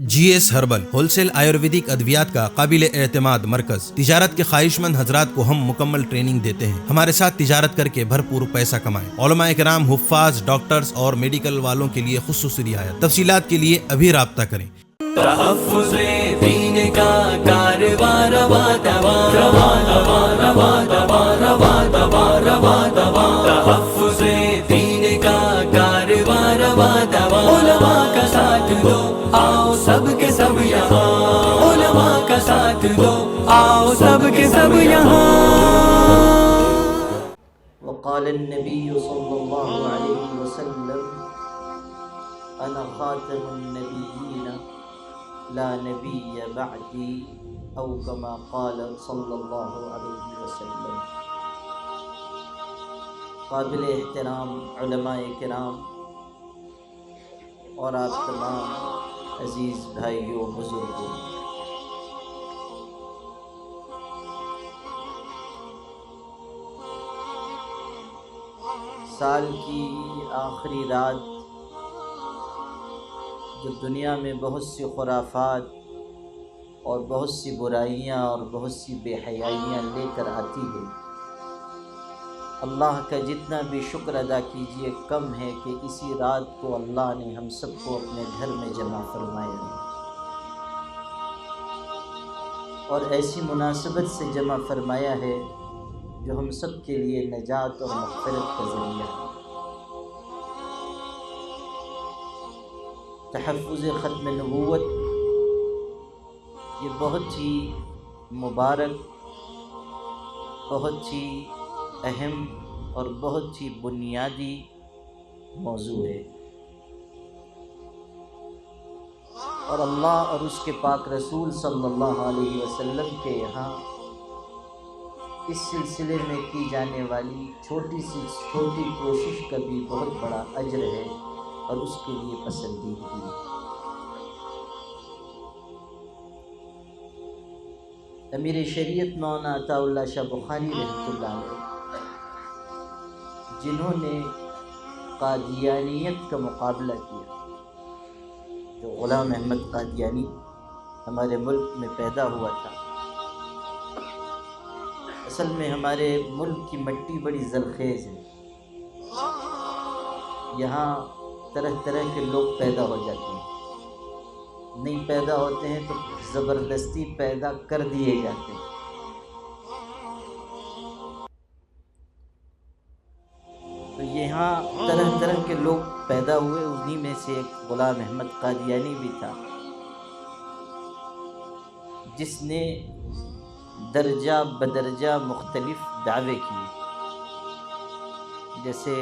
جی S herbal wholesale Ayurvedic ادویات کا قابل اعتماد مرکز۔ تجارت کے خواہش مند حضرات کو ہم مکمل ٹریننگ دیتے ہیں۔ ہمارے ساتھ تجارت کر کے بھرپور پیسہ کمائیں۔ علماء کرام، حفاظ، ڈاکٹرز اور میڈیکل والوں کے لیے خصوصی رعایت۔ تفصیلات کے لیے ابھی رابطہ کریں۔ تحفظ دین کا کاروبار روا دوا روا دوا روا دوا روا دوا روا دوا تحفظ دین کا کاروبار روا دوا علماء کا ساتھ دو، آؤ سب کے سب یہاں، علماء کا ساتھ دو، آؤ سب کے سب یہاں۔ وقال النبی صلی اللہ علیہ وسلم انا خاتم النبیین لا نبی بعدی او کما قال صلی اللہ علیہ وسلم۔ قابل احترام علماء کرام اور آپ تمام عزیز بھائیوں بزرگوں، سال کی آخری رات جو دنیا میں بہت سی خرافات اور بہت سی برائیاں اور بہت سی بے حیائیاں لے کر آتی ہے، اللہ کا جتنا بھی شکر ادا کیجئے کم ہے کہ اسی رات کو اللہ نے ہم سب کو اپنے گھر میں جمع فرمایا ہے، اور ایسی مناسبت سے جمع فرمایا ہے جو ہم سب کے لیے نجات اور مغفرت کا ذریعہ ہے۔ تحفظ ختم نبوت یہ بہت ہی مبارک، بہت ہی اہم اور بہت ہی بنیادی موضوع ہے، اور اللہ اور اس کے پاک رسول صلی اللہ علیہ وسلم کے یہاں اس سلسلے میں کی جانے والی چھوٹی سی چھوٹی کوشش کا بھی بہت بڑا اجر ہے اور اس کے لیے پسندیدگی ہے۔ امیر شریعت مولانا عطا اللہ شاہ بخاری رحمۃ اللہ علیہ، جنہوں نے قادیانیت کا مقابلہ کیا، جو غلام احمد قادیانی ہمارے ملک میں پیدا ہوا تھا۔ اصل میں ہمارے ملک کی مٹی بڑی زرخیز ہے، یہاں طرح طرح کے لوگ پیدا ہو جاتے ہیں، نہیں پیدا ہوتے ہیں تو زبردستی پیدا کر دیے جاتے ہیں۔ تو یہاں طرح طرح کے لوگ پیدا ہوئے، انہی میں سے ایک غلام احمد قادیانی بھی تھا، جس نے درجہ بدرجہ مختلف دعوے کیے۔ جیسے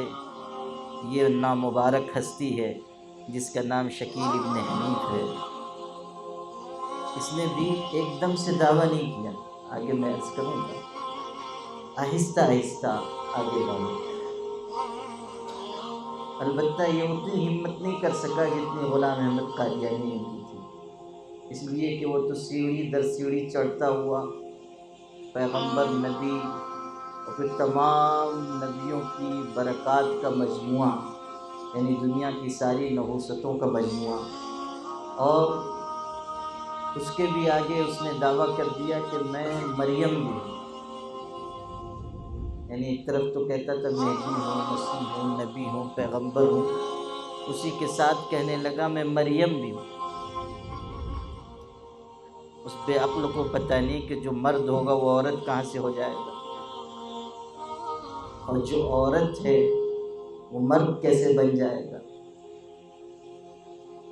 یہ نامبارک ہستی ہے جس کا نام شکیل ابن حنیف ہے، اس نے بھی ایک دم سے دعویٰ نہیں کیا، آگے میں عرض کروں گا، آہستہ آہستہ آگے بڑھا۔ البتہ یہ اتنی ہمت نہیں کر سکا جتنی غلام احمد قادیانی نے کی تھی، اس لیے کہ وہ تو سیڑھی در سیڑھی چڑھتا ہوا پیغمبر، نبی اور پھر تمام نبیوں کی برکات کا مجموعہ، یعنی دنیا کی ساری نحوستوں کا مجموعہ، اور اس کے بھی آگے اس نے دعویٰ کر دیا کہ میں مریم بھی ہوں، یعنی ایک طرف تو کہتا تھا مہدی ہوں، مسیح ہوں، نبی ہوں، پیغمبر ہوں، اسی کے ساتھ کہنے لگا میں مریم بھی ہوں۔ اس بے عقل کو پتہ نہیں کہ جو مرد ہوگا وہ عورت کہاں سے ہو جائے گا، اور جو عورت ہے وہ مرد کیسے بن جائے گا۔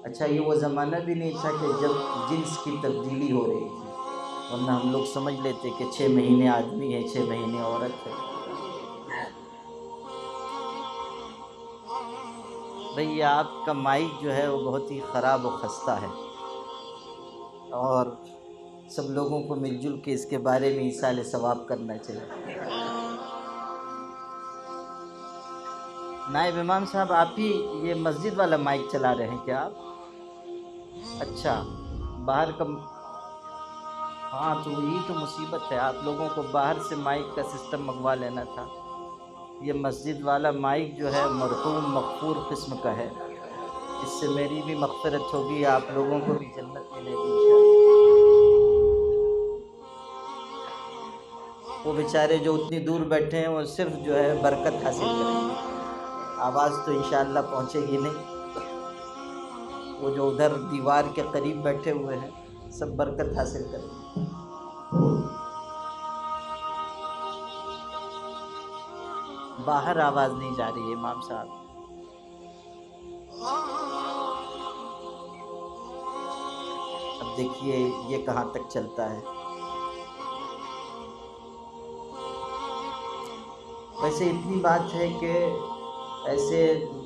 اچھا یہ وہ زمانہ بھی نہیں تھا کہ جب جنس کی تبدیلی ہو رہی تھی، ورنہ ہم لوگ سمجھ لیتے کہ 6 مہینے آدمی ہے، 6 مہینے عورت ہے۔ بھئی آپ کا مائک جو ہے وہ بہت ہی خراب و خستہ ہے، اور سب لوگوں کو مل جل کے اس کے بارے میں ایصال ثواب کرنا چاہیے۔ نائب امام صاحب آپ ہی یہ مسجد والا مائک چلا رہے ہیں کیا آپ؟ اچھا باہر کا، ہاں تو یہی تو مصیبت ہے، آپ لوگوں کو باہر سے مائک کا سسٹم منگوا لینا تھا۔ یہ مسجد والا مائک جو ہے مرحوم مغفور قسم کا ہے، اس سے میری بھی مغفرت ہوگی، آپ لوگوں کو بھی جنت ملے گی انشاءاللہ۔ وہ بیچارے جو اتنی دور بیٹھے ہیں وہ صرف جو ہے برکت حاصل کریں گے، آواز تو انشاءاللہ پہنچے گی نہیں۔ وہ جو ادھر دیوار کے قریب بیٹھے ہوئے ہیں سب برکت حاصل کریں گے۔ باہر آواز نہیں جا رہی ہے امام صاحب۔ اب دیکھیے یہ کہاں تک چلتا ہے۔ ویسے اتنی بات ہے کہ ایسے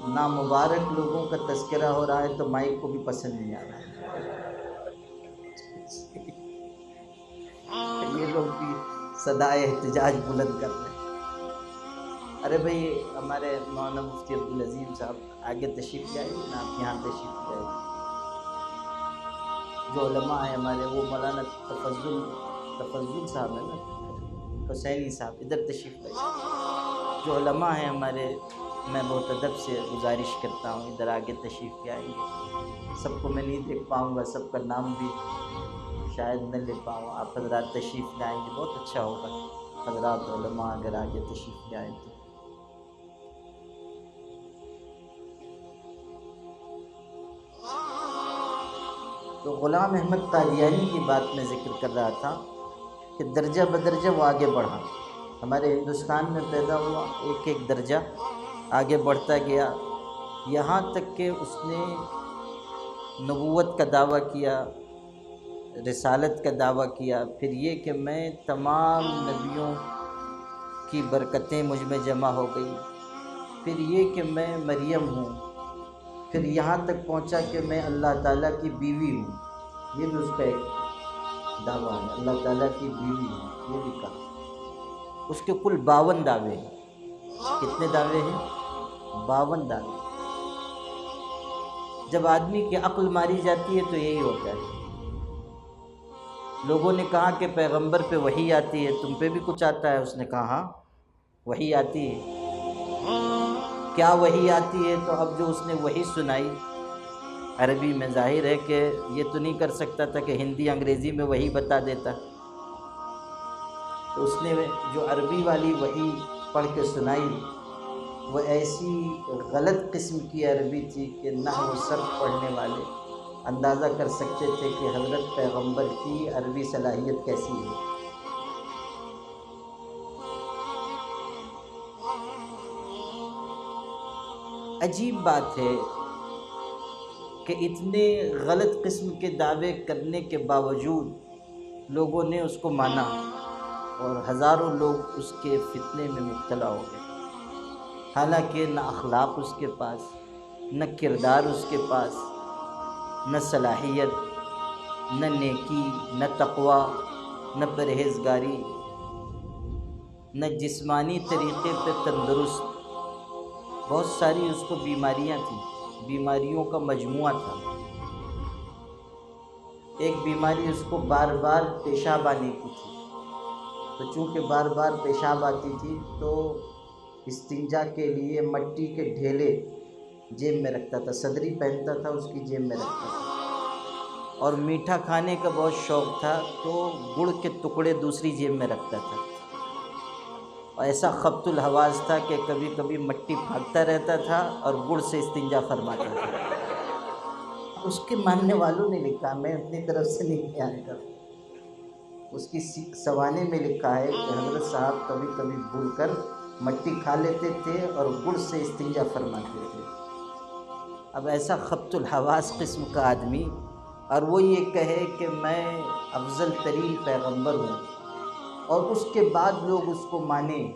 نامبارک لوگوں کا تذکرہ ہو رہا ہے تو مائک کو بھی پسند نہیں آ رہا ہے۔ یہ لوگ بھی صدائے احتجاج بلند کر رہے ہیں۔ ارے بھئی ہمارے مولانا مفتی عبدالعظیم صاحب آگے تشریف لے آئیے نا، آپ یہاں تشریف لے آئیے۔ جو علماء ہیں ہمارے وہ مولانا تفضل صاحب ہیں نا، حسینی صاحب ادھر تشریف لے آئیے۔ جو علماء ہیں ہمارے، میں بہت ادب سے گزارش کرتا ہوں ادھر آگے تشریف لے آئیں گے۔ سب کو میں نہیں دیکھ پاؤں گا، سب کا نام بھی شاید نہ لے پاؤں، آپ حضرات تشریف لے آئیں گے بہت اچھا ہوگا۔ حضرات علماء اگر آگے تشریف لے آئیں تو غلام احمد قادیانی کی بات میں ذکر کر رہا تھا کہ درجہ بدرجہ وہ آگے بڑھا، ہمارے ہندوستان میں پیدا ہوا، ایک ایک درجہ آگے بڑھتا گیا، یہاں تک کہ اس نے نبوت کا دعویٰ کیا، رسالت کا دعویٰ کیا، پھر یہ کہ میں تمام نبیوں کی برکتیں مجھ میں جمع ہو گئی، پھر یہ کہ میں مریم ہوں، پھر یہاں تک پہنچا کہ میں اللہ تعالیٰ کی بیوی ہوں۔ یہ بھی اس کا ایک دعویٰ ہے، اللہ تعالیٰ کی بیوی ہوں، یہ بھی کہا۔ اس کے کل 52 دعوے ہیں۔ کتنے دعوے ہیں؟ 52 دعوے۔ جب آدمی کی عقل ماری جاتی ہے تو یہی ہوتا ہے۔ لوگوں نے کہا کہ پیغمبر پہ وحی آتی ہے، تم پہ بھی کچھ آتا ہے؟ اس نے کہا ہاں وحی آتی ہے۔ کیا وحی آتی ہے؟ تو اب جو اس نے وحی سنائی عربی میں، ظاہر ہے کہ یہ تو نہیں کر سکتا تھا کہ ہندی انگریزی میں وحی بتا دیتا، تو اس نے جو عربی والی وحی پڑھ کے سنائی وہ ایسی غلط قسم کی عربی تھی کہ نحو و صرف پڑھنے والے اندازہ کر سکتے تھے کہ حضرت پیغمبر کی عربی صلاحیت کیسی ہے۔ عجیب بات ہے کہ اتنے غلط قسم کے دعوے کرنے کے باوجود لوگوں نے اس کو مانا اور ہزاروں لوگ اس کے فتنے میں مبتلا ہو گئے، حالانکہ نہ اخلاق اس کے پاس، نہ کردار اس کے پاس، نہ صلاحیت، نہ نیکی، نہ تقوی، نہ پرہیزگاری، نہ جسمانی طریقے پہ تندرست۔ بہت ساری اس کو بیماریاں تھیں، بیماریوں کا مجموعہ تھا۔ ایک بیماری اس کو بار بار پیشاب آنے کی تھی، تو چونکہ بار بار پیشاب آتی تھی تو استنجا کے لیے مٹی کے ڈھیلے جیب میں رکھتا تھا، صدری پہنتا تھا اس کی جیب میں رکھتا تھا، اور میٹھا کھانے کا بہت شوق تھا تو گڑ کے ٹکڑے دوسری جیب میں رکھتا تھا، اور ایسا خبط الحواس تھا کہ کبھی کبھی مٹی پھاگتا رہتا تھا اور گڑ سے استنجا فرماتا تھا۔ اس کے ماننے والوں نے لکھا، میں اپنی طرف سے نہیں بیان کرتا، اس کی سوانے میں لکھا ہے کہ حضرت صاحب کبھی کبھی بھول کر مٹی کھا لیتے تھے اور گڑ سے استنجا فرماتے تھے۔ اب ایسا خبط الحواس قسم کا آدمی، اور وہ یہ کہے کہ میں افضل ترین پیغمبر ہوں، اور اس کے بعد لوگ اس کو مانیں،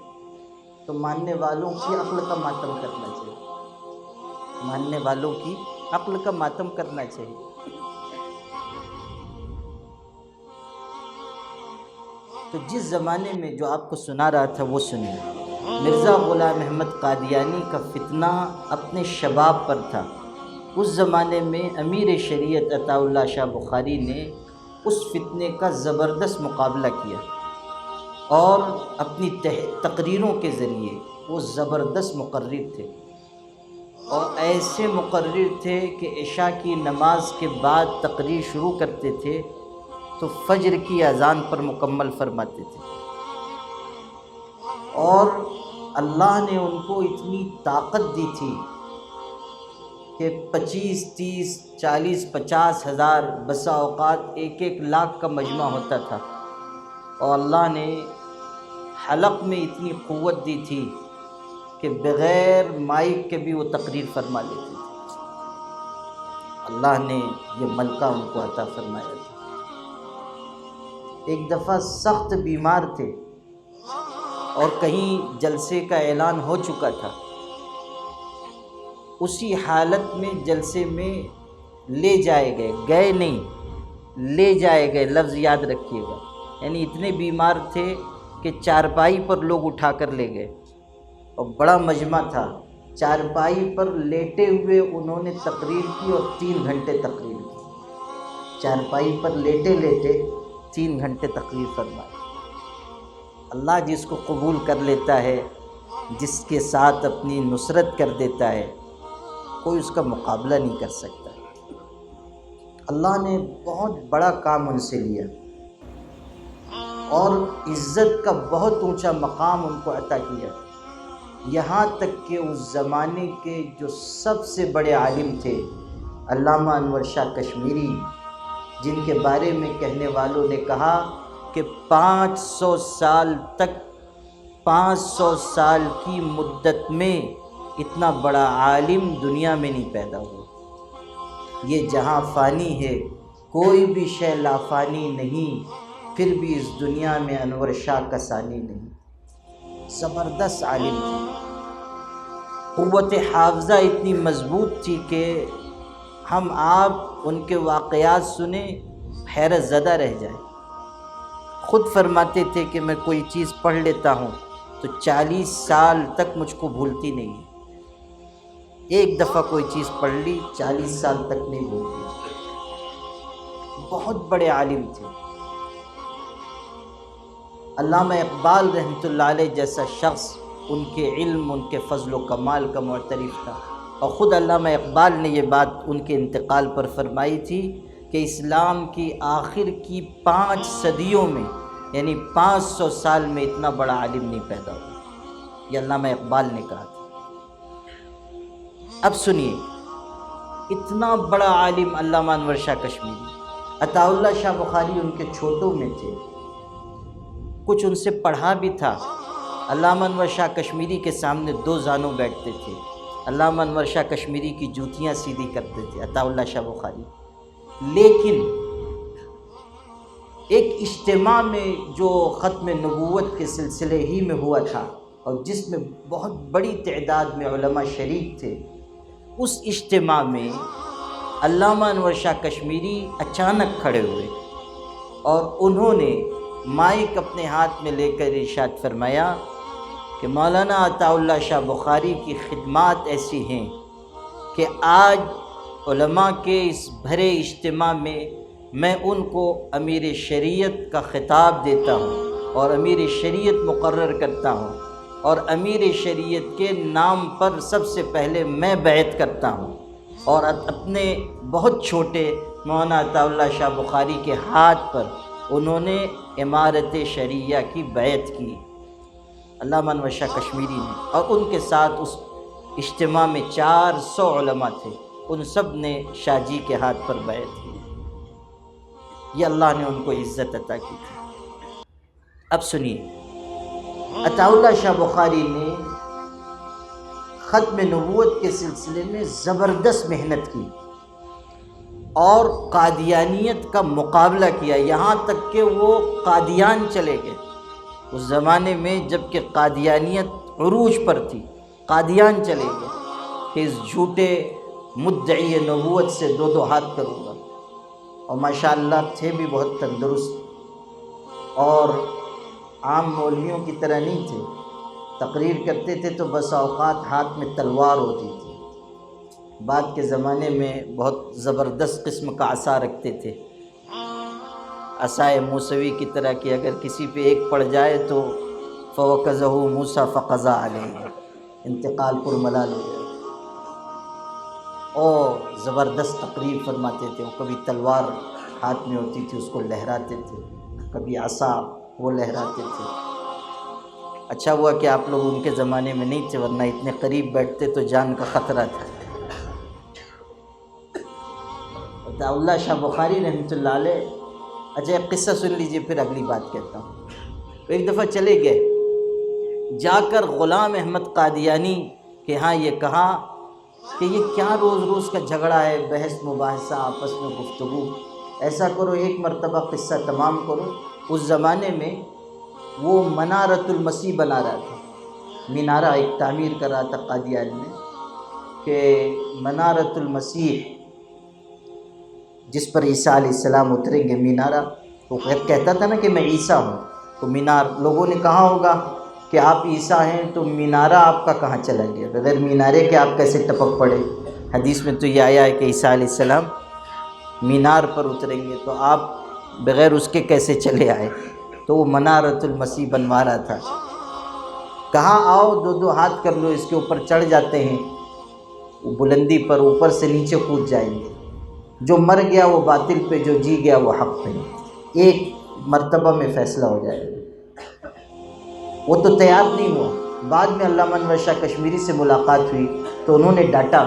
تو ماننے والوں کی عقل کا ماتم کرنا چاہیے، ماننے والوں کی عقل کا ماتم کرنا چاہیے۔ تو جس زمانے میں جو آپ کو سنا رہا تھا وہ سنیے۔ مرزا غلام احمد قادیانی کا فتنہ اپنے شباب پر تھا۔ اس زمانے میں امیر شریعت عطا اللہ شاہ بخاری نے اس فتنے کا زبردست مقابلہ کیا، اور اپنی تقریروں کے ذریعے وہ زبردست مقرر تھے۔ اور ایسے مقرر تھے کہ عشاء کی نماز کے بعد تقریر شروع کرتے تھے تو فجر کی اذان پر مکمل فرماتے تھے، اور اللہ نے ان کو اتنی طاقت دی تھی کہ 25، 30، 40، 50 ہزار، بسا اوقات 1 لاکھ کا مجمع ہوتا تھا، اور اللہ نے حلق میں اتنی قوت دی تھی کہ بغیر مائک کے بھی وہ تقریر فرما لیتے تھے۔ اللہ نے یہ ملکہ ان کو عطا فرمایا تھا۔ ایک دفعہ سخت بیمار تھے اور کہیں جلسے کا اعلان ہو چکا تھا، اسی حالت میں جلسے میں لے جائے گئے نہیں، لے جائے گئے، لفظ یاد رکھیے گا، یعنی اتنے بیمار تھے کہ چارپائی پر لوگ اٹھا کر لے گئے، اور بڑا مجمع تھا، چارپائی پر لیٹے ہوئے انہوں نے تقریر کی اور 3 گھنٹے تقریر کی، چارپائی پر لیٹے لیٹے 3 گھنٹے تقریر فرمائی۔ اللہ جس کو قبول کر لیتا ہے، جس کے ساتھ اپنی نصرت کر دیتا ہے، کوئی اس کا مقابلہ نہیں کر سکتا۔ اللہ نے بہت بڑا کام ان سے لیا اور عزت کا بہت اونچا مقام ان کو عطا کیا، یہاں تک کہ اس زمانے کے جو سب سے بڑے عالم تھے علامہ انور شاہ کشمیری، جن کے بارے میں کہنے والوں نے کہا کہ 500 سال تک، 500 سال کی مدت میں اتنا بڑا عالم دنیا میں نہیں پیدا ہوا۔ یہ جہاں فانی ہے، کوئی بھی شے لافانی نہیں، پھر بھی اس دنیا میں انور شاہ کا ثانی نہیں۔ زبردست عالم تھی، قوت حافظہ اتنی مضبوط تھی کہ ہم آپ ان کے واقعات سنیں حیرت زدہ رہ جائیں۔ خود فرماتے تھے کہ میں کوئی چیز پڑھ لیتا ہوں تو 40 سال تک مجھ کو بھولتی نہیں ہے، ایک دفعہ کوئی چیز پڑھ لی 40 سال تک نہیں بھولتی۔ بہت بڑے عالم تھے۔ علامہ اقبال رحمۃ اللہ علیہ جیسا شخص ان کے علم، ان کے فضل و کمال کا معترف تھا، اور خود علامہ اقبال نے یہ بات ان کے انتقال پر فرمائی تھی کہ اسلام کی آخر کی 5 صدیوں میں، یعنی 500 سال میں اتنا بڑا عالم نہیں پیدا ہوا۔ یہ علامہ اقبال نے کہا تھا۔ اب سنیے، اتنا بڑا عالم علامہ انور شاہ کشمیری، عطا اللہ شاہ بخاری ان کے چھوٹوں میں تھے، کچھ ان سے پڑھا بھی تھا۔ علامہ انور شاہ کشمیری کے سامنے 2 زانو بیٹھتے تھے، علامہ انور شاہ کشمیری کی جوتیاں سیدھی کرتے تھے عطا اللہ شاہ بخاری۔ لیکن ایک اجتماع میں جو ختم نبوت کے سلسلے ہی میں ہوا تھا، اور جس میں بہت بڑی تعداد میں علماء شریک تھے، اس اجتماع میں علامہ انور شاہ کشمیری اچانک کھڑے ہوئے اور انہوں نے مائک اپنے ہاتھ میں لے کر ارشاد فرمایا کہ مولانا عطا اللہ شاہ بخاری کی خدمات ایسی ہیں کہ آج علماء کے اس بھرے اجتماع میں ان کو امیر شریعت کا خطاب دیتا ہوں اور امیر شریعت مقرر کرتا ہوں، اور امیر شریعت کے نام پر سب سے پہلے میں بیعت کرتا ہوں، اور اپنے بہت چھوٹے مولانا عطا اللہ شاہ بخاری کے ہاتھ پر انہوں نے امارت شریعہ کی بیعت کی، علامہ انور شاہ کشمیری نے، اور ان کے ساتھ اس اجتماع میں 400 علماء تھے، ان سب نے شاہ جی کے ہاتھ پر بیعت کی۔ یہ اللہ نے ان کو عزت عطا کی تھی۔ اب سنیے، عطا اللہ شاہ بخاری نے ختم نبوت کے سلسلے میں زبردست محنت کی اور قادیانیت کا مقابلہ کیا، یہاں تک کہ وہ قادیان چلے گئے۔ اس زمانے میں جب کہ قادیانیت عروج پر تھی، قادیان چلے گئے کہ اس جھوٹے مدعی نبوت سے 2 ہاتھ کروں گا، اور ماشاءاللہ تھے بھی بہت تندرست، اور عام مولویوں کی طرح نہیں تھے، تقریر کرتے تھے تو بسا اوقات ہاتھ میں تلوار ہوتی تھی، بعد کے زمانے میں بہت زبردست قسم کا عصا رکھتے تھے، عصائے موسوی کی طرح کہ اگر کسی پہ ایک پڑ جائے تو فوقذہ موسیٰ فقضا علیہ، انتقال پر ملال ہو جائے۔ اور زبردست تقریر فرماتے تھے. وہ کبھی تلوار ہاتھ میں ہوتی تھی اس کو لہراتے تھے، کبھی عصا وہ لہراتے تھے. اچھا ہوا کہ آپ لوگ ان کے زمانے میں نہیں تھے، ورنہ اتنے قریب بیٹھتے تو جان کا خطرہ تھا. عطاء اللہ شاہ بخاری رحمۃ اللہ علیہ. اچھا ایک قصہ سن لیجئے پھر اگلی بات کہتا ہوں. ایک دفعہ چلے گئے، جا کر غلام احمد قادیانی کہ ہاں یہ کہا کہ یہ کیا روز روز کا جھگڑا ہے، بحث مباحثہ، آپس میں گفتگو. ایسا کرو ایک مرتبہ قصہ تمام کرو. اس زمانے میں وہ منارۃ المسیح بنا رہا تھا، مینارہ ایک تعمیر کر رہا تھا قادیان میں، کہ منارۃ المسیح جس پر عیسیٰ علیہ السلام اتریں گے. مینارہ وہ کہتا تھا نا کہ میں عیسیٰ ہوں، تو مینار لوگوں نے کہا ہوگا کہ آپ عیسیٰ ہیں تو مینارہ آپ کا کہاں چلا گیا، بغیر مینارے کے آپ کیسے ٹپک پڑے. حدیث میں تو یہ آیا ہے کہ عیسیٰ علیہ السلام مینار پر اتریں گے، تو آپ بغیر اس کے کیسے چلے آئے. تو وہ منارۃ المسیح بنوا رہا تھا. کہاں آؤ دو دو ہاتھ کر لو، اس کے اوپر چڑھ جاتے ہیں، وہ بلندی پر اوپر سے نیچے کود جائیں گے. جو مر گیا وہ باطل پہ، جو جی گیا وہ حق پہ. ایک مرتبہ میں فیصلہ ہو جائے گا. وہ تو تیار نہیں ہوا. بعد میں علامہ انور شاہ کشمیری سے ملاقات ہوئی تو انہوں نے ڈانٹا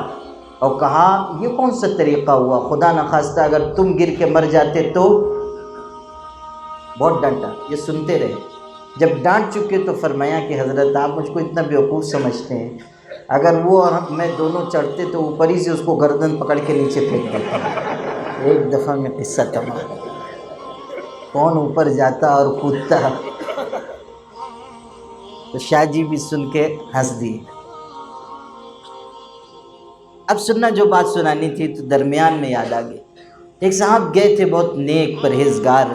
اور کہا یہ کون سا طریقہ ہوا، خدا نخواستہ اگر تم گر کے مر جاتے تو. بہت ڈانٹا، یہ سنتے رہے. جب ڈانٹ چکے تو فرمایا کہ حضرت آپ مجھ کو اتنا بیوقوف سمجھتے ہیں، اگر وہ اور میں دونوں چڑھتے تو اوپر ہی سے اس کو گردن پکڑ کے نیچے پھینک دیتا. ایک دفعہ میں قصہ تمام. کون اوپر جاتا اور کودتا. تو شاہ جی بھی سن کے ہنس دی. اب سننا جو بات سنانی تھی تو درمیان میں یاد آ گئی. ایک صاحب گئے تھے بہت نیک پرہیزگار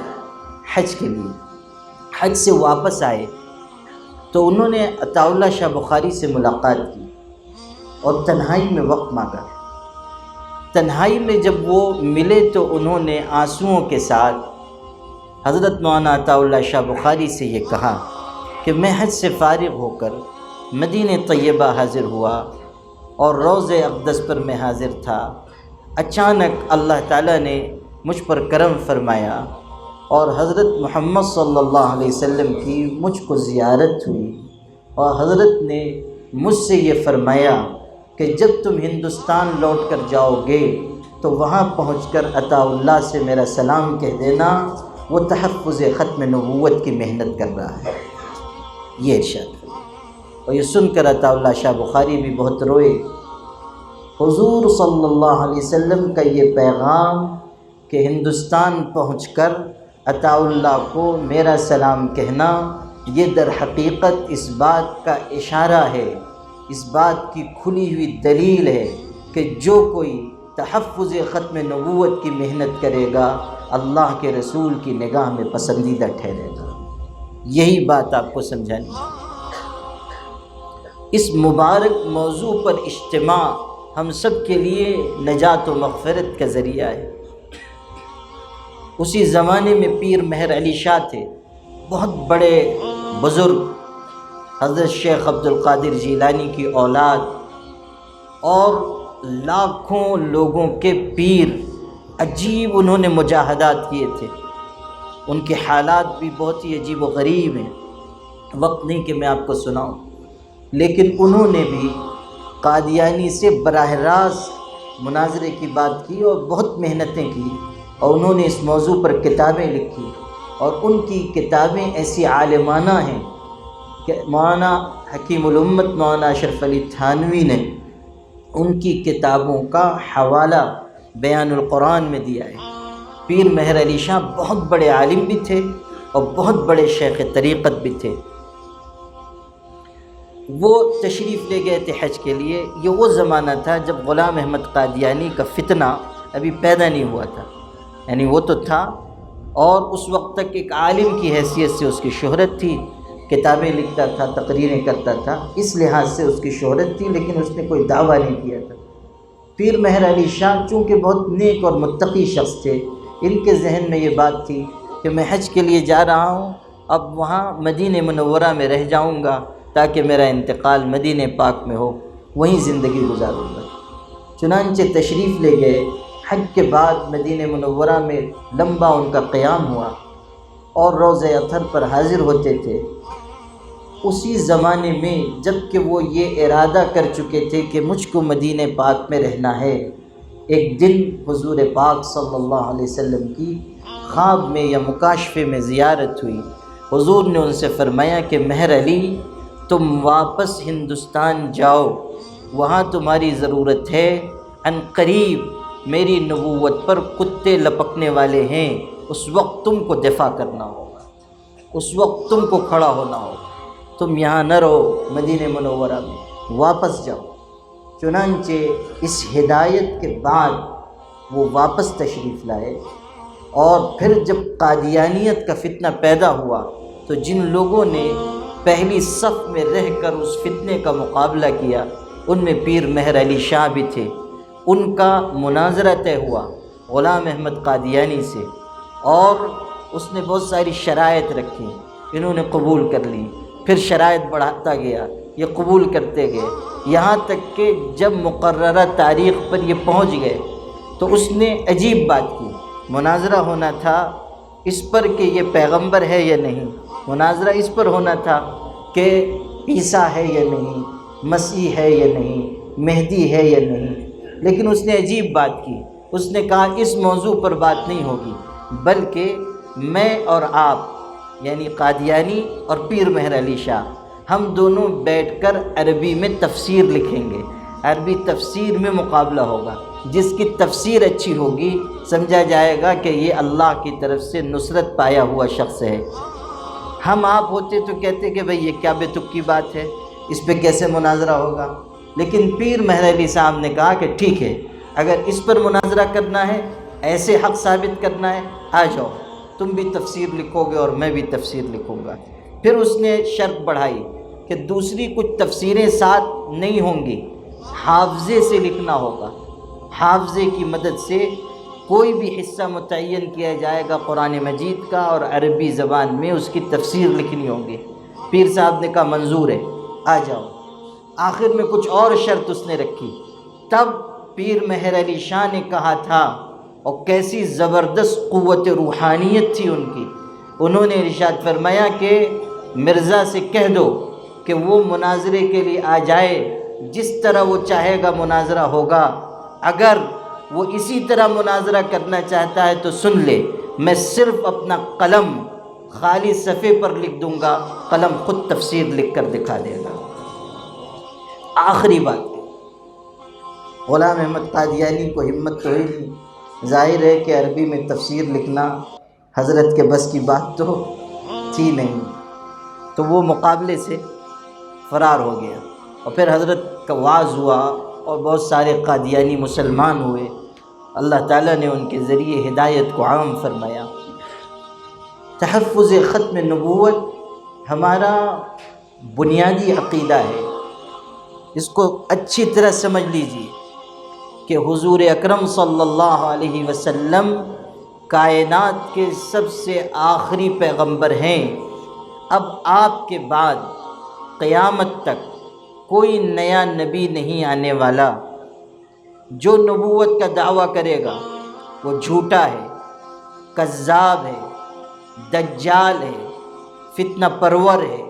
حج کے لیے. حج سے واپس آئے تو انہوں نے عطاء اللہ شاہ بخاری سے ملاقات کی اور تنہائی میں وقت مانگا. تنہائی میں جب وہ ملے تو انہوں نے آنسوؤں کے ساتھ حضرت مولانا عطاء اللہ شاہ بخاری سے یہ کہا کہ میں حج سے فارغ ہو کر مدینہ طیبہ حاضر ہوا اور روض اقدس پر میں حاضر تھا. اچانک اللہ تعالیٰ نے مجھ پر کرم فرمایا اور حضرت محمد صلی اللہ علیہ وسلم کی مجھ کو زیارت ہوئی، اور حضرت نے مجھ سے یہ فرمایا کہ جب تم ہندوستان لوٹ کر جاؤ گے تو وہاں پہنچ کر عطاء اللہ سے میرا سلام کہہ دینا، وہ تحفظ ختم نبوت کی محنت کر رہا ہے. یہ ارشاد. اور یہ سن کر عطاء اللہ شاہ بخاری بھی بہت روئے. حضور صلی اللہ علیہ وسلم کا یہ پیغام کہ ہندوستان پہنچ کر عطاء اللہ کو میرا سلام کہنا، یہ در حقیقت اس بات کا اشارہ ہے، اس بات کی کھلی ہوئی دلیل ہے کہ جو کوئی تحفظ ختم نبوت کی محنت کرے گا اللہ کے رسول کی نگاہ میں پسندیدہ ٹھہرے گا. یہی بات آپ کو سمجھانی ہے. اس مبارک موضوع پر اجتماع ہم سب کے لیے نجات و مغفرت کا ذریعہ ہے. اسی زمانے میں پیر مہر علی شاہ تھے، بہت بڑے بزرگ، حضرت شیخ عبد القادر جیلانی کی اولاد، اور لاکھوں لوگوں کے پیر. عجیب انہوں نے مجاہدات کیے تھے. ان کے حالات بھی بہت ہی عجیب و غریب ہیں، وقت نہیں کہ میں آپ کو سناؤں. لیکن انہوں نے بھی قادیانی سے براہ راست مناظرے کی بات کی اور بہت محنتیں کی، اور انہوں نے اس موضوع پر کتابیں لکھی. اور ان کی کتابیں ایسی عالمانہ ہیں کہ مولانا حکیم الامت مولانا اشرف علی تھانوی نے ان کی کتابوں کا حوالہ بیان القرآن میں دیا ہے. پیر مہر علی شاہ بہت بڑے عالم بھی تھے اور بہت بڑے شیخ طریقت بھی تھے. وہ تشریف لے گئے تھے حج کے لیے. یہ وہ زمانہ تھا جب غلام احمد قادیانی کا فتنہ ابھی پیدا نہیں ہوا تھا، یعنی وہ تو تھا اور اس وقت تک ایک عالم کی حیثیت سے اس کی شہرت تھی، کتابیں لکھتا تھا، تقریریں کرتا تھا، اس لحاظ سے اس کی شہرت تھی، لیکن اس نے کوئی دعویٰ نہیں کیا تھا. پیر مہر علی شاہ چونکہ بہت نیک اور متقی شخص تھے، ان کے ذہن میں یہ بات تھی کہ میں حج کے لیے جا رہا ہوں، اب وہاں مدینہ منورہ میں رہ جاؤں گا تاکہ میرا انتقال مدینہ پاک میں ہو، وہیں زندگی گزاروں گا. چنانچہ تشریف لے گئے۔ حج کے بعد مدینہ منورہ میں لمبا ان کا قیام ہوا اور روضہ اطہر پر حاضر ہوتے تھے۔ اسی زمانے میں جب کہ وہ یہ ارادہ کر چکے تھے کہ مجھ کو مدینہ پاک میں رہنا ہے، ایک دن حضور پاک صلی اللہ علیہ وسلم کی خواب میں یا مکاشفے میں زیارت ہوئی۔ حضور نے ان سے فرمایا کہ مہر علی، تم واپس ہندوستان جاؤ، وہاں تمہاری ضرورت ہے، ان قریب میری نبوت پر کتے لپکنے والے ہیں، اس وقت تم کو دفاع کرنا ہوگا، اس وقت تم کو کھڑا ہونا ہوگا، تم یہاں نہ رہو، مدینہ منورہ میں واپس جاؤ۔ چنانچہ اس ہدایت کے بعد وہ واپس تشریف لائے، اور پھر جب قادیانیت کا فتنہ پیدا ہوا تو جن لوگوں نے پہلی صف میں رہ کر اس فتنے کا مقابلہ کیا ان میں پیر مہر علی شاہ بھی تھے۔ ان کا مناظرہ طے ہوا غلام احمد قادیانی سے، اور اس نے بہت ساری شرائط رکھی، انہوں نے قبول کر لی، پھر شرائط بڑھاتا گیا، یہ قبول کرتے گئے، یہاں تک کہ جب مقررہ تاریخ پر یہ پہنچ گئے تو اس نے عجیب بات کی۔ مناظرہ ہونا تھا اس پر کہ یہ پیغمبر ہے یا نہیں، مناظرہ اس پر ہونا تھا کہ عیسیٰ ہے یا نہیں، مسیح ہے یا نہیں، مہدی ہے یا نہیں، لیکن اس نے عجیب بات کی۔ اس نے کہا اس موضوع پر بات نہیں ہوگی، بلکہ میں اور آپ یعنی قادیانی اور پیر مہر علی شاہ ہم دونوں بیٹھ کر عربی میں تفسیر لکھیں گے، عربی تفسیر میں مقابلہ ہوگا، جس کی تفسیر اچھی ہوگی سمجھا جائے گا کہ یہ اللہ کی طرف سے نصرت پایا ہوا شخص ہے۔ ہم آپ ہوتے تو کہتے کہ بھئی یہ کیا بے تک کی بات ہے، اس پہ کیسے مناظرہ ہوگا، لیکن پیر مہر علی صاحب نے کہا کہ ٹھیک ہے، اگر اس پر مناظرہ کرنا ہے، ایسے حق ثابت کرنا ہے، آ جاؤ، تم بھی تفسیر لکھو گے اور میں بھی تفسیر لکھوں گا۔ پھر اس نے شرط بڑھائی کہ دوسری کچھ تفسیریں ساتھ نہیں ہوں گی، حافظے سے لکھنا ہوگا، حافظے کی مدد سے کوئی بھی حصہ متعین کیا جائے گا قرآن مجید کا، اور عربی زبان میں اس کی تفسیر لکھنی ہوگی۔ پیر صاحب نے کہا منظور ہے، آ جاؤ۔ آخر میں کچھ اور شرط اس نے رکھی، تب پیر مہر علی شاہ نے کہا تھا، اور کیسی زبردست قوت روحانیت تھی ان کی، انہوں نے ارشاد فرمایا کہ مرزا سے کہہ دو کہ وہ مناظرے کے لیے آ جائے، جس طرح وہ چاہے گا مناظرہ ہوگا، اگر وہ اسی طرح مناظرہ کرنا چاہتا ہے تو سن لے، میں صرف اپنا قلم خالی صفحے پر لکھ دوں گا، قلم خود تفسیر لکھ کر دکھا دے گا۔ آخری بات، غلام احمد قادیانی کو ہمت تو ہوئی نہیں، ظاہر ہے کہ عربی میں تفسیر لکھنا حضرت کے بس کی بات تو تھی نہیں، تو وہ مقابلے سے فرار ہو گیا، اور پھر حضرت کا وعظ ہوا اور بہت سارے قادیانی مسلمان ہوئے، اللہ تعالیٰ نے ان کے ذریعے ہدایت کو عام فرمایا۔ تحفظ ختم نبوت ہمارا بنیادی عقیدہ ہے، اس کو اچھی طرح سمجھ لیجیے کہ حضور اکرم صلی اللہ علیہ وسلم کائنات کے سب سے آخری پیغمبر ہیں۔ اب آپ کے بعد قیامت تک کوئی نیا نبی نہیں آنے والا۔ جو نبوت کا دعویٰ کرے گا وہ جھوٹا ہے، کذاب ہے، دجال ہے، فتنہ پرور ہے،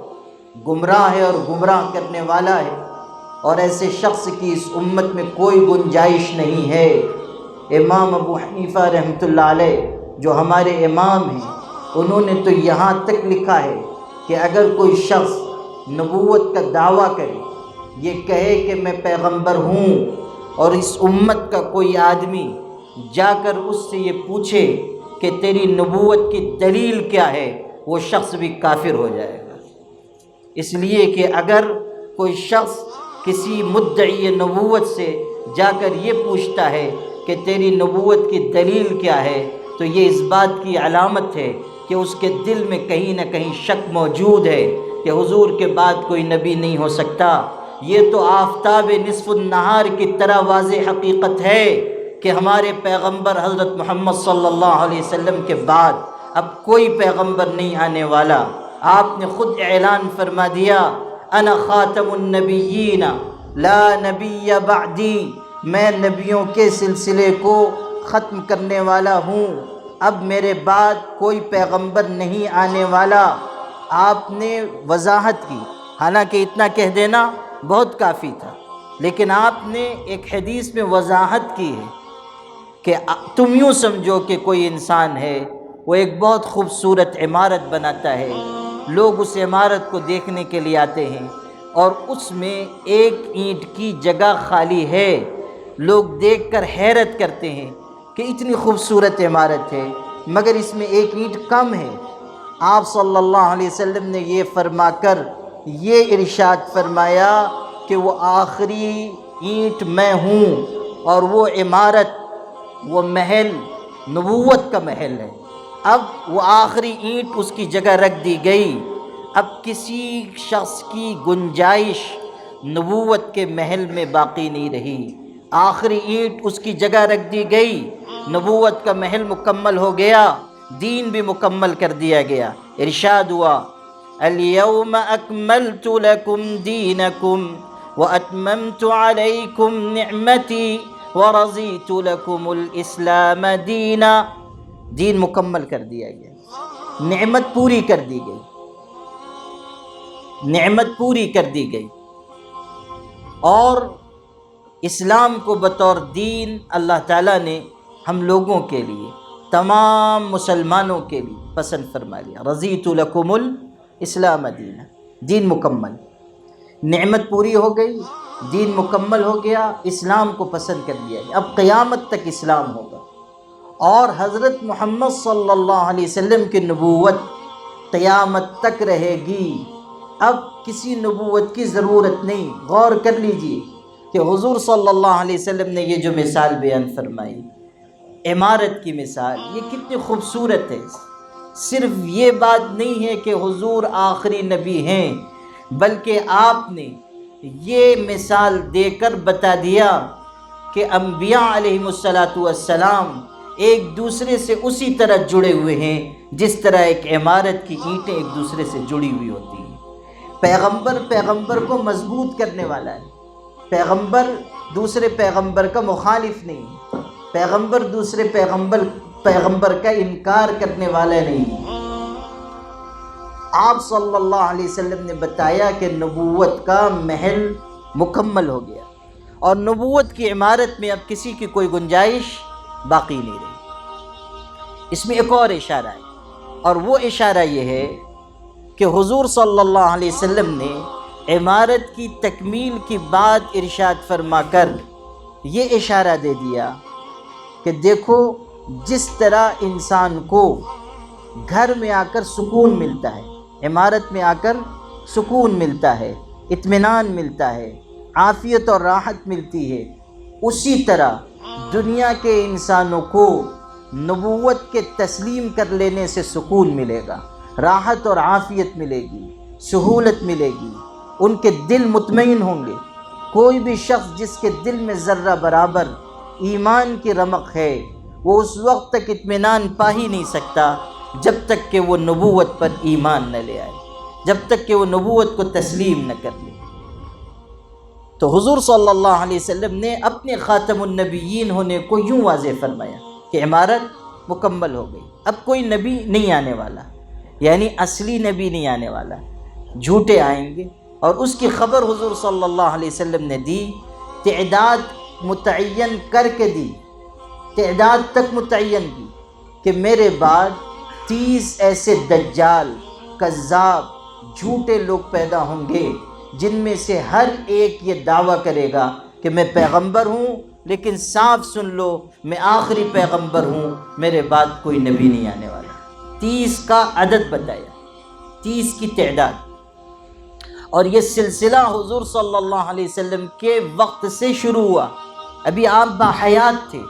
گمراہ ہے اور گمراہ کرنے والا ہے، اور ایسے شخص کی اس امت میں کوئی گنجائش نہیں ہے۔ امام ابو حنیفہ رحمۃ اللہ علیہ جو ہمارے امام ہیں، انہوں نے تو یہاں تک لکھا ہے کہ اگر کوئی شخص نبوت کا دعویٰ کرے، یہ کہے کہ میں پیغمبر ہوں، اور اس امت کا کوئی آدمی جا کر اس سے یہ پوچھے کہ تیری نبوت کی دلیل کیا ہے، وہ شخص بھی کافر ہو جائے گا۔ اس لیے کہ اگر کوئی شخص کسی مدعی نبوت سے جا کر یہ پوچھتا ہے کہ تیری نبوت کی دلیل کیا ہے، تو یہ اس بات کی علامت ہے کہ اس کے دل میں کہیں نہ کہیں شک موجود ہے کہ حضور کے بعد کوئی نبی نہیں ہو سکتا۔ یہ تو آفتاب نصف النہار کی طرح واضح حقیقت ہے کہ ہمارے پیغمبر حضرت محمد صلی اللہ علیہ وسلم کے بعد اب کوئی پیغمبر نہیں آنے والا۔ آپ نے خود اعلان فرما دیا، انا خاتم النبیین لا نبی بعدی، میں نبیوں کے سلسلے کو ختم کرنے والا ہوں، اب میرے بعد کوئی پیغمبر نہیں آنے والا۔ آپ نے وضاحت کی، حالانکہ اتنا کہہ دینا بہت کافی تھا، لیکن آپ نے ایک حدیث میں وضاحت کی ہے کہ تم یوں سمجھو کہ کوئی انسان ہے، وہ ایک بہت خوبصورت عمارت بناتا ہے، لوگ اس عمارت کو دیکھنے کے لیے آتے ہیں اور اس میں ایک اینٹ کی جگہ خالی ہے، لوگ دیکھ کر حیرت کرتے ہیں کہ اتنی خوبصورت عمارت ہے مگر اس میں ایک اینٹ کم ہے۔ آپ صلی اللہ علیہ وسلم نے یہ فرما کر یہ ارشاد فرمایا کہ وہ آخری اینٹ میں ہوں، اور وہ عمارت، وہ محل نبوت کا محل ہے۔ اب وہ آخری اینٹ اس کی جگہ رکھ دی گئی، اب کسی شخص کی گنجائش نبوت کے محل میں باقی نہیں رہی، آخری اینٹ اس کی جگہ رکھ دی گئی، نبوت کا محل مکمل ہو گیا، دین بھی مکمل کر دیا گیا۔ ارشاد ہوا الیوم اکملت لکم دینکم واتممت علیکم نعمتی ورضیت لکم الاسلام دینا۔ دین مکمل کر دیا گیا، نعمت پوری کر دی گئی، نعمت پوری کر دی گئی، اور اسلام کو بطور دین اللہ تعالیٰ نے ہم لوگوں کے لیے، تمام مسلمانوں کے لیے پسند فرما لیا۔ رضیت لکم الاسلام دینا، دین مکمل، نعمت پوری ہو گئی، دین مکمل ہو گیا، اسلام کو پسند کر لیا گیا۔ اب قیامت تک اسلام ہوگا، اور حضرت محمد صلی اللہ علیہ وسلم کی نبوت قیامت تک رہے گی۔ اب کسی نبوت کی ضرورت نہیں۔ غور کر لیجئے کہ حضور صلی اللہ علیہ وسلم نے یہ جو مثال بیان فرمائی، عمارت کی مثال، یہ کتنی خوبصورت ہے۔ صرف یہ بات نہیں ہے کہ حضور آخری نبی ہیں، بلکہ آپ نے یہ مثال دے کر بتا دیا کہ انبیاء علیہم السلام ایک دوسرے سے اسی طرح جڑے ہوئے ہیں جس طرح ایک عمارت کی اینٹیں ایک دوسرے سے جڑی ہوئی ہوتی ہیں۔ پیغمبر کو مضبوط کرنے والا ہے، پیغمبر دوسرے پیغمبر کا مخالف نہیں، پیغمبر دوسرے پیغمبر کا انکار کرنے والا نہیں۔ آپ صلی اللہ علیہ وسلم نے بتایا کہ نبوت کا محل مکمل ہو گیا، اور نبوت کی عمارت میں اب کسی کی کوئی گنجائش باقی نہیں رہی۔ اس میں ایک اور اشارہ ہے، اور وہ اشارہ یہ ہے کہ حضور صلی اللہ علیہ وسلم نے عمارت کی تکمیل کی بات ارشاد فرما کر یہ اشارہ دے دیا کہ دیکھو، جس طرح انسان کو گھر میں آ کر سکون ملتا ہے، عمارت میں آ کر سکون ملتا ہے، اطمینان ملتا ہے، عافیت اور راحت ملتی ہے، اسی طرح دنیا کے انسانوں کو نبوت کے تسلیم کر لینے سے سکون ملے گا، راحت اور عافیت ملے گی، سہولت ملے گی، ان کے دل مطمئن ہوں گے۔ کوئی بھی شخص جس کے دل میں ذرہ برابر ایمان کی رمق ہے، وہ اس وقت تک اطمینان پا ہی نہیں سکتا جب تک کہ وہ نبوت پر ایمان نہ لے آئے، جب تک کہ وہ نبوت کو تسلیم نہ کر لے۔ تو حضور صلی اللہ علیہ وسلم نے اپنے خاتم النبیین ہونے کو یوں واضح فرمایا کہ عمارت مکمل ہو گئی، اب کوئی نبی نہیں آنے والا، یعنی اصلی نبی نہیں آنے والا، جھوٹے آئیں گے۔ اور اس کی خبر حضور صلی اللہ علیہ وسلم نے دی، تعداد متعین کر کے دی، تعداد تک متعین کی کہ میرے بعد 30 ایسے دجال، کذاب، جھوٹے لوگ پیدا ہوں گے جن میں سے ہر ایک یہ دعویٰ کرے گا کہ میں پیغمبر ہوں، لیکن صاف سن لو میں آخری پیغمبر ہوں، میرے بعد کوئی نبی نہیں آنے والا۔ 30 کا عدد بتایا، 30 کی تعداد، اور یہ سلسلہ حضور صلی اللہ علیہ وسلم کے وقت سے شروع ہوا۔ ابھی آپ باحیات تھے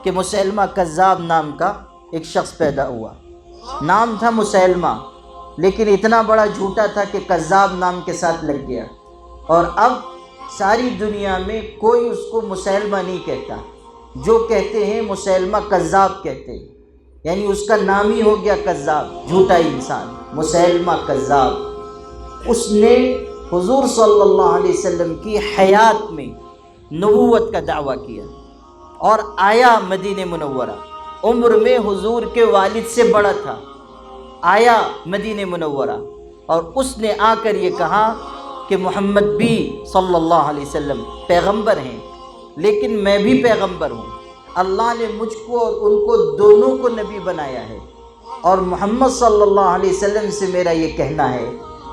کہ مسیلمہ کذاب نام کا ایک شخص پیدا ہوا، نام تھا مسیلمہ، لیکن اتنا بڑا جھوٹا تھا کہ کذاب نام کے ساتھ لگ گیا، اور اب ساری دنیا میں کوئی اس کو مسیلمہ نہیں کہتا، جو کہتے ہیں مسیلمہ کذاب کہتے ہیں، یعنی اس کا نام ہی ہو گیا کذاب، جھوٹا انسان، مسیلمہ کذاب۔ اس نے حضور صلی اللہ علیہ وسلم کی حیات میں نبوت کا دعویٰ کیا اور آیا مدینہ منورہ، عمر میں حضور کے والد سے بڑا تھا، آیا مدینہ منورہ، اور اس نے آ کر یہ کہا کہ محمد بھی صلی اللہ علیہ وسلم پیغمبر ہیں، لیکن میں بھی پیغمبر ہوں، اللہ نے مجھ کو اور ان کو دونوں کو نبی بنایا ہے، اور محمد صلی اللہ علیہ وسلم سے میرا یہ کہنا ہے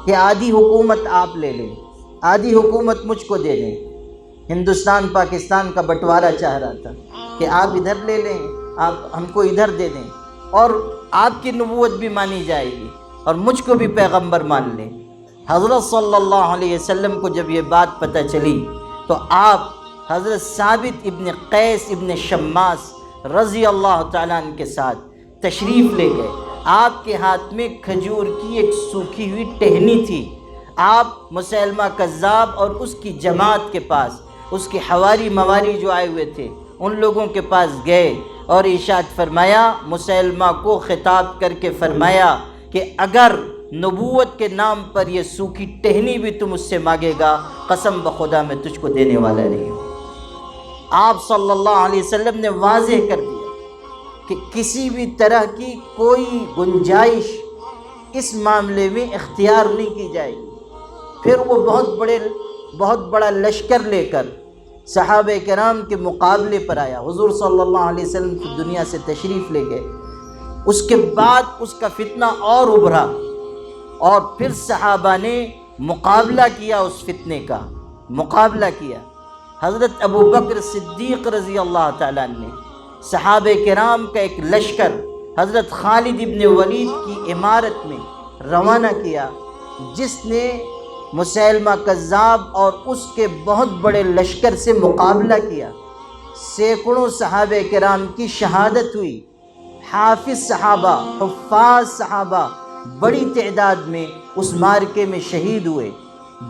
کہ آدھی حکومت آپ لے لیں، آدھی حکومت مجھ کو دے دیں۔ ہندوستان پاکستان کا بٹوارہ چاہ رہا تھا کہ آپ ادھر لے لیں، آپ ہم کو ادھر دے دیں، اور آپ کی نبوت بھی مانی جائے گی اور مجھ کو بھی پیغمبر مان لیں۔ حضرت صلی اللہ علیہ وسلم کو جب یہ بات پتہ چلی تو آپ حضرت ثابت ابن قیس ابن شماس رضی اللہ تعالیٰ عنہ کے ساتھ تشریف لے گئے۔ آپ کے ہاتھ میں کھجور کی ایک سوکھی ہوئی ٹہنی تھی۔ آپ مسیلمہ کذاب اور اس کی جماعت کے پاس، اس کے حواری مواری جو آئے ہوئے تھے، ان لوگوں کے پاس گئے اور ارشاد فرمایا، مسیلمہ کو خطاب کر کے فرمایا کہ اگر نبوت کے نام پر یہ سوکھی ٹہنی بھی تم اس سے مانگے گا، قسم بخدا میں تجھ کو دینے والا نہیں ہوں۔ آپ صلی اللہ علیہ وسلم نے واضح کر دیا کہ کسی بھی طرح کی کوئی گنجائش اس معاملے میں اختیار نہیں کی جائے گی۔ پھر وہ بہت بڑا لشکر لے کر صحابہ کرام کے مقابلے پر آیا۔ حضور صلی اللہ علیہ وسلم کی دنیا سے تشریف لے گئے۔ اس کے بعد اس کا فتنہ اور ابھرا، اور پھر صحابہ نے مقابلہ کیا، اس فتنے کا مقابلہ کیا۔ حضرت ابو بکر صدیق رضی اللہ تعالیٰ عنہ نے صحابہ کرام کا ایک لشکر حضرت خالد ابن ولید کی عمارت میں روانہ کیا، جس نے مسیلمہ کذاب اور اس کے بہت بڑے لشکر سے مقابلہ کیا۔ سینکڑوں صحابہ کرام کی شہادت ہوئی، حافظ صحابہ، حفاظ صحابہ بڑی تعداد میں اس معرکے میں شہید ہوئے۔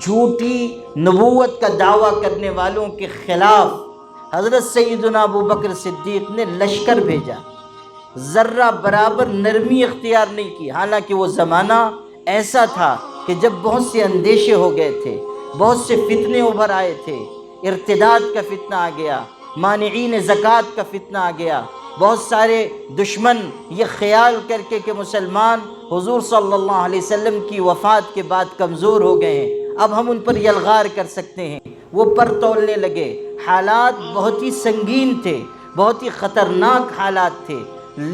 جھوٹی نبوت کا دعویٰ کرنے والوں کے خلاف حضرت سیدنا ابو بکر صدیق نے لشکر بھیجا، ذرہ برابر نرمی اختیار نہیں کی۔ حالانکہ وہ زمانہ ایسا تھا کہ جب بہت سے اندیشے ہو گئے تھے، بہت سے فتنے ابھر آئے تھے، ارتداد کا فتنہ آ گیا، مانعین زکوٰۃ کا فتنہ آ گیا، بہت سارے دشمن یہ خیال کر کے کہ مسلمان حضور صلی اللہ علیہ وسلم کی وفات کے بعد کمزور ہو گئے ہیں، اب ہم ان پر یلغار کر سکتے ہیں، وہ پر تولنے لگے۔ حالات بہت ہی سنگین تھے، بہت ہی خطرناک حالات تھے،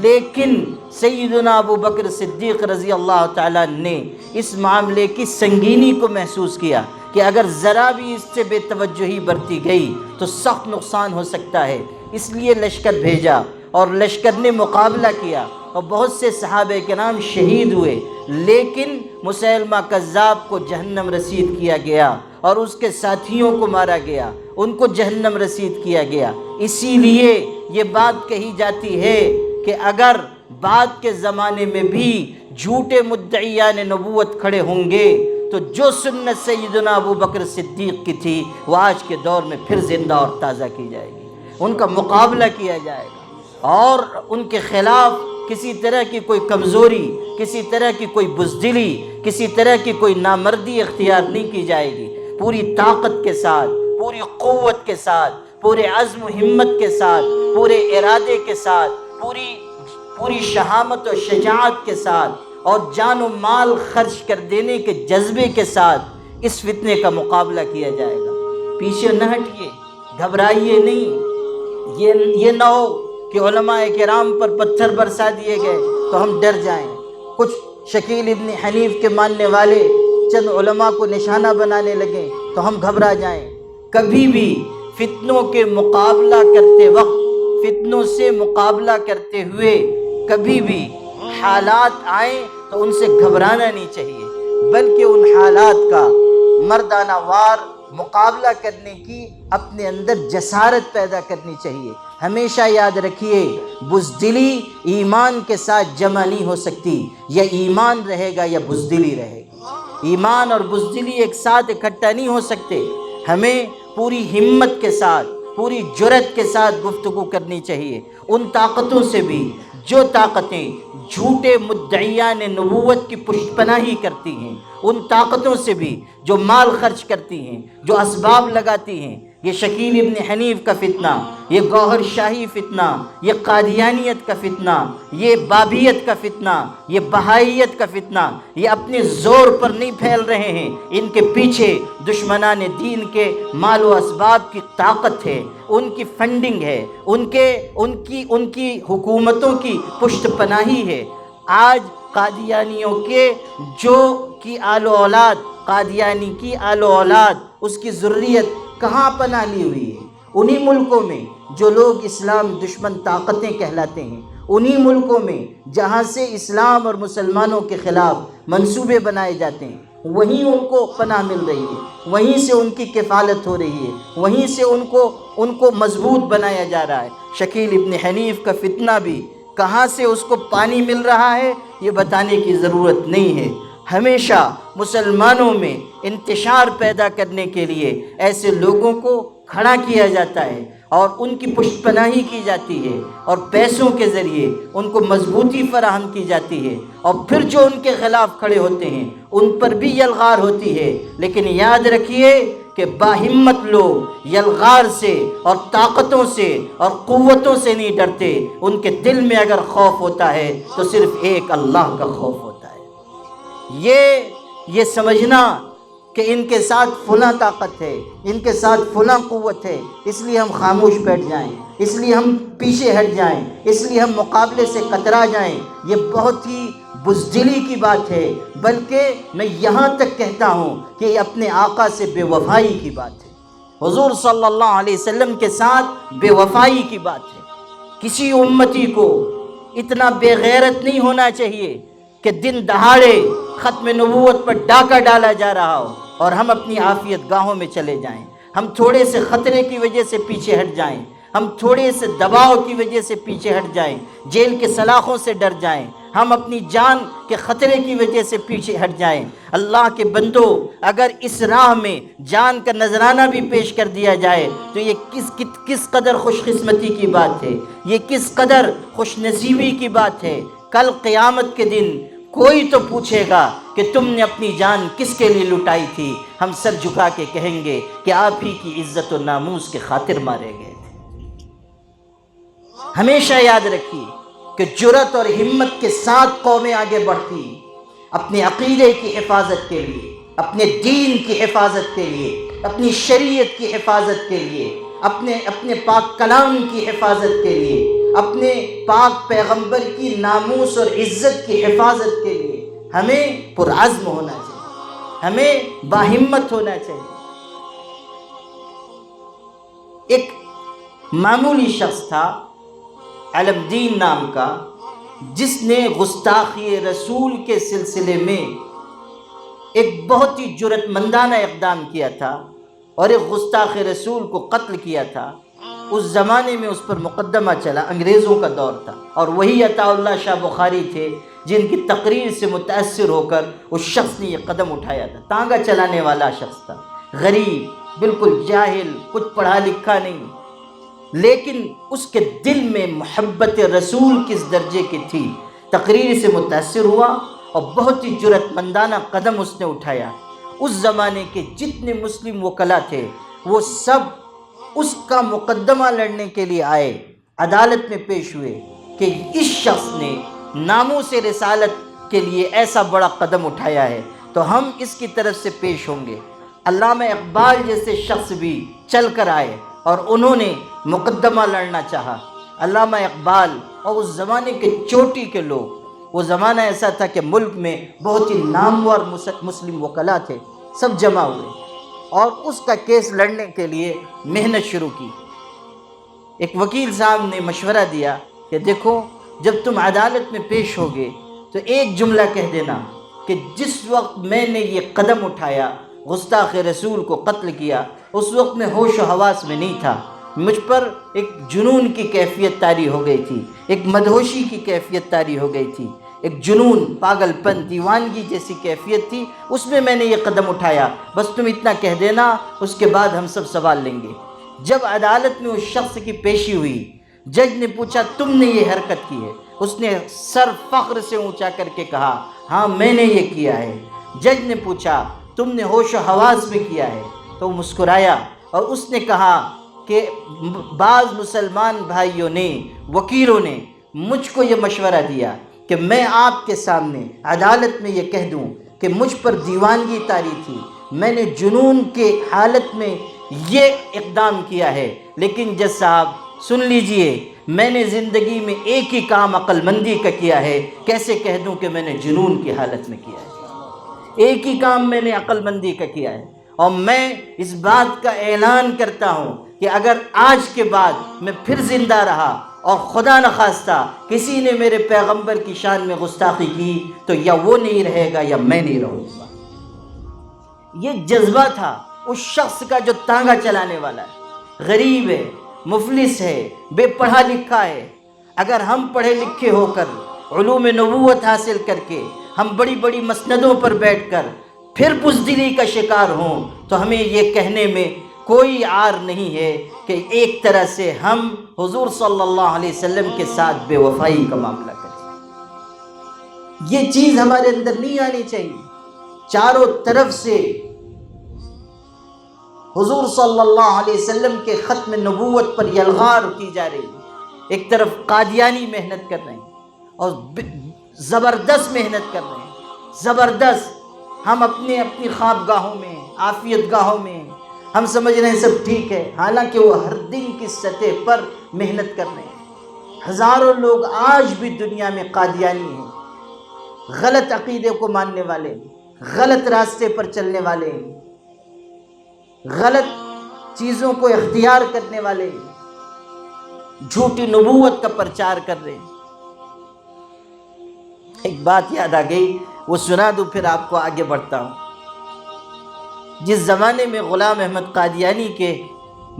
لیکن سیدنا ابو بکر صدیق رضی اللہ تعالیٰ نے اس معاملے کی سنگینی کو محسوس کیا کہ اگر ذرا بھی اس سے بے توجہی برتی گئی تو سخت نقصان ہو سکتا ہے، اس لیے لشکر بھیجا، اور لشکر نے مقابلہ کیا اور بہت سے صحابہ کرام شہید ہوئے، لیکن مسیلمہ کذاب کو جہنم رسید کیا گیا اور اس کے ساتھیوں کو مارا گیا، ان کو جہنم رسید کیا گیا۔ اسی لیے یہ بات کہی جاتی ہے کہ اگر بعد کے زمانے میں بھی جھوٹے مدعیان نبوت کھڑے ہوں گے تو جو سنت سیدنا ابو بکر صدیق کی تھی وہ آج کے دور میں پھر زندہ اور تازہ کی جائے گی، ان کا مقابلہ کیا جائے گا، اور ان کے خلاف کسی طرح کی کوئی کمزوری، کسی طرح کی کوئی بزدلی، کسی طرح کی کوئی نامردی اختیار نہیں کی جائے گی۔ پوری طاقت کے ساتھ، پوری قوت کے ساتھ، پورے عزم و ہمت کے ساتھ، پورے ارادے کے ساتھ، پوری شہامت و شجاعت کے ساتھ اور جان و مال خرچ کر دینے کے جذبے کے ساتھ اس فتنے کا مقابلہ کیا جائے گا۔ پیچھے نہ ہٹیے، گھبرائیے نہیں، یہ نہ ہو کہ علماء کرام پر پتھر برسا دیے گئے تو ہم ڈر جائیں، کچھ شکیل ابن حنیف کے ماننے والے چند علماء کو نشانہ بنانے لگیں تو ہم گھبرا جائیں۔ کبھی بھی فتنوں کے مقابلہ کرتے وقت، فتنوں سے مقابلہ کرتے ہوئے کبھی بھی حالات آئیں تو ان سے گھبرانا نہیں چاہیے، بلکہ ان حالات کا مردانہ وار مقابلہ کرنے کی اپنے اندر جسارت پیدا کرنی چاہیے۔ ہمیشہ یاد رکھیے، بزدلی ایمان کے ساتھ جمع نہیں ہو سکتی، یا ایمان رہے گا یا بزدلی رہے گی۔ ایمان اور بزدلی ایک ساتھ اکٹھا نہیں ہو سکتے۔ ہمیں پوری ہمت کے ساتھ، پوری جرأت کے ساتھ گفتگو کرنی چاہیے ان طاقتوں سے بھی جو طاقتیں جھوٹے مدعیان نبوت کی پشت پناہی کرتی ہیں، ان طاقتوں سے بھی جو مال خرچ کرتی ہیں، جو اسباب لگاتی ہیں، یہ شکیل ابن حنیف کا فتنہ، یہ گوہر شاہی فتنہ، یہ قادیانیت کا فتنہ، یہ بابیت کا فتنہ، یہ بہائیت کا فتنہ، یہ اپنے زور پر نہیں پھیل رہے ہیں، ان کے پیچھے دشمنان دین کے مال و اسباب کی طاقت ہے، ان کی فنڈنگ ہے، ان کی حکومتوں کی پشت پناہی ہے۔ آج قادیانیوں کے کی آل و اولاد، قادیانی کی آل و اولاد، اس کی ذریت کہاں پناہ لی ہوئی ہے؟ انہی ملکوں میں جو لوگ اسلام دشمن طاقتیں کہلاتے ہیں، انہی ملکوں میں جہاں سے اسلام اور مسلمانوں کے خلاف منصوبے بنائے جاتے ہیں، وہیں ان کو پناہ مل رہی ہے، وہیں سے ان کی کفالت ہو رہی ہے، وہیں سے ان کو مضبوط بنایا جا رہا ہے۔ شکیل ابن حنیف کا فتنہ بھی کہاں سے اس کو پانی مل رہا ہے یہ بتانے کی ضرورت نہیں ہے۔ ہمیشہ مسلمانوں میں انتشار پیدا کرنے کے لیے ایسے لوگوں کو کھڑا کیا جاتا ہے اور ان کی پشت پناہی کی جاتی ہے، اور پیسوں کے ذریعے ان کو مضبوطی فراہم کی جاتی ہے، اور پھر جو ان کے خلاف کھڑے ہوتے ہیں ان پر بھی یلغار ہوتی ہے۔ لیکن یاد رکھیے کہ باہمت لوگ یلغار سے اور طاقتوں سے اور قوتوں سے نہیں ڈرتے، ان کے دل میں اگر خوف ہوتا ہے تو صرف ایک اللہ کا خوف ہوتا ہے۔ یہ سمجھنا کہ ان کے ساتھ فلاں طاقت ہے، ان کے ساتھ فلاں قوت ہے، اس لیے ہم خاموش بیٹھ جائیں، اس لیے ہم پیچھے ہٹ جائیں، اس لیے ہم مقابلے سے کترا جائیں، یہ بہت ہی بزدلی کی بات ہے، بلکہ میں یہاں تک کہتا ہوں کہ یہ اپنے آقا سے بے وفائی کی بات ہے، حضور صلی اللہ علیہ وسلم کے ساتھ بے وفائی کی بات ہے۔ کسی امتی کو اتنا بے غیرت نہیں ہونا چاہیے کہ دن دہاڑے ختم نبوت پر ڈاکہ ڈالا جا رہا ہو اور ہم اپنی عافیت گاہوں میں چلے جائیں، ہم تھوڑے سے خطرے کی وجہ سے پیچھے ہٹ جائیں، ہم تھوڑے سے دباؤ کی وجہ سے پیچھے ہٹ جائیں، جیل کے سلاخوں سے ڈر جائیں، ہم اپنی جان کے خطرے کی وجہ سے پیچھے ہٹ جائیں۔ اللہ کے بندو، اگر اس راہ میں جان کا نذرانہ بھی پیش کر دیا جائے تو یہ کس قدر خوش قسمتی کی بات ہے، یہ کس قدر خوش نصیبی کی بات ہے۔ کل قیامت کے دن کوئی تو پوچھے گا کہ تم نے اپنی جان کس کے لیے لٹائی تھی، ہم سر جھکا کے کہیں گے کہ آپ ہی کی عزت و ناموس کے خاطر مارے گئے تھے۔ ہمیشہ یاد رکھیے کہ جرأت اور ہمت کے ساتھ قومیں آگے بڑھتی اپنے عقیدے کی حفاظت کے لیے، اپنے دین کی حفاظت کے لیے، اپنی شریعت کی حفاظت کے لیے، اپنے پاک کلام کی حفاظت کے لیے، اپنے پاک پیغمبر کی ناموس اور عزت کی حفاظت کے لیے ہمیں پرعزم ہونا چاہیے، ہمیں باہمت ہونا چاہیے۔ ایک معمولی شخص تھا علم دین نام کا، جس نے گستاخی رسول کے سلسلے میں ایک بہت ہی جرأت مندانہ اقدام کیا تھا اور ایک گستاخ رسول کو قتل کیا تھا۔ اس زمانے میں اس پر مقدمہ چلا، انگریزوں کا دور تھا، اور وہی عطا اللہ شاہ بخاری تھے جن کی تقریر سے متاثر ہو کر اس شخص نے یہ قدم اٹھایا تھا۔ تانگا چلانے والا شخص تھا، غریب، بالکل جاہل، کچھ پڑھا لکھا نہیں، لیکن اس کے دل میں محبت رسول کس درجے کی تھی۔ تقریر سے متاثر ہوا اور بہت ہی جرأت مندانہ قدم اس نے اٹھایا۔ اس زمانے کے جتنے مسلم وکلا تھے وہ سب اس کا مقدمہ لڑنے کے لیے آئے، عدالت میں پیش ہوئے کہ اس شخص نے ناموس رسالت کے لیے ایسا بڑا قدم اٹھایا ہے تو ہم اس کی طرف سے پیش ہوں گے۔ علامہ اقبال جیسے شخص بھی چل کر آئے اور انہوں نے مقدمہ لڑنا چاہا۔ علامہ اقبال اور اس زمانے کے چوٹی کے لوگ، وہ زمانہ ایسا تھا کہ ملک میں بہت ہی نامور مسلم وکلا تھے، سب جمع ہوئے اور اس کا کیس لڑنے کے لیے محنت شروع کی۔ ایک وکیل صاحب نے مشورہ دیا کہ دیکھو، جب تم عدالت میں پیش ہوگے تو ایک جملہ کہہ دینا کہ جس وقت میں نے یہ قدم اٹھایا، گستاخ رسول کو قتل کیا، اس وقت میں ہوش و حواس میں نہیں تھا، مجھ پر ایک جنون کی کیفیت طاری ہو گئی تھی، ایک مدہوشی کی کیفیت طاری ہو گئی تھی، ایک جنون، پاگل پن، دیوانگی جیسی کیفیت تھی، اس میں نے یہ قدم اٹھایا، بس تم اتنا کہہ دینا، اس کے بعد ہم سب سوال لیں گے۔ جب عدالت میں اس شخص کی پیشی ہوئی، جج نے پوچھا تم نے یہ حرکت کی ہے؟ اس نے سر فخر سے اونچا کر کے کہا ہاں میں نے یہ کیا ہے۔ جج نے پوچھا تم نے ہوش و حواس میں کیا ہے؟ تو وہ مسکرایا اور اس نے کہا کہ بعض مسلمان بھائیوں نے، وکیلوں نے مجھ کو یہ مشورہ دیا کہ میں آپ کے سامنے عدالت میں یہ کہہ دوں کہ مجھ پر دیوانگی طاری تھی، میں نے جنون کے حالت میں یہ اقدام کیا ہے، لیکن جج صاحب سن لیجئے، میں نے زندگی میں ایک ہی کام عقل مندی کا کیا ہے، کیسے کہہ دوں کہ میں نے جنون کی حالت میں کیا ہے؟ ایک ہی کام میں نے عقل مندی کا کیا ہے، اور میں اس بات کا اعلان کرتا ہوں کہ اگر آج کے بعد میں پھر زندہ رہا اور خدا نخواستہ کسی نے میرے پیغمبر کی شان میں گستاخی کی تو یا وہ نہیں رہے گا یا میں نہیں رہوں گا۔ یہ جذبہ تھا اس شخص کا جو تانگا چلانے والا ہے، غریب ہے، مفلس ہے، بے پڑھا لکھا ہے۔ اگر ہم پڑھے لکھے ہو کر علوم نبوت حاصل کر کے ہم بڑی بڑی مسندوں پر بیٹھ کر پھر بزدلی کا شکار ہوں تو ہمیں یہ کہنے میں کوئی عار نہیں ہے کہ ایک طرح سے ہم حضور صلی اللہ علیہ وسلم کے ساتھ بے وفائی کا معاملہ کریں۔ یہ چیز ہمارے اندر نہیں آنی چاہیے۔ چاروں طرف سے حضور صلی اللہ علیہ وسلم کے ختم نبوت پر یلغار کی جا رہی ہے۔ ایک طرف قادیانی محنت کر رہے ہیں اور زبردست محنت کر رہے ہیں، زبردست۔ ہم اپنی خوابگاہوں میں، عافیت گاہوں میں ہم سمجھ رہے ہیں سب ٹھیک ہے، حالانکہ وہ ہر دن کی سطح پر محنت کر رہے ہیں۔ ہزاروں لوگ آج بھی دنیا میں قادیانی ہیں، غلط عقیدے کو ماننے والے، غلط راستے پر چلنے والے، غلط چیزوں کو اختیار کرنے والے، جھوٹی نبوت کا پرچار کر رہے ہیں۔ ایک بات یاد آ گئی، وہ سنا دوں پھر آپ کو آگے بڑھتا ہوں۔ جس زمانے میں غلام احمد قادیانی کے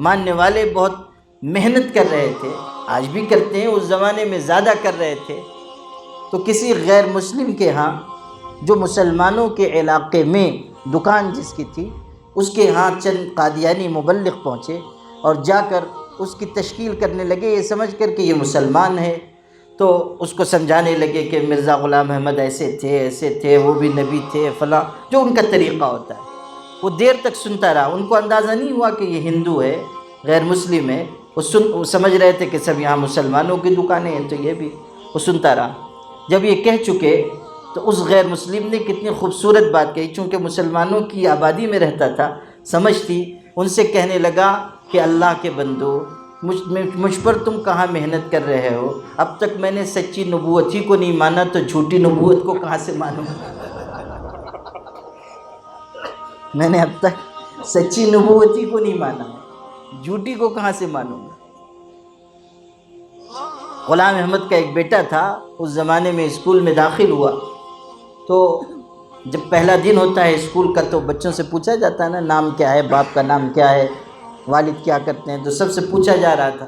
ماننے والے بہت محنت کر رہے تھے، آج بھی کرتے ہیں، اس زمانے میں زیادہ کر رہے تھے، تو کسی غیر مسلم کے ہاں، جو مسلمانوں کے علاقے میں دکان جس کی تھی، اس کے ہاں چند قادیانی مبلغ پہنچے اور جا کر اس کی تشکیل کرنے لگے، یہ سمجھ کر کہ یہ مسلمان ہے، تو اس کو سمجھانے لگے کہ مرزا غلام احمد ایسے تھے، وہ بھی نبی تھے، فلاں، جو ان کا طریقہ ہوتا ہے۔ وہ دیر تک سنتا رہا، ان کو اندازہ نہیں ہوا کہ یہ ہندو ہے، غیر مسلم ہے، وہ سمجھ رہے تھے کہ سب یہاں مسلمانوں کی دکانیں ہیں، تو یہ بھی وہ سنتا رہا۔ جب یہ کہہ چکے تو اس غیر مسلم نے کتنی خوبصورت بات کہی، چونکہ مسلمانوں کی آبادی میں رہتا تھا، سمجھ تھی، ان سے کہنے لگا کہ اللہ کے بندو، مجھ پر تم کہاں محنت کر رہے ہو؟ اب تک میں نے سچی نبوت ہی کو نہیں مانا تو جھوٹی نبوت کو کہاں سے مانوں؟ میں نے اب تک سچی نبوت ہی کو نہیں مانا، جھوٹی کو کہاں سے مانوں گا؟ غلام احمد کا ایک بیٹا تھا، اس زمانے میں اسکول میں داخل ہوا، تو جب پہلا دن ہوتا ہے اسکول کا تو بچوں سے پوچھا جاتا ہے نا، نام کیا ہے، باپ کا نام کیا ہے، والد کیا کرتے ہیں، تو سب سے پوچھا جا رہا تھا۔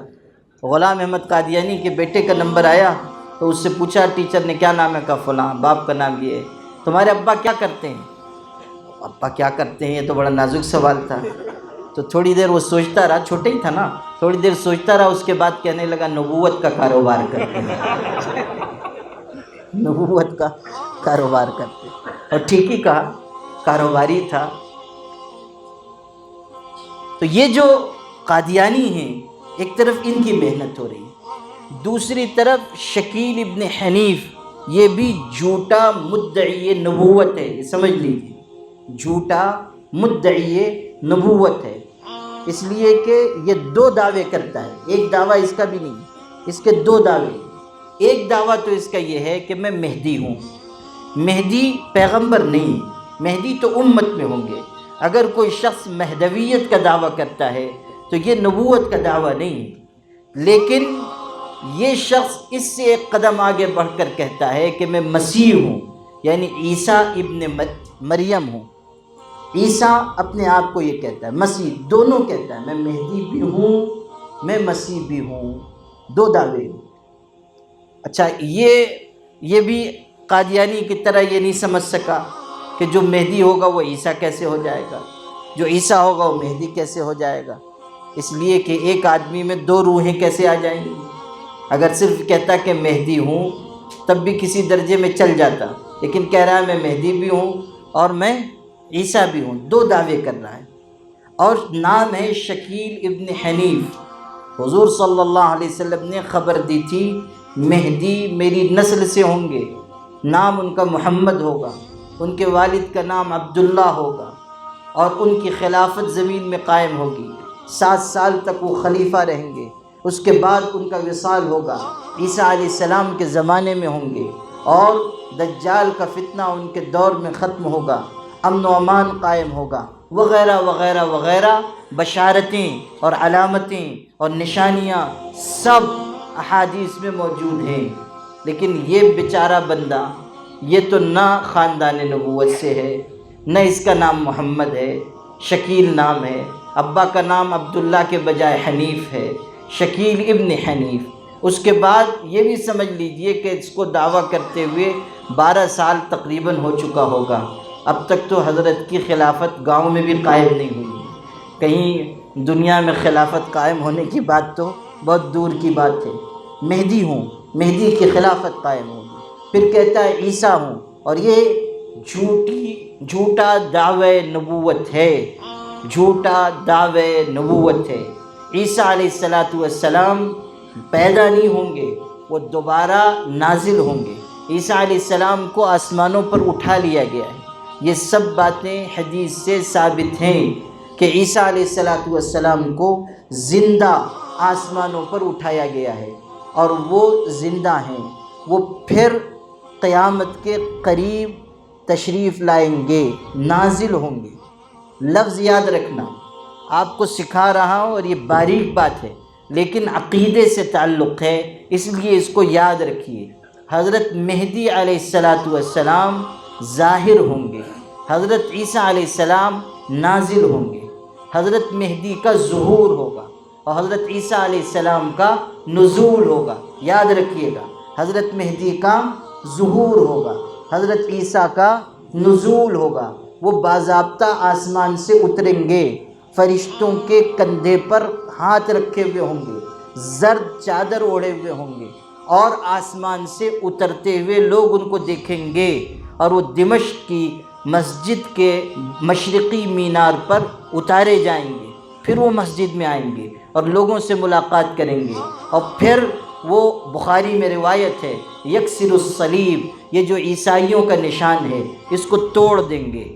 غلام احمد قادیانی کے بیٹے کا نمبر آیا تو اس سے پوچھا ٹیچر نے کیا نام ہے، کہا فلاں، باپ کا نام یہ ہے، تمہارے ابا کیا کرتے ہیں؟ ابا کیا کرتے ہیں، یہ تو بڑا نازک سوال تھا۔ تو تھوڑی دیر وہ سوچتا رہا، چھوٹے ہی تھا نا، تھوڑی دیر سوچتا رہا، اس کے بعد کہنے لگا نبوت کا کاروبار کرتے ہیں، نبوت کا کاروبار کرتے ہیں۔ اور ٹھیک ہی کہا، کاروباری تھا۔ تو یہ جو قادیانی ہیں، ایک طرف ان کی محنت ہو رہی ہے، دوسری طرف شکیل ابن حنیف، یہ بھی جھوٹا مدعی نبوت ہے، یہ سمجھ لیجیے، جھوٹا مدعی نبوت ہے، اس لیے کہ یہ دو دعوے کرتا ہے، ایک دعویٰ اس کا بھی نہیں، اس کے دو دعوے۔ ایک دعویٰ تو اس کا یہ ہے کہ میں مہدی ہوں، مہدی پیغمبر نہیں، مہدی تو امت میں ہوں گے۔ اگر کوئی شخص مہدویت کا دعویٰ کرتا ہے تو یہ نبوت کا دعویٰ نہیں ہے، لیکن یہ شخص اس سے ایک قدم آگے بڑھ کر کہتا ہے کہ میں مسیح ہوں، یعنی عیسیٰ ابن مریم ہوں۔ عیسیٰ اپنے آپ کو یہ کہتا ہے، مسیح دونوں کہتا ہے، میں مہدی بھی ہوں، میں مسیح بھی ہوں، دو دعوے۔ اچھا، یہ بھی قادیانی کی طرح یہ نہیں سمجھ سکا کہ جو مہدی ہوگا وہ عیسیٰ کیسے ہو جائے گا، جو عیسیٰ ہوگا وہ مہدی کیسے ہو جائے گا، اس لیے کہ ایک آدمی میں دو روحیں کیسے آ جائیں گی؟ اگر صرف کہتا کہ مہدی ہوں تب بھی کسی درجے میں چل جاتا، لیکن کہہ رہا ہے میں مہدی بھی ہوں اور میں عیسیٰ بھی ہوں، دو دعوے کر رہا ہے۔ اور نام ہے شکیل ابن حنیف۔ حضور صلی اللہ علیہ وسلم نے خبر دی تھی مہدی میری نسل سے ہوں گے، نام ان کا محمد ہوگا، ان کے والد کا نام عبداللہ ہوگا، اور ان کی خلافت زمین میں قائم ہوگی، 7 سال تک وہ خلیفہ رہیں گے، اس کے بعد ان کا وصال ہوگا، عیسیٰ علیہ السلام کے زمانے میں ہوں گے، اور دجال کا فتنہ ان کے دور میں ختم ہوگا، امن و امان قائم ہوگا، وغیرہ وغیرہ وغیرہ بشارتیں اور علامتیں اور نشانیاں سب احادیث میں موجود ہیں۔ لیکن یہ بیچارہ بندہ، یہ تو نہ خاندان نبوت سے ہے، نہ اس کا نام محمد ہے، شکیل نام ہے، ابا کا نام عبداللہ کے بجائے حنیف ہے، شکیل ابن حنیف۔ اس کے بعد یہ بھی سمجھ لیجئے کہ اس کو دعویٰ کرتے ہوئے 12 سال تقریباً ہو چکا ہوگا، اب تک تو حضرت کی خلافت گاؤں میں بھی قائم نہیں ہوئی، کہیں دنیا میں خلافت قائم ہونے کی بات تو بہت دور کی بات ہے۔ مہدی ہوں، مہدی کی خلافت قائم ہوگی، پھر کہتا ہے عیسیٰ ہوں، اور یہ جھوٹا دعوی نبوت ہے، جھوٹا دعوی نبوت ہے۔ عیسیٰ علیہ السلام پیدا نہیں ہوں گے، وہ دوبارہ نازل ہوں گے، عیسیٰ علیہ السلام کو آسمانوں پر اٹھا لیا گیا ہے۔ یہ سب باتیں حدیث سے ثابت ہیں کہ عیسیٰ علیہ السلام کو زندہ آسمانوں پر اٹھایا گیا ہے، اور وہ زندہ ہیں، وہ پھر قیامت کے قریب تشریف لائیں گے، نازل ہوں گے۔ لفظ یاد رکھنا، آپ کو سکھا رہا ہوں، اور یہ باریک بات ہے لیکن عقیدے سے تعلق ہے، اس لیے اس کو یاد رکھیے۔ حضرت مہدی علیہ السلام ظاہر ہوں گے، حضرت عیسیٰ علیہ السلام نازل ہوں گے، حضرت مہدی کا ظہور ہوگا اور حضرت عیسیٰ علیہ السلام کا نزول ہوگا۔ یاد رکھیے گا، حضرت مہدی کا ظہور ہوگا، حضرت عیسیٰ کا نزول ہوگا۔ وہ باضابطہ آسمان سے اتریں گے، فرشتوں کے کندھے پر ہاتھ رکھے ہوئے ہوں گے، زرد چادر اوڑھے ہوئے ہوں گے، اور آسمان سے اترتے ہوئے لوگ ان کو دیکھیں گے، اور وہ دمشق کی مسجد کے مشرقی مینار پر اتارے جائیں گے، پھر وہ مسجد میں آئیں گے اور لوگوں سے ملاقات کریں گے، اور پھر وہ بخاری میں روایت ہے یکسر الصلیب، یہ جو عیسائیوں کا نشان ہے اس کو توڑ دیں گے،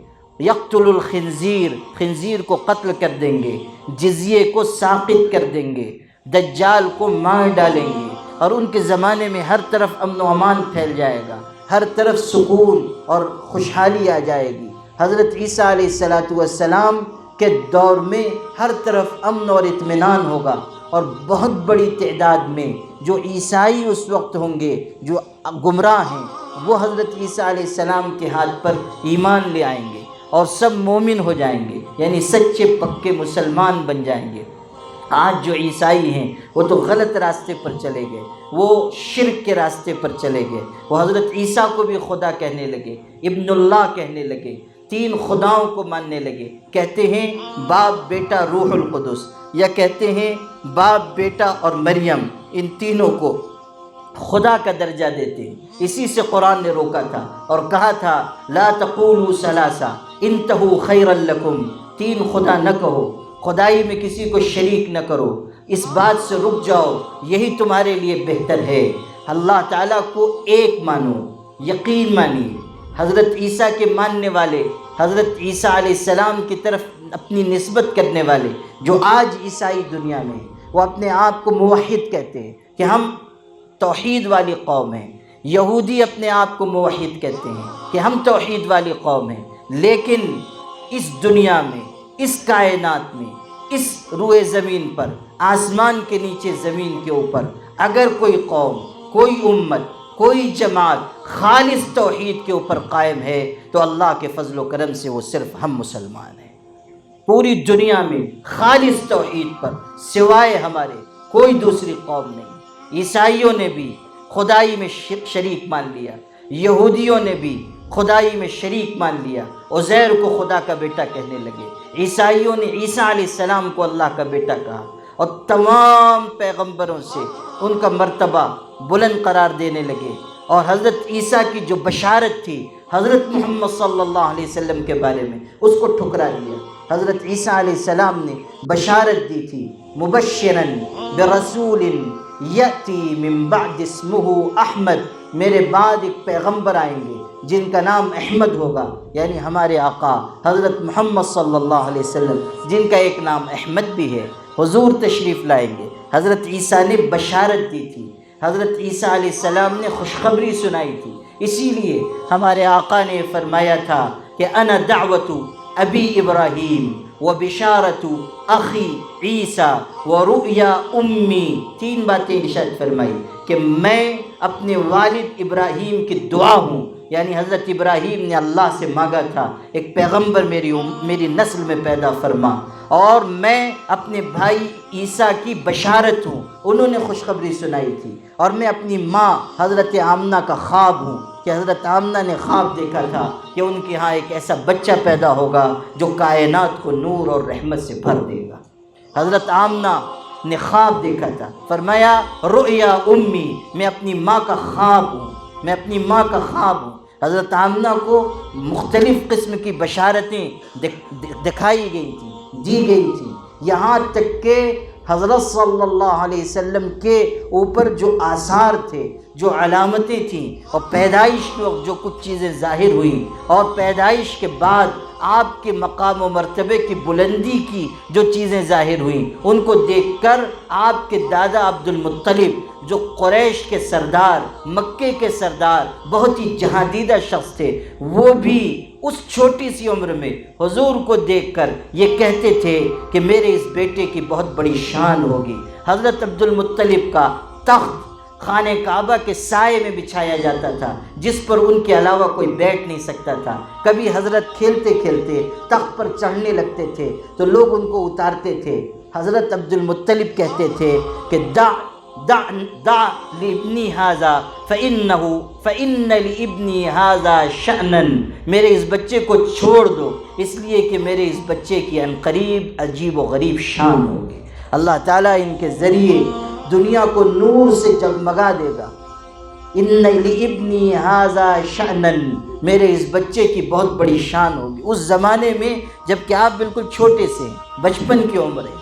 یقتل الخنزیر، خنزیر کو قتل کر دیں گے، جزیے کو ساقط کر دیں گے، دجال کو مار ڈالیں گے، اور ان کے زمانے میں ہر طرف امن و امان پھیل جائے گا، ہر طرف سکون اور خوشحالی آ جائے گی۔ حضرت عیسیٰ علیہ السلام کے دور میں ہر طرف امن اور اطمینان ہوگا، اور بہت بڑی تعداد میں جو عیسائی اس وقت ہوں گے، جو گمراہ ہیں، وہ حضرت عیسیٰ علیہ السلام کے ہاتھ پر ایمان لے آئیں گے اور سب مومن ہو جائیں گے، یعنی سچے پکے مسلمان بن جائیں گے۔ آج جو عیسائی ہیں وہ تو غلط راستے پر چلے گئے، وہ شرک کے راستے پر چلے گئے، وہ حضرت عیسیٰ کو بھی خدا کہنے لگے، ابن اللہ کہنے لگے، 3 خداؤں کو ماننے لگے، کہتے ہیں باپ بیٹا روح القدس، یا کہتے ہیں باپ بیٹا اور مریم، ان تینوں کو خدا کا درجہ دیتے ہیں۔ اسی سے قرآن نے روکا تھا اور کہا تھا لا تقولوا ثلاثہ انتہوا خیرا لکم، 3 خدا نہ کہو، خدائی میں کسی کو شریک نہ کرو، اس بات سے رک جاؤ، یہی تمہارے لیے بہتر ہے۔ اللہ تعالیٰ کو ایک مانو، یقین مانیے۔ حضرت عیسیٰ کے ماننے والے، حضرت عیسیٰ علیہ السلام کی طرف اپنی نسبت کرنے والے جو آج عیسائی دنیا میں ہیں، وہ اپنے آپ کو موحد کہتے ہیں کہ ہم توحید والی قوم ہیں۔ یہودی اپنے آپ کو موحد کہتے ہیں کہ ہم توحید والی قوم ہیں، لیکن اس دنیا میں، اس کائنات میں، اس روئے زمین پر، آسمان کے نیچے زمین کے اوپر، اگر کوئی قوم، کوئی امت، کوئی جماعت خالص توحید کے اوپر قائم ہے تو اللہ کے فضل و کرم سے وہ صرف ہم مسلمان ہیں۔ پوری دنیا میں خالص توحید پر سوائے ہمارے کوئی دوسری قوم نہیں۔ عیسائیوں نے بھی خدائی میں شریک مان لیا، یہودیوں نے بھی خدائی میں شریک مان لیا، عزیر کو خدا کا بیٹا کہنے لگے، عیسائیوں نے عیسیٰ علیہ السلام کو اللہ کا بیٹا کہا، اور تمام پیغمبروں سے ان کا مرتبہ بلند قرار دینے لگے، اور حضرت عیسیٰ کی جو بشارت تھی حضرت محمد صلی اللہ علیہ وسلم کے بارے میں، اس کو ٹھکرا دیا۔ حضرت عیسیٰ علیہ السلام نے بشارت دی تھی، مبشرن برسول یأتی من بعد اسمہ احمد، میرے بعد ایک پیغمبر آئیں گے جن کا نام احمد ہوگا، یعنی ہمارے آقا حضرت محمد صلی اللہ علیہ وسلم جن کا ایک نام احمد بھی ہے، حضور تشریف لائیں گے۔ حضرت عیسیٰ نے بشارت دی تھی، حضرت عیسیٰ علیہ السلام نے خوشخبری سنائی تھی، اسی لیے ہمارے آقا نے فرمایا تھا کہ انا دعوت ابی ابراہیم و بشارت اخی عیسیٰ و رؤیا امی، 3 باتیں ارشاد فرمائی کہ میں اپنے والد ابراہیم کی دعا ہوں، یعنی حضرت ابراہیم نے اللہ سے مانگا تھا ایک پیغمبر میری نسل میں پیدا فرما، اور میں اپنے بھائی عیسیٰ کی بشارت ہوں، انہوں نے خوشخبری سنائی تھی، اور میں اپنی ماں حضرت آمنہ کا خواب ہوں کہ حضرت آمنہ نے خواب دیکھا تھا کہ ان کے ہاں ایک ایسا بچہ پیدا ہوگا جو کائنات کو نور اور رحمت سے بھر دے گا۔ حضرت آمنہ نے خواب دیکھا تھا، فرمایا رؤیا امی، میں اپنی ماں کا خواب ہوں، میں اپنی ماں کا خواب ہوں۔ حضرت آمنہ کو مختلف قسم کی بشارتیں دکھائی گئی تھیں، دی گئی تھیں، یہاں تک کہ حضرت صلی اللہ علیہ وسلم کے اوپر جو آثار تھے، جو علامتیں تھیں، اور پیدائش میں جو کچھ چیزیں ظاہر ہوئیں، اور پیدائش کے بعد آپ کے مقام و مرتبے کی بلندی کی جو چیزیں ظاہر ہوئیں، ان کو دیکھ کر آپ کے دادا عبد المطلب جو قریش کے سردار، مکے کے سردار، بہت ہی جہاندیدہ شخص تھے، وہ بھی اس چھوٹی سی عمر میں حضور کو دیکھ کر یہ کہتے تھے کہ میرے اس بیٹے کی بہت بڑی شان ہوگی۔ حضرت عبد المطلب کا تخت خانہ کعبہ کے سائے میں بچھایا جاتا تھا، جس پر ان کے علاوہ کوئی بیٹھ نہیں سکتا تھا۔ کبھی حضرت کھیلتے کھیلتے تخت پر چڑھنے لگتے تھے تو لوگ ان کو اتارتے تھے۔ حضرت عبد المطلب کہتے تھے کہ دع لابنی ھذا فإن لابنی ھذا شأنا، میرے اس بچے کو چھوڑ دو، اس لیے کہ میرے اس بچے کی عنقریب عجیب و غریب شان ہوگی۔ اللہ تعالیٰ ان کے ذریعے دنیا کو نور سے جگمگا دے گا۔ ان لابنی ھذا شأنا، میرے اس بچے کی بہت بڑی شان ہوگی۔ اس زمانے میں جب کہ آپ بالکل چھوٹے سے ہیں، بچپن کی عمر ہے،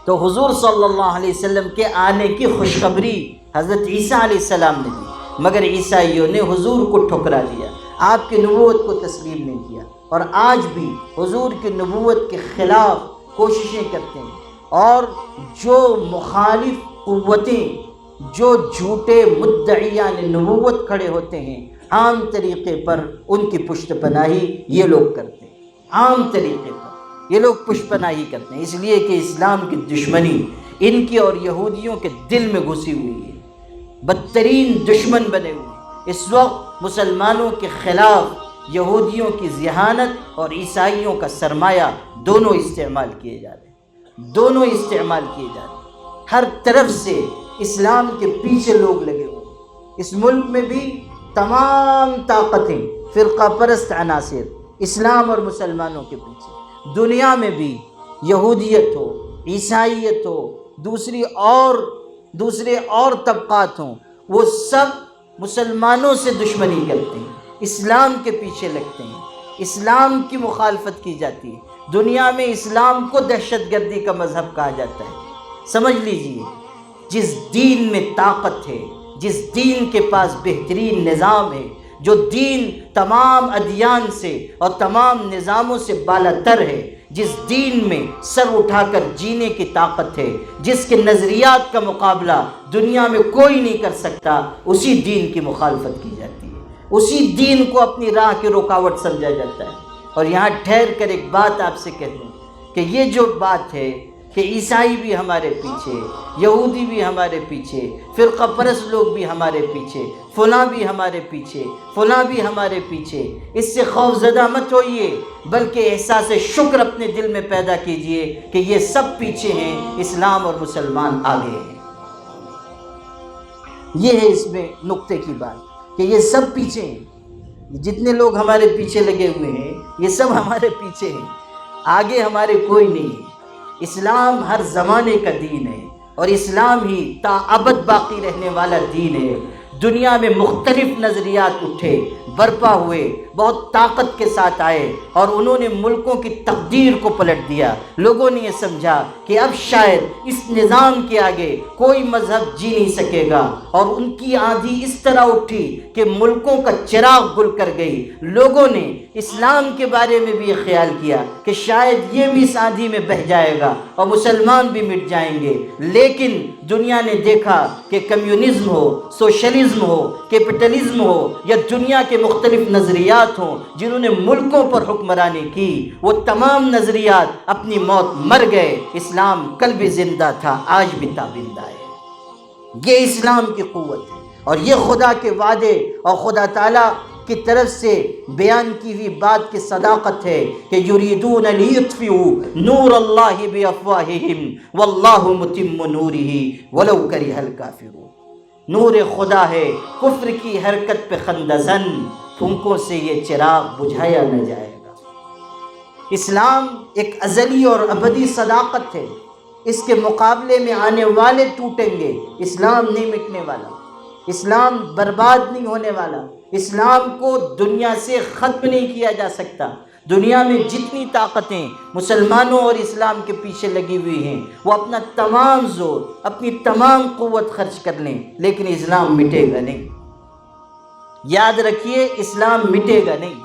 تو حضور صلی اللہ علیہ وسلم کے آنے کی خوشخبری حضرت عیسیٰ علیہ السلام نے دی، مگر عیسائیوں نے حضور کو ٹھکرا دیا، آپ کی نبوت کو تسلیم نہیں کیا، اور آج بھی حضور کی نبوت کے خلاف کوششیں کرتے ہیں، اور جو مخالف قوتیں، جو جھوٹے مدعیان نبوت کھڑے ہوتے ہیں، عام طریقے پر ان کی پشت پناہی یہ لوگ کرتے ہیں، عام طریقے پر یہ لوگ پشت پناہی کرتے ہیں، اس لیے کہ اسلام کی دشمنی ان کی اور یہودیوں کے دل میں گھسی ہوئی ہے، بدترین دشمن بنے ہوئے۔ اس وقت مسلمانوں کے خلاف یہودیوں کی ذہانت اور عیسائیوں کا سرمایہ دونوں استعمال کیے جا رہے ہیں، دونوں استعمال کیے جا رہے ہیں، ہر طرف سے اسلام کے پیچھے لوگ لگے ہوئے۔ اس ملک میں بھی تمام طاقتیں، فرقہ پرست عناصر اسلام اور مسلمانوں کے پیچھے، دنیا میں بھی یہودیت ہو، عیسائیت ہو، دوسرے اور طبقات ہوں، وہ سب مسلمانوں سے دشمنی کرتے ہیں، اسلام کے پیچھے لگتے ہیں، اسلام کی مخالفت کی جاتی ہے۔ دنیا میں اسلام کو دہشت گردی کا مذہب کہا جاتا ہے۔ سمجھ لیجئے، جس دین میں طاقت ہے، جس دین کے پاس بہترین نظام ہے، جو دین تمام ادیان سے اور تمام نظاموں سے بالا تر ہے، جس دین میں سر اٹھا کر جینے کی طاقت ہے، جس کے نظریات کا مقابلہ دنیا میں کوئی نہیں کر سکتا، اسی دین کی مخالفت کی جاتی ہے، اسی دین کو اپنی راہ کی رکاوٹ سمجھا جاتا ہے۔ اور یہاں ٹھہر کر ایک بات آپ سے کہہ دوں کہ یہ جو بات ہے کہ عیسائی بھی ہمارے پیچھے، یہودی بھی ہمارے پیچھے، فرقہ پرست لوگ بھی ہمارے پیچھے، فلاں بھی ہمارے پیچھے، فلاں بھی ہمارے پیچھے، اس سے خوف زدہ مت ہوئیے، بلکہ احساس شکر اپنے دل میں پیدا کیجئے کہ یہ سب پیچھے ہیں، اسلام اور مسلمان آگے ہیں۔ یہ ہے اس میں نقطے کی بات کہ یہ سب پیچھے ہیں، جتنے لوگ ہمارے پیچھے لگے ہوئے ہیں یہ سب ہمارے پیچھے ہیں، آگے ہمارے کوئی نہیں ہے۔ اسلام ہر زمانے کا دین ہے، اور اسلام ہی تا ابد باقی رہنے والا دین ہے۔ دنیا میں مختلف نظریات اٹھے، برپا ہوئے، بہت طاقت کے ساتھ آئے اور انہوں نے ملکوں کی تقدیر کو پلٹ دیا۔ لوگوں نے یہ سمجھا کہ اب شاید اس نظام کے آگے کوئی مذہب جی نہیں سکے گا، اور ان کی آندھی اس طرح اٹھی کہ ملکوں کا چراغ گل کر گئی۔ لوگوں نے اسلام کے بارے میں بھی یہ خیال کیا کہ شاید یہ بھی اس آندھی میں بہہ جائے گا اور مسلمان بھی مٹ جائیں گے، لیکن دنیا نے دیکھا کہ کمیونزم ہو، سوشلزم ہو، کیپٹلزم ہو یا دنیا کے مختلف نظریات ہوں جنہوں نے ملکوں پر حکمرانی کی، وہ تمام نظریات اپنی موت مر گئے۔ اسلام کل بھی زندہ تھا، آج بھی تابندہ ہے۔ یہ اسلام کی قوت ہے، اور یہ خدا کے وعدے اور خدا تعالیٰ کی طرف سے بیان کی ہوئی بات کی صداقت ہے کہ یریدون لیطفئوا نور اللہ بافواہہم واللہ متم نورہ ولو کرہ الکافرون۔ نور خدا ہے، کفر کی حرکت پہ خندزن، پھونکوں سے یہ چراغ بجھایا نہ جائے گا۔ اسلام ایک ازلی اور ابدی صداقت ہے، اس کے مقابلے میں آنے والے ٹوٹیں گے، اسلام نہیں مٹنے والا، اسلام برباد نہیں ہونے والا، اسلام کو دنیا سے ختم نہیں کیا جا سکتا۔ دنیا میں جتنی طاقتیں مسلمانوں اور اسلام کے پیچھے لگی ہوئی ہیں، وہ اپنا تمام زور، اپنی تمام قوت خرچ کر لیں، لیکن اسلام مٹے گا نہیں۔ یاد رکھیے، اسلام مٹے گا نہیں۔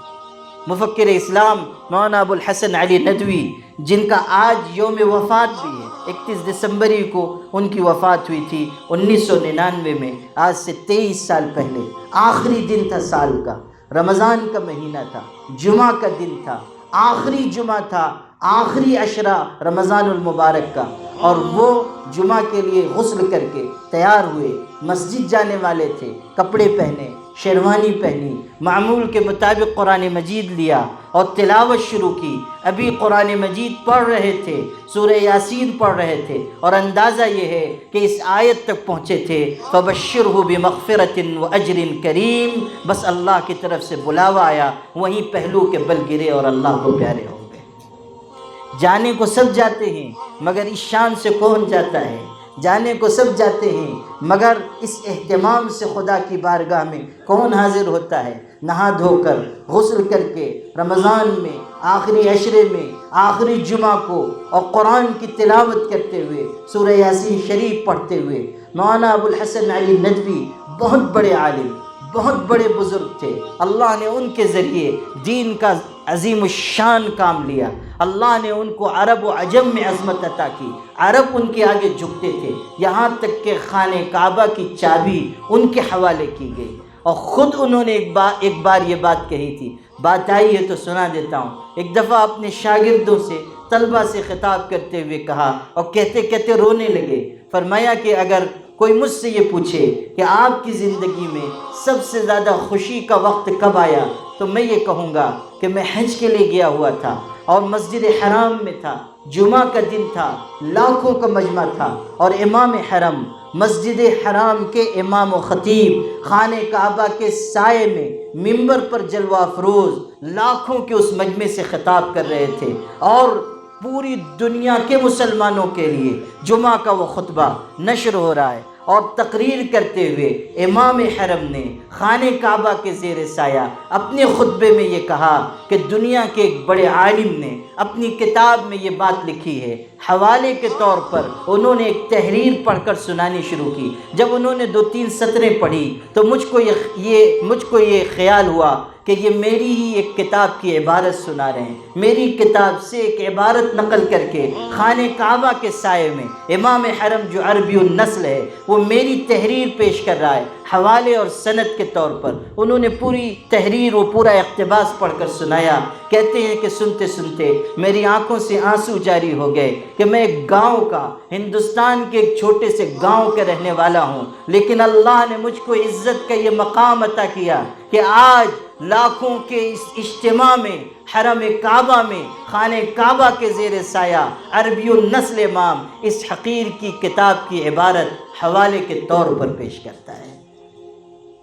مفکر اسلام مولانا ابو الحسن علی ندوی، جن کا آج یوم وفات بھی ہے، 31 دسمبر کو ان کی وفات ہوئی تھی 1999 میں، آج سے 23 سال پہلے۔ آخری دن تھا سال کا، رمضان کا مہینہ تھا، جمعہ کا دن تھا، آخری جمعہ تھا، آخری عشرہ رمضان المبارک کا، اور وہ جمعہ کے لیے غسل کر کے تیار ہوئے، مسجد جانے والے تھے، کپڑے پہنے، شیروانی پہنی، معمول کے مطابق قرآن مجید لیا اور تلاوت شروع کی۔ ابھی قرآن مجید پڑھ رہے تھے، سورہ یاسین پڑھ رہے تھے، اور اندازہ یہ ہے کہ اس آیت تک پہنچے تھے فَبَشِّرْهُ بِمَغْفِرَةٍ وَأَجْرٍ کریم، بس اللہ کی طرف سے بلاوا آیا، وہیں پہلو کے بل گرے اور اللہ کو پیارے ہو گئے۔ جانے کو سب جاتے ہیں، مگر اس شان سے کون جاتا ہے؟ جانے کو سب جاتے ہیں، مگر اس اہتمام سے خدا کی بارگاہ میں کون حاضر ہوتا ہے؟ نہا دھو کر، غسل کر کے، رمضان میں آخری عشرے میں آخری جمعہ کو، اور قرآن کی تلاوت کرتے ہوئے، سورہ یاسین شریف پڑھتے ہوئے۔ مولانا ابو الحسن علی ندوی بہت بڑے عالم، بہت بڑے بزرگ تھے، اللہ نے ان کے ذریعے دین کا عظیم الشان کام لیا۔ اللہ نے ان کو عرب و عجم میں عظمت عطا کی، عرب ان کے آگے جھکتے تھے، یہاں تک کہ خانہ کعبہ کی چابی ان کے حوالے کی گئی، اور خود انہوں نے ایک بار یہ بات کہی تھی۔ بات آئی ہے تو سنا دیتا ہوں۔ ایک دفعہ اپنے شاگردوں سے، طلبہ سے خطاب کرتے ہوئے کہا، اور کہتے کہتے رونے لگے۔ فرمایا کہ اگر کوئی مجھ سے یہ پوچھے کہ آپ کی زندگی میں سب سے زیادہ خوشی کا وقت کب آیا، تو میں یہ کہوں گا کہ میں حج کے لیے گیا ہوا تھا اور مسجد حرام میں تھا، جمعہ کا دن تھا، لاکھوں کا مجمع تھا، اور امام حرم، مسجد حرام کے امام و خطیب، خانہ کعبہ کے سائے میں منبر پر جلوہ افروز لاکھوں کے اس مجمع سے خطاب کر رہے تھے، اور پوری دنیا کے مسلمانوں کے لیے جمعہ کا وہ خطبہ نشر ہو رہا ہے، اور تقریر کرتے ہوئے امام حرم نے خانہ کعبہ کے زیر سایہ اپنے خطبے میں یہ کہا کہ دنیا کے ایک بڑے عالم نے اپنی کتاب میں یہ بات لکھی ہے۔ حوالے کے طور پر انہوں نے ایک تحریر پڑھ کر سنانی شروع کی۔ جب انہوں نے 2-3 سطریں پڑھی تو مجھ کو یہ خیال ہوا کہ یہ میری ہی ایک کتاب کی عبارت سنا رہے ہیں، میری کتاب سے ایک عبارت نقل کر کے خانہ کعبہ کے سائے میں امام حرم جو عربی النسل ہے وہ میری تحریر پیش کر رہا ہے، حوالے اور سند کے طور پر۔ انہوں نے پوری تحریر و پورا اقتباس پڑھ کر سنایا۔ کہتے ہیں کہ سنتے سنتے میری آنکھوں سے آنسو جاری ہو گئے کہ میں ایک گاؤں کا، ہندوستان کے ایک چھوٹے سے گاؤں کا رہنے والا ہوں، لیکن اللہ نے مجھ کو عزت کا یہ مقام عطا کیا کہ آج لاکھوں کے اس اجتماع میں، حرم کعبہ میں، خانہ کعبہ کے زیر سایہ عربی النسل امام اس حقیر کی کتاب کی عبارت حوالے کے طور پر پیش کرتا ہے۔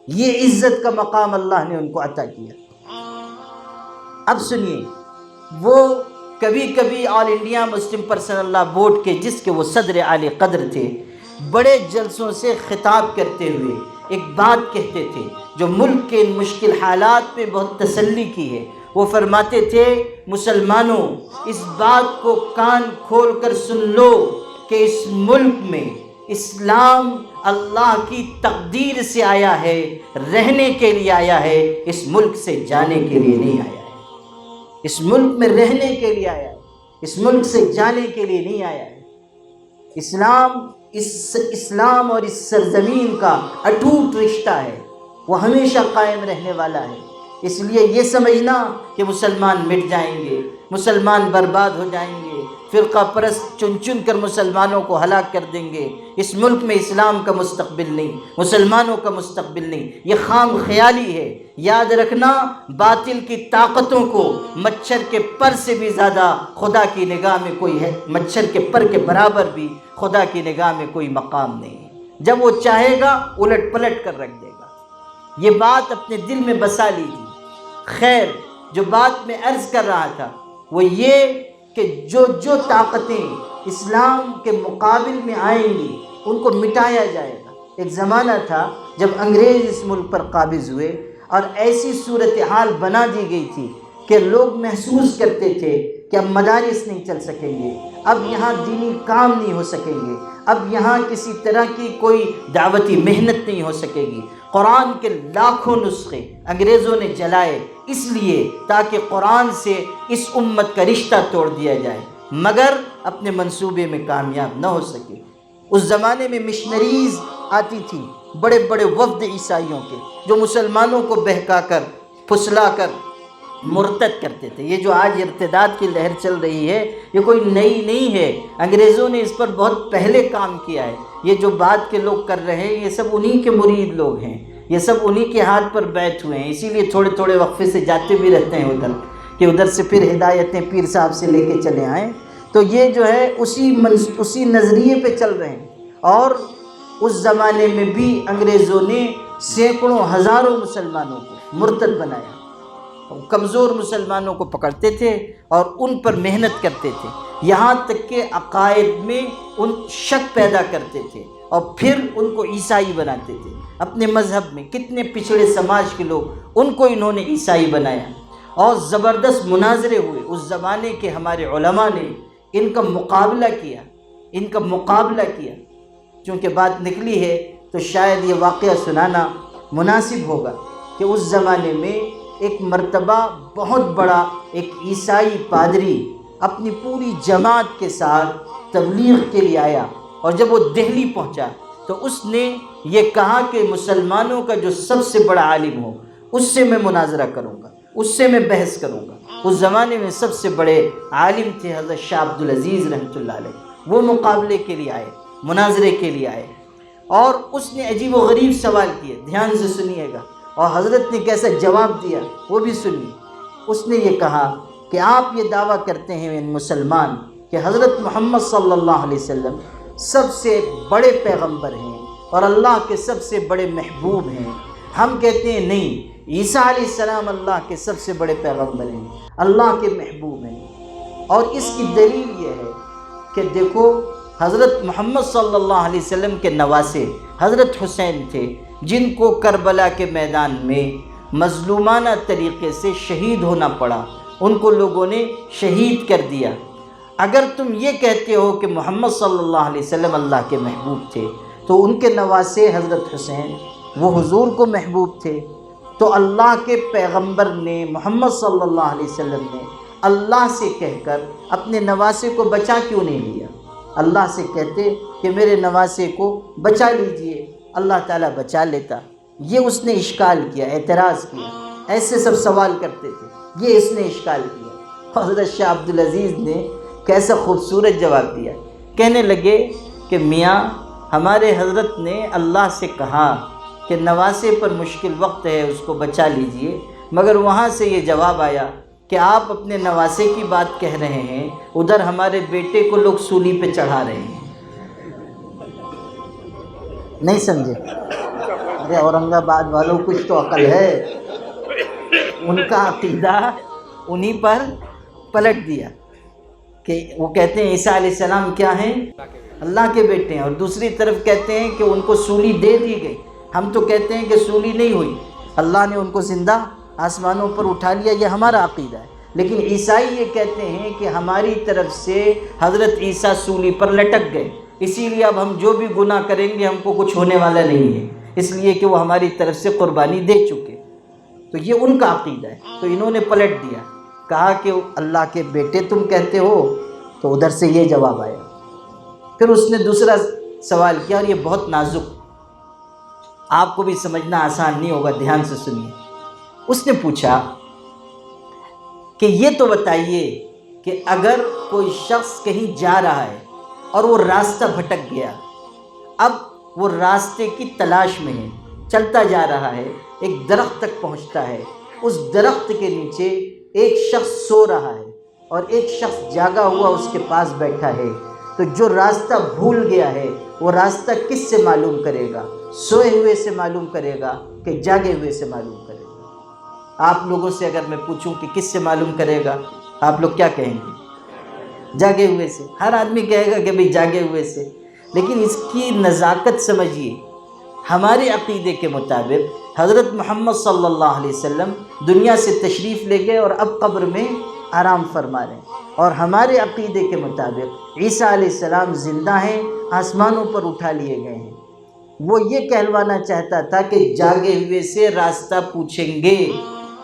یہ عزت کا مقام اللہ نے ان کو عطا کیا۔ اب سنیے، وہ کبھی کبھی آل انڈیا مسلم پرسنل لا بورڈ کے، جس کے وہ صدر عالی قدر تھے، بڑے جلسوں سے خطاب کرتے ہوئے ایک بات کہتے تھے جو ملک کے ان مشکل حالات پہ بہت تسلی کی ہے۔ وہ فرماتے تھے مسلمانوں اس بات کو کان کھول کر سن لو کہ اس ملک میں اسلام اللہ کی تقدیر سے آیا ہے، رہنے کے لیے آیا ہے، اس ملک سے جانے کے لیے نہیں آیا ہے۔ اس ملک میں رہنے کے لیے آیا ہے، اس ملک سے جانے کے لیے نہیں آیا ہے۔ اسلام اور اس سرزمین کا اٹوٹ رشتہ ہے، وہ ہمیشہ قائم رہنے والا ہے۔ اس لیے یہ سمجھنا کہ مسلمان مٹ جائیں گے، مسلمان برباد ہو جائیں گے، فرقہ پرست چن چن کر مسلمانوں کو ہلاک کر دیں گے، اس ملک میں اسلام کا مستقبل نہیں، مسلمانوں کا مستقبل نہیں، یہ خام خیالی ہے۔ یاد رکھنا باطل کی طاقتوں کو مچھر کے پر سے بھی زیادہ خدا کی نگاہ میں کوئی ہے، مچھر کے پر کے برابر بھی خدا کی نگاہ میں کوئی مقام نہیں ہے۔ جب وہ چاہے گا الٹ پلٹ کر رکھ دے گا۔ یہ بات اپنے دل میں بسا لیجیے۔ خیر، جو بات میں عرض کر رہا تھا وہ یہ کہ جو طاقتیں اسلام کے مقابل میں آئیں گی ان کو مٹایا جائے گا۔ ایک زمانہ تھا جب انگریز اس ملک پر قابض ہوئے اور ایسی صورتحال بنا دی گئی تھی کہ لوگ محسوس کرتے تھے کہ اب مدارس نہیں چل سکیں گے، اب یہاں دینی کام نہیں ہو سکیں گے، اب یہاں کسی طرح کی کوئی دعوتی محنت نہیں ہو سکے گی۔ قرآن کے لاکھوں نسخے انگریزوں نے جلائے اس لیے تاکہ قرآن سے اس امت کا رشتہ توڑ دیا جائے، مگر اپنے منصوبے میں کامیاب نہ ہو سکے۔ اس زمانے میں مشنریز آتی تھی، بڑے بڑے وفد عیسائیوں کے، جو مسلمانوں کو بہکا کر پھسلا کر مرتد کرتے تھے۔ یہ جو آج ارتداد کی لہر چل رہی ہے یہ کوئی نئی نہیں ہے، انگریزوں نے اس پر بہت پہلے کام کیا ہے۔ یہ جو بات کے لوگ کر رہے ہیں یہ سب انہی کے مرید لوگ ہیں، یہ سب انہی کے ہاتھ پر بیعت ہوئے ہیں، اسی لیے تھوڑے تھوڑے وقفے سے جاتے بھی رہتے ہیں ادھر کہ ادھر سے پھر ہدایتیں پیر صاحب سے لے کے چلے آئیں۔ تو یہ جو ہے اسی نظریے پہ چل رہے ہیں۔ اور اس زمانے میں بھی انگریزوں نے سینکڑوں ہزاروں مسلمانوں کو مرتد بنایا، کمزور مسلمانوں کو پکڑتے تھے اور ان پر محنت کرتے تھے، یہاں تک کہ عقائد میں ان شک پیدا کرتے تھے اور پھر ان کو عیسائی بناتے تھے۔ اپنے مذہب میں کتنے پچھڑے سماج کے لوگ ان کو انہوں نے عیسائی بنایا اور زبردست مناظرے ہوئے۔ اس زمانے کے ہمارے علماء نے ان کا مقابلہ کیا، چونکہ بات نکلی ہے تو شاید یہ واقعہ سنانا مناسب ہوگا کہ اس زمانے میں ایک مرتبہ بہت بڑا ایک عیسائی پادری اپنی پوری جماعت کے ساتھ تبلیغ کے لیے آیا، اور جب وہ دہلی پہنچا تو اس نے یہ کہا کہ مسلمانوں کا جو سب سے بڑا عالم ہو اس سے میں مناظرہ کروں گا، اس سے میں بحث کروں گا۔ اس زمانے میں سب سے بڑے عالم تھے حضرت شاہ عبدالعزیز رحمۃ اللہ علیہ۔ وہ مقابلے کے لیے آئے، مناظرے کے لیے آئے، اور اس نے عجیب و غریب سوال کیے، دھیان سے سنیے گا، اور حضرت نے کیسا جواب دیا وہ بھی سنیے۔ اس نے یہ کہا کہ آپ یہ دعویٰ کرتے ہیں مسلمان کہ حضرت محمد صلی اللہ علیہ وسلم سب سے بڑے پیغمبر ہیں اور اللہ کے سب سے بڑے محبوب ہیں۔ ہم کہتے ہیں نہیں، عیسیٰ علیہ السلام اللہ کے سب سے بڑے پیغمبر ہیں، اللہ کے محبوب ہیں۔ اور اس کی دلیل یہ ہے کہ دیکھو حضرت محمد صلی اللہ علیہ وسلم کے نواسے حضرت حسین تھے، جن کو کربلا کے میدان میں مظلومانہ طریقے سے شہید ہونا پڑا، ان کو لوگوں نے شہید کر دیا۔ اگر تم یہ کہتے ہو کہ محمد صلی اللہ علیہ وسلم اللہ کے محبوب تھے تو ان کے نواسے حضرت حسین وہ حضور کو محبوب تھے، تو اللہ کے پیغمبر نے محمد صلی اللہ علیہ وسلم نے اللہ سے کہہ کر اپنے نواسے کو بچا کیوں نہیں لیا؟ اللہ سے کہتے کہ میرے نواسے کو بچا لیجئے، اللہ تعالیٰ بچا لیتا۔ یہ اس نے اشکال کیا، اعتراض کیا، ایسے سب سوال کرتے تھے، یہ اس نے اشکال کیا۔ حضرت شاہ عبدالعزیز نے کیسا خوبصورت جواب دیا، کہنے لگے کہ میاں ہمارے حضرت نے اللہ سے کہا کہ نواسے پر مشکل وقت ہے اس کو بچا لیجئے، مگر وہاں سے یہ جواب آیا کہ آپ اپنے نواسے کی بات کہہ رہے ہیں، ادھر ہمارے بیٹے کو لوگ سولی پہ چڑھا رہے ہیں۔ نہیں سمجھے؟ ارے اورنگ آباد والوں کچھ تو عقل ہے، ان کا عقیدہ انہی پر پلٹ دیا کہ وہ کہتے ہیں عیسیٰ علیہ السلام کیا ہیں؟ اللہ کے بیٹے ہیں، اور دوسری طرف کہتے ہیں کہ ان کو سولی دے دی گئی۔ ہم تو کہتے ہیں کہ سولی نہیں ہوئی، اللہ نے ان کو زندہ آسمانوں پر اٹھا لیا، یہ ہمارا عقیدہ ہے۔ لیکن عیسائی یہ کہتے ہیں کہ ہماری طرف سے حضرت عیسیٰ سولی پر لٹک گئے، اسی لیے اب ہم جو بھی گناہ کریں گے ہم کو کچھ ہونے والا نہیں ہے، اس لیے کہ وہ ہماری طرف سے قربانی دے چکے۔ تو یہ ان کا عقیدہ ہے۔ تو انہوں نے پلٹ دیا، کہا کہ اللہ کے بیٹے تم کہتے ہو، تو ادھر سے یہ جواب آیا۔ پھر اس نے دوسرا سوال کیا، اور یہ بہت نازک، آپ کو بھی سمجھنا آسان نہیں ہوگا، دھیان سے سنیے۔ اس نے پوچھا کہ یہ تو بتائیے کہ اگر کوئی شخص کہیں جا رہا ہے اور وہ راستہ بھٹک گیا، اب وہ راستے کی تلاش میں ہے، چلتا جا رہا ہے، ایک درخت تک پہنچتا ہے، اس درخت کے نیچے ایک شخص سو رہا ہے اور ایک شخص جاگا ہوا اس کے پاس بیٹھا ہے، تو جو راستہ بھول گیا ہے وہ راستہ کس سے معلوم کرے گا؟ سوئے ہوئے سے معلوم کرے گا کہ جاگے ہوئے سے معلوم کرے گا؟ آپ لوگوں سے اگر میں پوچھوں کہ کس سے معلوم کرے گا، آپ لوگ کیا کہیں گے؟ جاگے ہوئے سے۔ ہر آدمی کہے گا کہ بھئی جاگے ہوئے سے، لیکن اس کی نزاکت سمجھیے۔ ہمارے عقیدے کے مطابق حضرت محمد صلی اللہ علیہ وسلم دنیا سے تشریف لے گئے اور اب قبر میں آرام فرما رہے ہیں، اور ہمارے عقیدے کے مطابق عیسیٰ علیہ السلام زندہ ہیں، آسمانوں پر اٹھا لیے گئے ہیں۔ وہ یہ کہلوانا چاہتا تھا کہ جاگے ہوئے سے راستہ پوچھیں گے،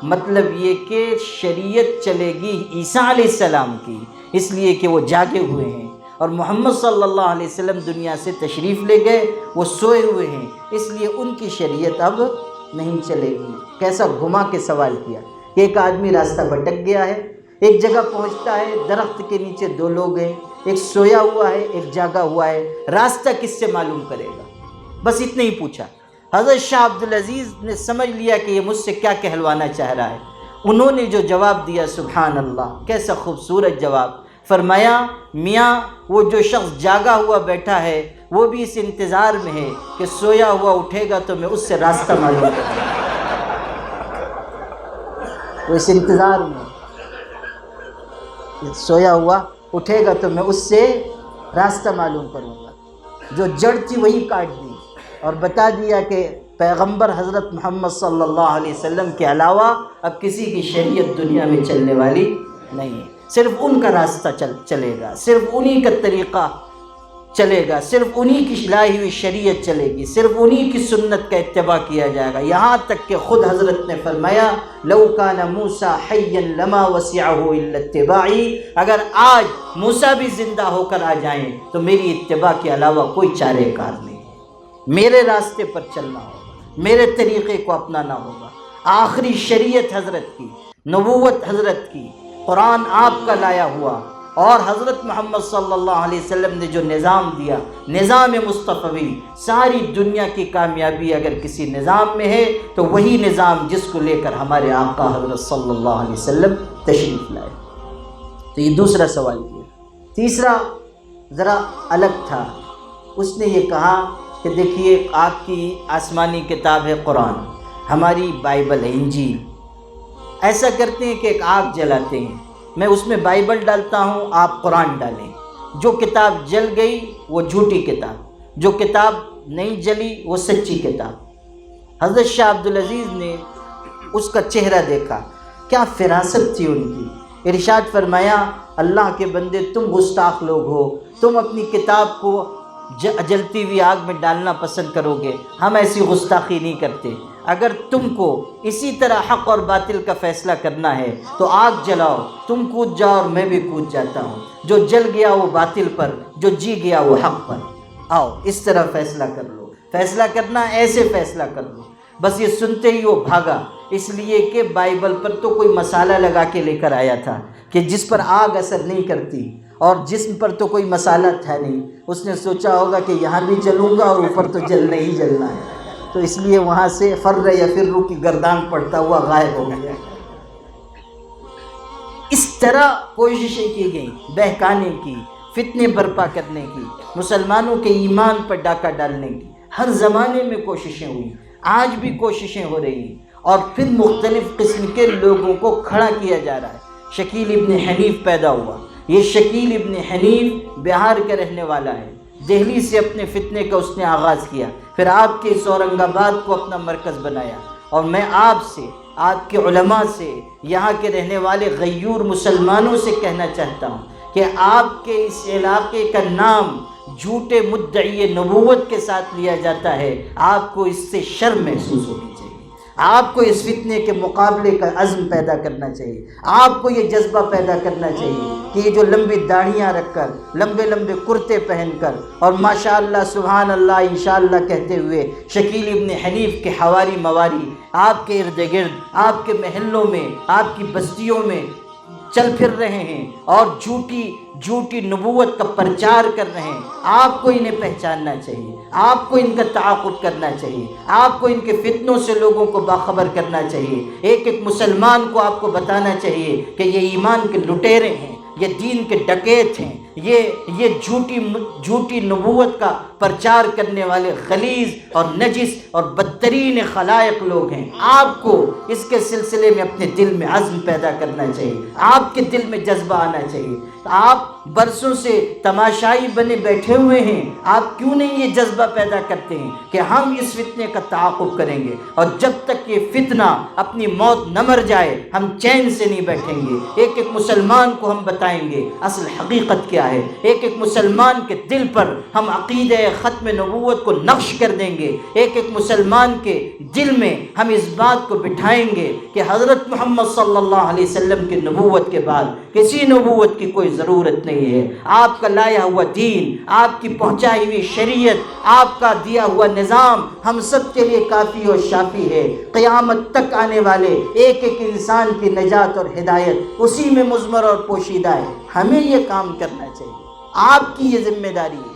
مطلب یہ کہ شریعت چلے گی عیسیٰ علیہ السلام کی، اس لیے کہ وہ جاگے ہوئے ہیں، اور محمد صلی اللہ علیہ وسلم دنیا سے تشریف لے گئے، وہ سوئے ہوئے ہیں، اس لیے ان کی شریعت اب نہیں چلے گی۔ کیسا گھما کے سوال کیا۔ ایک آدمی راستہ بھٹک گیا ہے، ایک جگہ پہنچتا ہے، درخت کے نیچے دو لوگ ہیں، ایک سویا ہوا ہے، ایک جاگا ہوا ہے، راستہ کس سے معلوم کرے گا؟ بس اتنا ہی پوچھا۔ حضرت شاہ عبدالعزیز نے سمجھ لیا کہ یہ مجھ سے کیا کہلوانا چاہ رہا ہے۔ انہوں نے جو جواب دیا، سبحان اللہ، کیسا خوبصورت جواب۔ فرمایا، میاں وہ جو شخص جاگا ہوا بیٹھا ہے وہ بھی اس انتظار میں ہے کہ سویا ہوا اٹھے گا تو میں اس سے راستہ معلوم کروں گا۔ وہ اس انتظار میں، سویا ہوا اٹھے گا تو میں اس سے راستہ معلوم کروں گا۔ جو جڑ تھی وہی کاٹ دی اور بتا دیا کہ پیغمبر حضرت محمد صلی اللہ علیہ وسلم کے علاوہ اب کسی کی شریعت دنیا میں چلنے والی نہیں ہے، صرف ان کا راستہ چلے گا، صرف انہی کا طریقہ چلے گا، صرف انہی کی لائی ہوئی شریعت چلے گی، صرف انہی کی سنت کا اتباع کیا جائے گا۔ یہاں تک کہ خود حضرت نے فرمایا، لو کان موسیٰ حیا لما وسعہ الا اتباعی، اگر آج موسیٰ بھی زندہ ہو کر آ جائیں تو میری اتباع کے علاوہ کوئی چارہ کار نہیں، میرے راستے پر چلنا ہوگا، میرے طریقے کو اپنانا ہوگا۔ آخری شریعت حضرت کی، نبوت حضرت کی، قرآن آپ کا لایا ہوا، اور حضرت محمد صلی اللہ علیہ وسلم نے جو نظام دیا، نظام مصطفی، ساری دنیا کی کامیابی اگر کسی نظام میں ہے تو وہی نظام جس کو لے کر ہمارے آقا حضرت صلی اللہ علیہ وسلم تشریف لائے۔ تو یہ دوسرا سوال کیا۔ تیسرا ذرا الگ تھا، اس نے یہ کہا کہ دیکھیے، آپ کی آسمانی کتاب ہے قرآن، ہماری بائبل ہے انجیل، ایسا کرتے ہیں کہ ایک آگ جلاتے ہیں، میں اس میں بائبل ڈالتا ہوں، آپ قرآن ڈالیں، جو کتاب جل گئی وہ جھوٹی کتاب، جو کتاب نہیں جلی وہ سچی کتاب۔ حضرت شاہ عبدالعزیز نے اس کا چہرہ دیکھا، کیا فراست تھی ان کی۔ ارشاد فرمایا، اللہ کے بندے تم گستاخ لوگ ہو، تم اپنی کتاب کو جلتی ہوئی آگ میں ڈالنا پسند کرو گے، ہم ایسی گستاخی نہیں کرتے۔ اگر تم کو اسی طرح حق اور باطل کا فیصلہ کرنا ہے تو آگ جلاؤ، تم کود جاؤ اور میں بھی کود جاتا ہوں، جو جل گیا وہ باطل پر، جو جی گیا وہ حق پر، آؤ اس طرح فیصلہ کر لو، فیصلہ کرنا ایسے فیصلہ کر لو۔ بس یہ سنتے ہی وہ بھاگا، اس لیے کہ بائبل پر تو کوئی مسالہ لگا کے لے کر آیا تھا کہ جس پر آگ اثر نہیں کرتی، اور جسم پر تو کوئی مسالہ تھا نہیں، اس نے سوچا ہوگا کہ یہاں بھی جلوں گا اور اوپر تو جلنا ہی جلنا ہے، تو اس لیے وہاں سے فر یا فرو کی گردان پڑتا ہوا غائب ہو گیا۔ اس طرح کوششیں کی گئیں بہکانے کی، فتنے برپا کرنے کی، مسلمانوں کے ایمان پر ڈاکہ ڈالنے کی، ہر زمانے میں کوششیں ہوئیں، آج بھی کوششیں ہو رہی ہیں، اور پھر مختلف قسم کے لوگوں کو کھڑا کیا جا رہا ہے۔ شکیل ابن حنیف پیدا ہوا، یہ شکیل ابن حنیف بہار کا رہنے والا ہے، دہلی سے اپنے فتنے کا اس نے آغاز کیا، پھر آپ کے اس اورنگ آباد کو اپنا مرکز بنایا، اور میں آپ سے، آپ کے علماء سے، یہاں کے رہنے والے غیور مسلمانوں سے کہنا چاہتا ہوں کہ آپ کے اس علاقے کا نام جھوٹے مدعی نبوت کے ساتھ لیا جاتا ہے، آپ کو اس سے شرم محسوس ہونی چاہیے، آپ کو اس فتنے کے مقابلے کا عزم پیدا کرنا چاہیے، آپ کو یہ جذبہ پیدا کرنا چاہیے کہ یہ جو لمبی داڑھیاں رکھ کر، لمبے لمبے کرتے پہن کر، اور ماشاءاللہ سبحان اللہ انشاءاللہ کہتے ہوئے شکیل ابن حنیف کے حواری مواری آپ کے ارد گرد، آپ کے محلوں میں، آپ کی بستیوں میں چل پھر رہے ہیں اور جھوٹی نبوت کا پرچار کر رہے ہیں، آپ کو انہیں پہچاننا چاہیے، آپ کو ان کا تعاقب کرنا چاہیے، آپ کو ان کے فتنوں سے لوگوں کو باخبر کرنا چاہیے، ایک ایک مسلمان کو آپ کو بتانا چاہیے کہ یہ ایمان کے لٹیرے ہیں، یہ دین کے ڈکیت ہیں، یہ جھوٹی نبوت کا پرچار کرنے والے غلیظ اور نجس اور بدترین خلائق لوگ ہیں۔ آپ کو اس کے سلسلے میں اپنے دل میں عزم پیدا کرنا چاہیے، آپ کے دل میں جذبہ آنا چاہیے۔ آپ برسوں سے تماشائی بنے بیٹھے ہوئے ہیں، آپ کیوں نہیں یہ جذبہ پیدا کرتے ہیں کہ ہم اس فتنے کا تعاقب کریں گے، اور جب تک یہ فتنہ اپنی موت نہ مر جائے ہم چین سے نہیں بیٹھیں گے۔ ایک ایک مسلمان کو ہم بتائیں گے اصل حقیقت کیا ہے، ایک ایک مسلمان کے دل پر ہم عقیدہ ختم نبوت کو نقش کر دیں گے، ایک ایک مسلمان کے دل میں ہم اس بات کو بٹھائیں گے کہ حضرت محمد صلی اللہ علیہ وسلم کی نبوت کے بعد کسی نبوت کی کوئی ضرورت نہیں ہے۔ آپ کا لایا ہوا دین، آپ کی پہنچائی ہوئی شریعت، آپ کا دیا ہوا نظام ہم سب کے لیے کافی اور شافی ہے۔ قیامت تک آنے والے ایک ایک انسان کی نجات اور ہدایت اسی میں مضمر اور پوشیدہ ہے۔ ہمیں یہ کام کرنا چاہیے، آپ کی یہ ذمہ داری ہے۔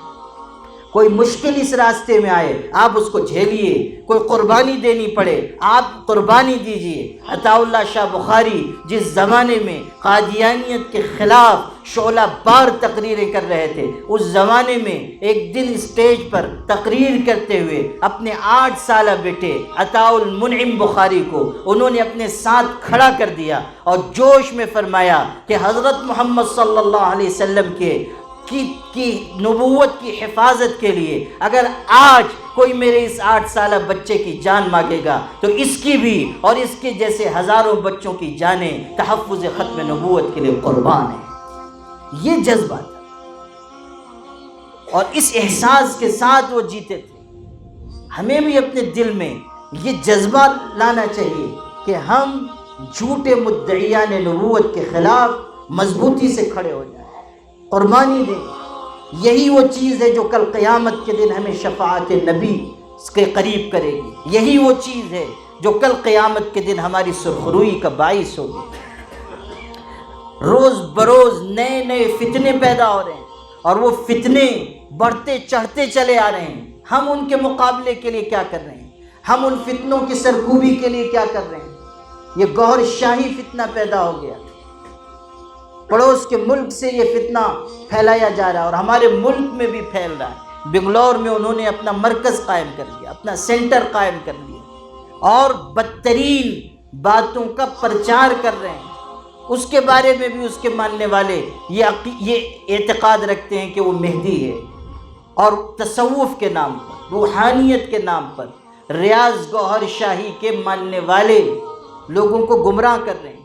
کوئی مشکل اس راستے میں آئے آپ اس کو جھیلیے، کوئی قربانی دینی پڑے آپ قربانی دیجئے۔ عطا اللہ شاہ بخاری جس زمانے میں قادیانیت کے خلاف شعلہ بار تقریریں کر رہے تھے، اس زمانے میں ایک دن اسٹیج پر تقریر کرتے ہوئے اپنے 8 سالہ بیٹے عطاء المنعم بخاری کو انہوں نے اپنے ساتھ کھڑا کر دیا اور جوش میں فرمایا کہ حضرت محمد صلی اللہ علیہ وسلم کی نبوت کی حفاظت کے لیے اگر آج کوئی میرے اس 8 سالہ بچے کی جان مانگے گا تو اس کی بھی اور اس کے جیسے ہزاروں بچوں کی جانیں تحفظ ختم نبوت کے لیے قربان ہیں۔ یہ جذبہ تھا اور اس احساس کے ساتھ وہ جیتے تھے۔ ہمیں بھی اپنے دل میں یہ جذبہ لانا چاہیے کہ ہم جھوٹے مدعیان نبوت کے خلاف مضبوطی سے کھڑے ہو جائیں، قربانی دیں۔ یہی وہ چیز ہے جو کل قیامت کے دن ہمیں شفاعت نبی کے قریب کرے گی، یہی وہ چیز ہے جو کل قیامت کے دن ہماری سرخروئی کا باعث ہوگی۔ روز بروز نئے نئے فتنے پیدا ہو رہے ہیں اور وہ فتنے بڑھتے چڑھتے چلے آ رہے ہیں۔ ہم ان کے مقابلے کے لیے کیا کر رہے ہیں؟ ہم ان فتنوں کی سرکوبی کے لیے کیا کر رہے ہیں؟ یہ گوہر شاہی فتنہ پیدا ہو گیا، پڑوس کے ملک سے یہ فتنہ پھیلایا جا رہا ہے اور ہمارے ملک میں بھی پھیل رہا ہے۔ بنگلور میں انہوں نے اپنا مرکز قائم کر لیا، اپنا سینٹر قائم کر لیا اور بدترین باتوں کا پرچار کر رہے ہیں۔ اس کے بارے میں بھی اس کے ماننے والے یہ اعتقاد رکھتے ہیں کہ وہ مہدی ہے، اور تصوف کے نام پر، روحانیت کے نام پر ریاض گوہر شاہی کے ماننے والے لوگوں کو گمراہ کر رہے ہیں۔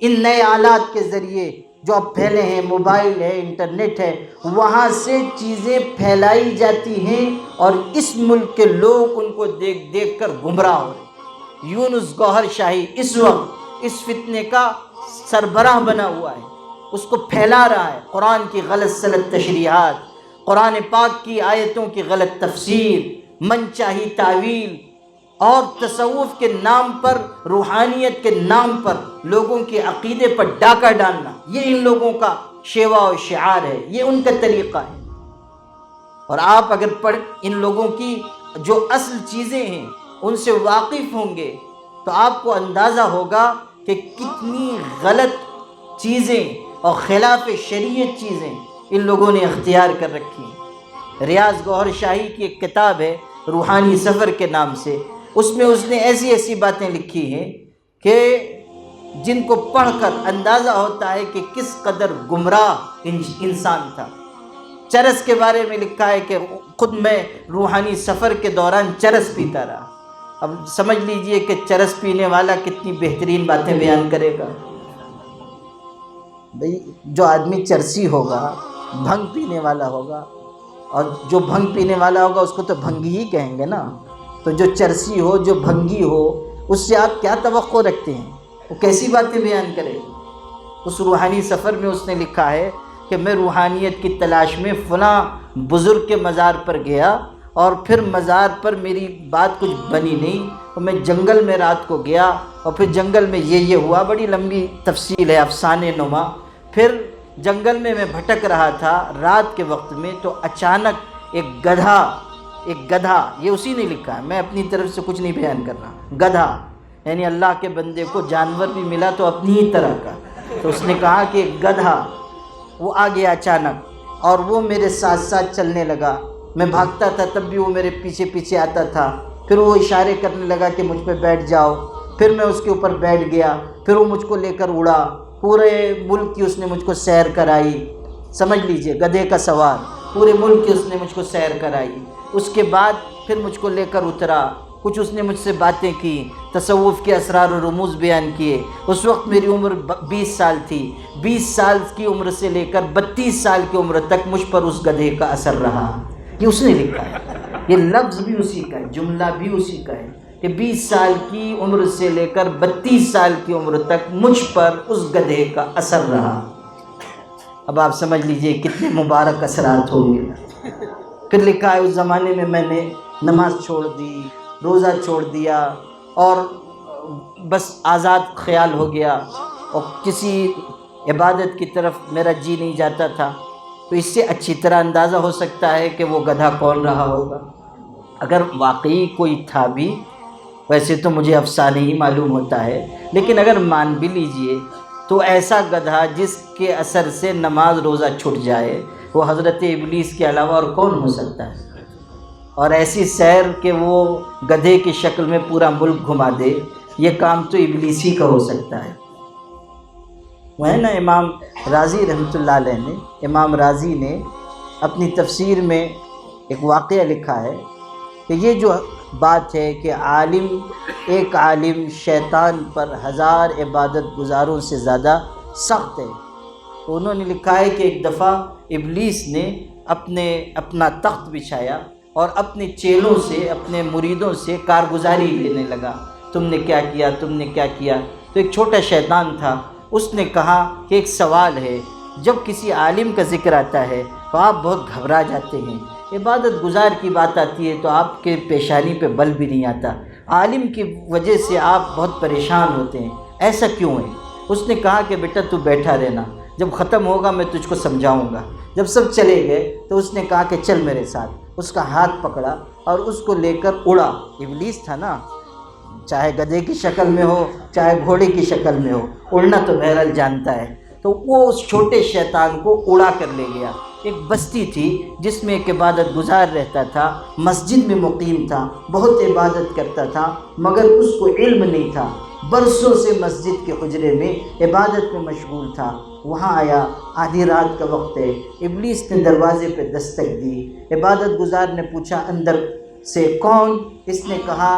ان نئے آلات کے ذریعے جو اب پھیلے ہیں، موبائل ہے، انٹرنیٹ ہے، وہاں سے چیزیں پھیلائی جاتی ہیں اور اس ملک کے لوگ ان کو دیکھ دیکھ کر گمراہ ہو رہے ہیں۔ یونس گوہر شاہی اس وقت اس فتنے کا سربراہ بنا ہوا ہے، اس کو پھیلا رہا ہے۔ قرآن کی غلط سلط تشریحات، قرآن پاک کی آیتوں کی غلط تفسیر، من چاہی تعویل اور تصوف کے نام پر، روحانیت کے نام پر لوگوں کے عقیدے پر ڈاکہ ڈالنا، یہ ان لوگوں کا شیوا و شعار ہے، یہ ان کا طریقہ ہے۔ اور آپ اگر ان لوگوں کی جو اصل چیزیں ہیں ان سے واقف ہوں گے تو آپ کو اندازہ ہوگا کہ کتنی غلط چیزیں اور خلاف شریعت چیزیں ان لوگوں نے اختیار کر رکھی ہیں۔ ریاض گوہر شاہی کی ایک کتاب ہے روحانی سفر کے نام سے، اس میں اس نے ایسی ایسی باتیں لکھی ہیں کہ جن کو پڑھ کر اندازہ ہوتا ہے کہ کس قدر گمراہ انسان تھا۔ چرس کے بارے میں لکھا ہے کہ خود میں روحانی سفر کے دوران چرس پیتا رہا۔ اب سمجھ لیجئے کہ چرس پینے والا کتنی بہترین باتیں بیان کرے گا۔ بھئی جو آدمی چرسی ہوگا، بھنگ پینے والا ہوگا، اور جو بھنگ پینے والا ہوگا اس کو تو بھنگی ہی کہیں گے نا، تو جو چرسی ہو، جو بھنگی ہو، اس سے آپ کیا توقع رکھتے ہیں؟ وہ کیسی باتیں بیان کرے گا؟ اس روحانی سفر میں اس نے لکھا ہے کہ میں روحانیت کی تلاش میں فلاں بزرگ کے مزار پر گیا، اور پھر مزار پر میری بات کچھ بنی نہیں، اور میں جنگل میں رات کو گیا، اور پھر جنگل میں یہ ہوا، بڑی لمبی تفصیل ہے، افسانے نما۔ پھر جنگل میں بھٹک رہا تھا رات کے وقت میں، تو اچانک ایک گدھا، یہ اسی نے لکھا ہے، میں اپنی طرف سے کچھ نہیں بیان کر رہا، گدھا یعنی اللہ کے بندے کو جانور بھی ملا تو اپنی ہی طرح کا، تو اس نے کہا کہ گدھا وہ آ گیا اچانک، اور وہ میرے ساتھ ساتھ چلنے لگا، میں بھاگتا تھا تب بھی وہ میرے پیچھے پیچھے آتا تھا، پھر وہ اشارے کرنے لگا کہ مجھ پہ بیٹھ جاؤ، پھر میں اس کے اوپر بیٹھ گیا، پھر وہ مجھ کو لے کر اڑا، پورے ملک کی اس نے مجھ کو سیر کرائی، سمجھ لیجئے گدھے کا سوار، پورے ملک کی اس نے مجھ کو سیر کرائی۔ اس کے بعد پھر مجھ کو لے کر اترا، کچھ اس نے مجھ سے باتیں کی، تصوف کے اسرار و رموز بیان کیے۔ اس وقت میری عمر 20 سال تھی، 20 سال کی عمر سے لے کر 32 سال کی عمر تک مجھ پر اس گدھے کا اثر رہا۔ یہ اس نے لکھا ہے، یہ لفظ بھی اسی کا ہے، جملہ بھی اسی کا ہے کہ 20 سال کی عمر سے لے کر 32 سال کی عمر تک مجھ پر اس گدھے کا اثر رہا۔ اب آپ سمجھ لیجئے کتنے مبارک اثرات ہوں گے۔ پھر لکھا ہے اس زمانے میں نے نماز چھوڑ دی، روزہ چھوڑ دیا، اور بس آزاد خیال ہو گیا، اور کسی عبادت کی طرف میرا جی نہیں جاتا تھا۔ تو اس سے اچھی طرح اندازہ ہو سکتا ہے کہ وہ گدھا کون رہا ہوگا۔ اگر واقعی کوئی تھا بھی، ویسے تو مجھے افسانے ہی معلوم ہوتا ہے، لیکن اگر مان بھی لیجئے تو ایسا گدھا جس کے اثر سے نماز روزہ چھٹ جائے، وہ حضرت ابلیس کے علاوہ اور کون ہو سکتا ہے؟ اور ایسی سیر کہ وہ گدھے کی شکل میں پورا ملک گھما دے، یہ کام تو ابلیس ہی کا ہو سکتا ہے۔ وہ ہے نا امام رازی رحمۃ اللہ علیہ نے، امام رازی نے اپنی تفسیر میں ایک واقعہ لکھا ہے کہ یہ جو بات ہے کہ ایک عالم شیطان پر 1000 عبادت گزاروں سے زیادہ سخت ہے، تو انہوں نے لکھا ہے کہ ایک دفعہ ابلیس نے اپنا تخت بچھایا اور اپنے چیلوں سے، اپنے مریدوں سے کارگزاری لینے لگا، تم نے کیا کیا، تم نے کیا کیا۔ تو ایک چھوٹا شیطان تھا، اس نے کہا کہ ایک سوال ہے، جب کسی عالم کا ذکر آتا ہے تو آپ بہت گھبرا جاتے ہیں، عبادت گزار کی بات آتی ہے تو آپ کے پیشانی پہ بل بھی نہیں آتا، عالم کی وجہ سے آپ بہت پریشان ہوتے ہیں، ایسا کیوں ہے؟ اس نے کہا کہ بیٹا تو بیٹھا رہنا، جب ختم ہوگا میں تجھ کو سمجھاؤں گا۔ جب سب چلے گئے تو اس نے کہا کہ چل میرے ساتھ، اس کا ہاتھ پکڑا اور اس کو لے کر اڑا۔ ابلیس تھا نا، چاہے گدھے کی شکل میں ہو چاہے گھوڑے کی شکل میں ہو، اڑنا تو بہرحال جانتا ہے، تو وہ اس چھوٹے شیطان کو اڑا کر لے گیا۔ ایک بستی تھی جس میں ایک عبادت گزار رہتا تھا، مسجد میں مقیم تھا، بہت عبادت کرتا تھا، مگر اس کو علم نہیں تھا، برسوں سے مسجد کے حجرے میں عبادت میں مشغول تھا۔ وہاں آیا، آدھی رات کا وقت ہے، ابلیس نے دروازے پہ دستک دی، عبادت گزار نے پوچھا اندر سے کون؟ اس نے کہا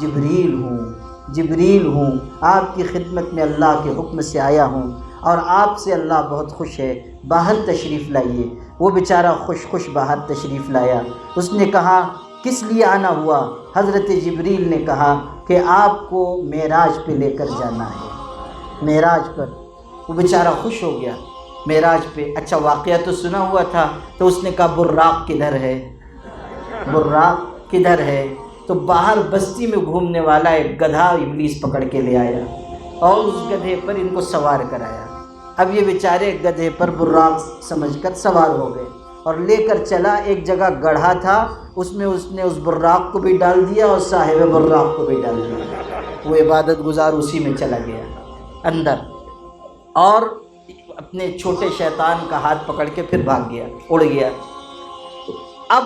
جبریل ہوں، آپ کی خدمت میں اللہ کے حکم سے آیا ہوں، اور آپ سے اللہ بہت خوش ہے، باہر تشریف لائیے۔ وہ بیچارہ خوش باہر تشریف لایا۔ اس نے کہا کس لیے آنا ہوا؟ حضرت جبریل نے کہا کہ آپ کو معراج پہ لے کر جانا ہے، معراج پر۔ وہ بیچارہ خوش ہو گیا، معراج پہ۔ اچھا واقعہ تو سنا ہوا تھا، تو اس نے کہا براق کدھر ہے، براق کدھر ہے؟ تو باہر بستی میں گھومنے والا ایک گدھا ابلیس پکڑ کے لے آیا اور اس گدھے پر ان کو سوار کرایا۔ اب یہ بیچارے گدھے پر براق سمجھ کر سوار ہو گئے اور لے کر چلا۔ ایک جگہ گڑھا تھا، اس میں اس نے اس براق کو بھی ڈال دیا اور صاحب براق کو بھی ڈال دیا۔ وہ عبادت گزار اسی میں چلا گیا اندر، اور اپنے چھوٹے شیطان کا ہاتھ پکڑ کے پھر بھاگ گیا، اڑ گیا۔ اب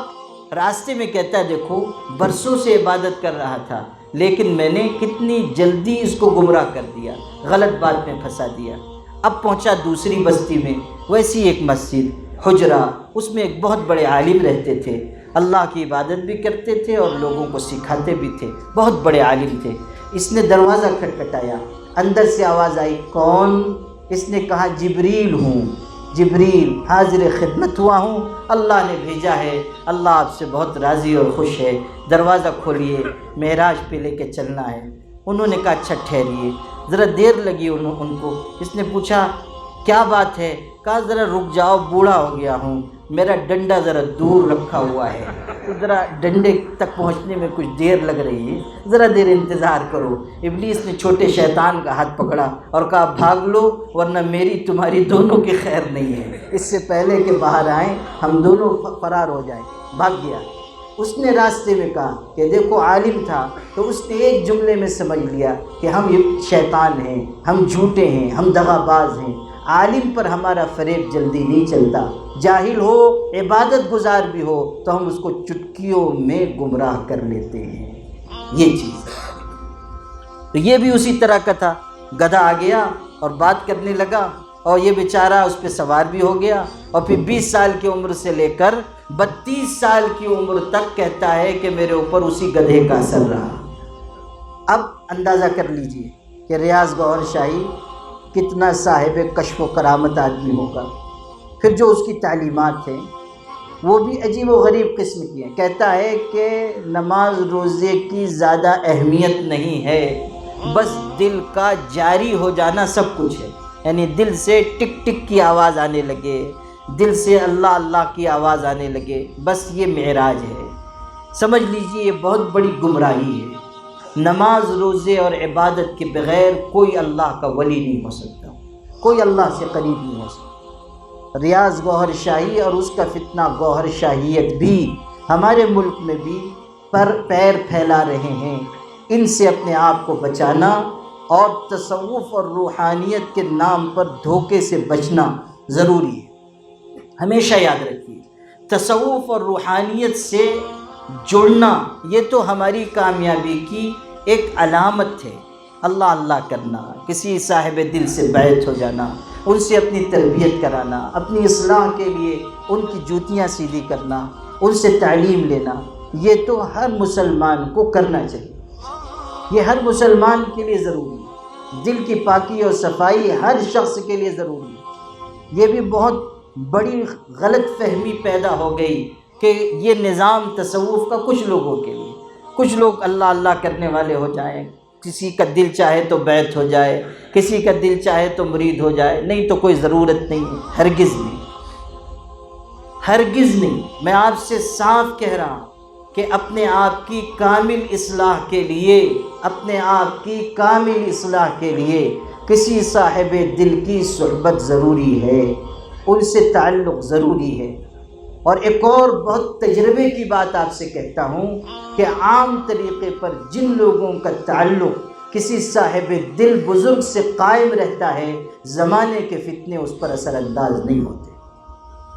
راستے میں کہتا ہے دیکھو برسوں سے عبادت کر رہا تھا، لیکن میں نے کتنی جلدی اس کو گمراہ کر دیا، غلط بات میں پھنسا دیا۔ اب پہنچا دوسری بستی میں، ویسی ایک مسجد، حجرہ، اس میں ایک بہت بڑے عالم رہتے تھے، اللہ کی عبادت بھی کرتے تھے اور لوگوں کو سکھاتے بھی تھے، بہت بڑے عالم تھے۔ اس نے دروازہ کھٹکھٹایا، اندر سے آواز آئی، کون؟ اس نے کہا جبریل ہوں، جبریل حاضر خدمت ہوا ہوں، اللہ نے بھیجا ہے، اللہ آپ سے بہت راضی اور خوش ہے، دروازہ کھولیے، معراج پہ لے کے چلنا ہے۔ انہوں نے کہا اچھا ٹھہریے، ذرا دیر لگی ان کو۔ اس نے پوچھا کیا بات ہے؟ کہا ذرا رک جاؤ، بوڑھا ہو گیا ہوں، میرا ڈنڈا ذرا دور رکھا ہوا ہے، تو ذرا ڈنڈے تک پہنچنے میں کچھ دیر لگ رہی ہے، ذرا دیر انتظار کرو۔ ابلیس نے چھوٹے شیطان کا ہاتھ پکڑا اور کہا بھاگ لو ورنہ میری تمہاری دونوں کی خیر نہیں ہے، اس سے پہلے کہ باہر آئیں ہم دونوں فرار ہو جائیں۔ بھاگ گیا۔ اس نے راستے میں کہا کہ دیکھو عالم تھا تو اس نے ایک جملے میں سمجھ لیا کہ ہم یہ شیطان ہیں، ہم جھوٹے ہیں، ہم دغا باز ہیں، عالم پر ہمارا فریب جلدی نہیں چلتا، جاہل ہو عبادت گزار بھی ہو تو ہم اس کو چٹکیوں میں گمراہ کر لیتے ہیں۔ یہ چیز تو یہ بھی اسی طرح کا تھا، گدھا آ گیا اور بات کرنے لگا اور یہ بیچارہ اس پہ سوار بھی ہو گیا، اور پھر 20 سال کی عمر سے لے کر 32 سال کی عمر تک کہتا ہے کہ میرے اوپر اسی گدھے کا اثر رہا۔ اب اندازہ کر لیجئے کہ ریاض گوہر شاہی کتنا صاحب کشف و کرامت آدمی ہوگا۔ پھر جو اس کی تعلیمات ہیں وہ بھی عجیب و غریب قسم کی ہیں۔ کہتا ہے کہ نماز روزے کی زیادہ اہمیت نہیں ہے، بس دل کا جاری ہو جانا سب کچھ ہے، یعنی دل سے ٹک ٹک کی آواز آنے لگے، دل سے اللہ اللہ کی آواز آنے لگے، بس یہ معراج ہے۔ سمجھ لیجئے یہ بہت بڑی گمراہی ہے۔ نماز روزے اور عبادت کے بغیر کوئی اللہ کا ولی نہیں ہو سکتا، کوئی اللہ سے قریب نہیں ہو سکتا۔ ریاض گوہر شاہی اور اس کا فتنہ گوہر شاہیت بھی ہمارے ملک میں بھی پیر پھیلا رہے ہیں۔ ان سے اپنے آپ کو بچانا اور تصوف اور روحانیت کے نام پر دھوکے سے بچنا ضروری ہے۔ ہمیشہ یاد رکھیے تصوف اور روحانیت سے جڑنا یہ تو ہماری کامیابی کی ایک علامت ہے۔ اللہ اللہ کرنا، کسی صاحب دل سے بیعت ہو جانا، ان سے اپنی تربیت کرانا، اپنی اصلاح کے لیے ان کی جوتیاں سیدھی کرنا، ان سے تعلیم لینا، یہ تو ہر مسلمان کو کرنا چاہیے، یہ ہر مسلمان کے لیے ضروری ہے۔ دل کی پاکی اور صفائی ہر شخص کے لیے ضروری ہے۔ یہ بھی بہت بڑی غلط فہمی پیدا ہو گئی کہ یہ نظام تصوف کا کچھ لوگوں کے لیے، کچھ لوگ اللہ اللہ کرنے والے ہو جائیں، کسی کا دل چاہے تو بیعت ہو جائے، کسی کا دل چاہے تو مرید ہو جائے، نہیں تو کوئی ضرورت نہیں ہے، ہرگز نہیں، ہرگز نہیں۔ میں آپ سے صاف کہہ رہا ہوں کہ اپنے آپ کی کامل اصلاح کے لیے، اپنے آپ کی کامل اصلاح کے لیے کسی صاحب دل کی صحبت ضروری ہے، ان سے تعلق ضروری ہے۔ اور ایک اور بہت تجربے کی بات آپ سے کہتا ہوں کہ عام طریقے پر جن لوگوں کا تعلق کسی صاحب دل بزرگ سے قائم رہتا ہے، زمانے کے فتنے اس پر اثر انداز نہیں ہوتے۔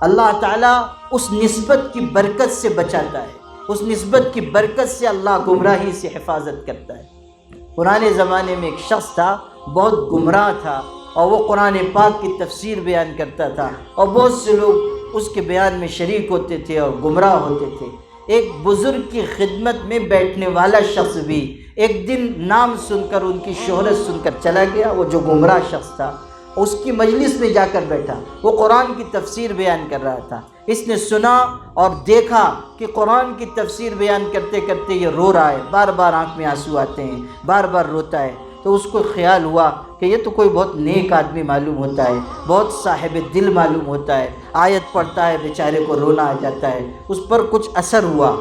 اللہ تعالیٰ اس نسبت کی برکت سے بچاتا ہے، اس نسبت کی برکت سے اللہ گمراہی سے حفاظت کرتا ہے۔ پرانے زمانے میں ایک شخص تھا، بہت گمراہ تھا، اور وہ قرآن پاک کی تفسیر بیان کرتا تھا، اور بہت سے لوگ اس کے بیان میں شریک ہوتے تھے اور گمراہ ہوتے تھے۔ ایک بزرگ کی خدمت میں بیٹھنے والا شخص بھی ایک دن نام سن کر، ان کی شہرت سن کر چلا گیا۔ وہ جو گمراہ شخص تھا اس کی مجلس میں جا کر بیٹھا، وہ قرآن کی تفسیر بیان کر رہا تھا۔ اس نے سنا اور دیکھا کہ قرآن کی تفسیر بیان کرتے کرتے یہ رو رہا ہے، بار بار آنکھ میں آنسو آتے ہیں، بار بار روتا ہے۔ تو اس کو خیال ہوا کہ یہ تو کوئی بہت نیک آدمی معلوم ہوتا ہے، بہت صاحب دل معلوم ہوتا ہے، آیت پڑھتا ہے، بیچارے کو رونا آ جاتا ہے۔ اس پر کچھ اثر ہوا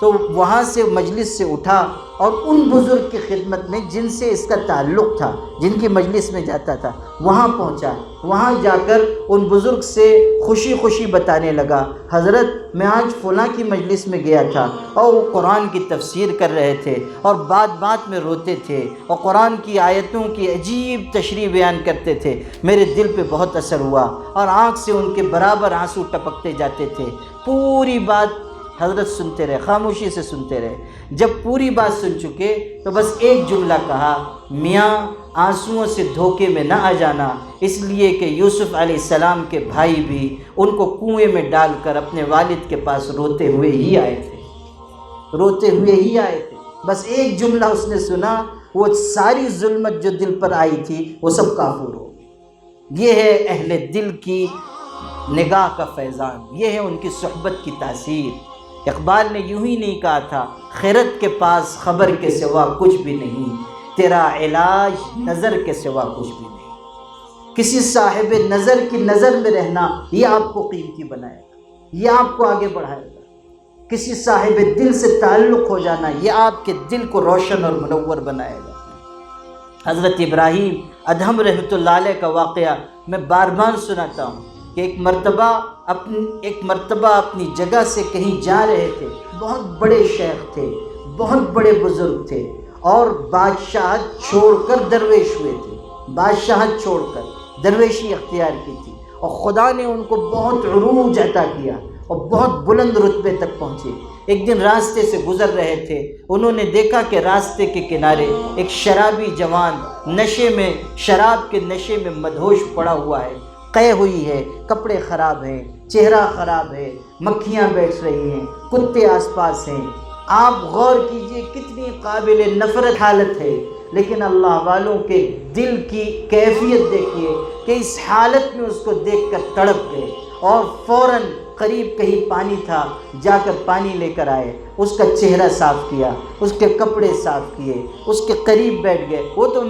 تو وہاں سے مجلس سے اٹھا اور ان بزرگ کی خدمت میں جن سے اس کا تعلق تھا، جن کی مجلس میں جاتا تھا، وہاں پہنچا۔ وہاں جا کر ان بزرگ سے خوشی خوشی بتانے لگا، حضرت میں آج فلاں کی مجلس میں گیا تھا اور وہ قرآن کی تفسیر کر رہے تھے اور بات بات میں روتے تھے اور قرآن کی آیتوں کی عجیب تشریح بیان کرتے تھے، میرے دل پہ بہت اثر ہوا اور آنکھ سے ان کے برابر آنسو ٹپکتے جاتے تھے۔ پوری بات حضرت سنتے رہے، خاموشی سے سنتے رہے۔ جب پوری بات سن چکے تو بس ایک جملہ کہا، میاں آنسوؤں سے دھوکے میں نہ آ جانا، اس لیے کہ یوسف علیہ السلام کے بھائی بھی ان کو کنویں میں ڈال کر اپنے والد کے پاس روتے ہوئے ہی آئے تھے، روتے ہوئے ہی آئے تھے۔ بس ایک جملہ اس نے سنا، وہ ساری ظلمت جو دل پر آئی تھی وہ سب کافور ہو گئی۔ یہ ہے اہل دل کی نگاہ کا فیضان، یہ ہے ان کی صحبت کی تاثیر۔ اقبال نے یوں ہی نہیں کہا تھا، خرد کے پاس خبر کے سوا کچھ بھی نہیں، تیرا علاج نظر کے سوا کچھ بھی نہیں۔ کسی صاحب نظر کی نظر میں رہنا یہ آپ کو قیمتی بنائے گا، یہ آپ کو آگے بڑھائے گا۔ کسی صاحب دل سے تعلق ہو جانا یہ آپ کے دل کو روشن اور منور بنائے گا۔ حضرت ابراہیم ادہم رحمۃ اللہ علیہ کا واقعہ میں بار بار سناتا ہوں کہ ایک مرتبہ اپنی جگہ سے کہیں جا رہے تھے، بہت بڑے شیخ تھے، بہت بڑے بزرگ تھے، اور بادشاہت چھوڑ کر درویش ہوئے تھے، بادشاہت چھوڑ کر درویشی اختیار کی تھی، اور خدا نے ان کو بہت عروج عطا کیا اور بہت بلند رتبے تک پہنچے۔ ایک دن راستے سے گزر رہے تھے، انہوں نے دیکھا کہ راستے کے کنارے ایک شرابی جوان شراب کے نشے میں مدہوش پڑا ہوا ہے، قے ہوئی ہے، کپڑے خراب ہیں، چہرہ خراب ہے، مکھیاں بیٹھ رہی ہیں، کتے آس پاس ہیں۔ آپ غور کیجئے کتنی قابل نفرت حالت ہے، لیکن اللہ والوں کے دل کی کیفیت دیکھیے کہ اس حالت میں اس کو دیکھ کر تڑپ گئے، اور فوراً قریب کہیں پانی تھا، جا کر پانی لے کر آئے، اس کا چہرہ صاف کیا، اس کے کپڑے صاف کیے، اس کے قریب بیٹھ گئے۔ وہ تو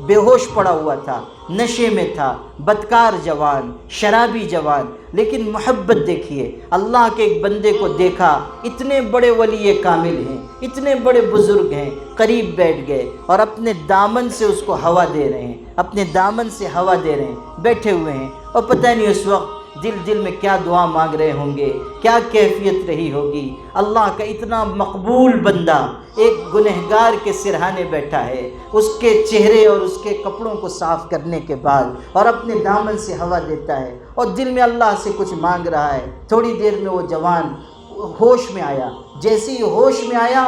بے ہوش پڑا ہوا تھا، نشے میں تھا، بدکار جوان، شرابی جوان، لیکن محبت دیکھیے، اللہ کے ایک بندے کو دیکھا، اتنے بڑے ولی کامل ہیں، اتنے بڑے بزرگ ہیں، قریب بیٹھ گئے اور اپنے دامن سے اس کو ہوا دے رہے ہیں، اپنے دامن سے ہوا دے رہے ہیں، بیٹھے ہوئے ہیں، اور پتہ نہیں اس وقت دل میں کیا دعا مانگ رہے ہوں گے، کیا کیفیت رہی ہوگی۔ اللہ کا اتنا مقبول بندہ ایک گنہگار کے سرہانے بیٹھا ہے، اس کے چہرے اور اس کے کپڑوں کو صاف کرنے کے بعد، اور اپنے دامن سے ہوا دیتا ہے، اور دل میں اللہ سے کچھ مانگ رہا ہے۔ تھوڑی دیر میں وہ جوان ہوش میں آیا، جیسے ہی ہوش میں آیا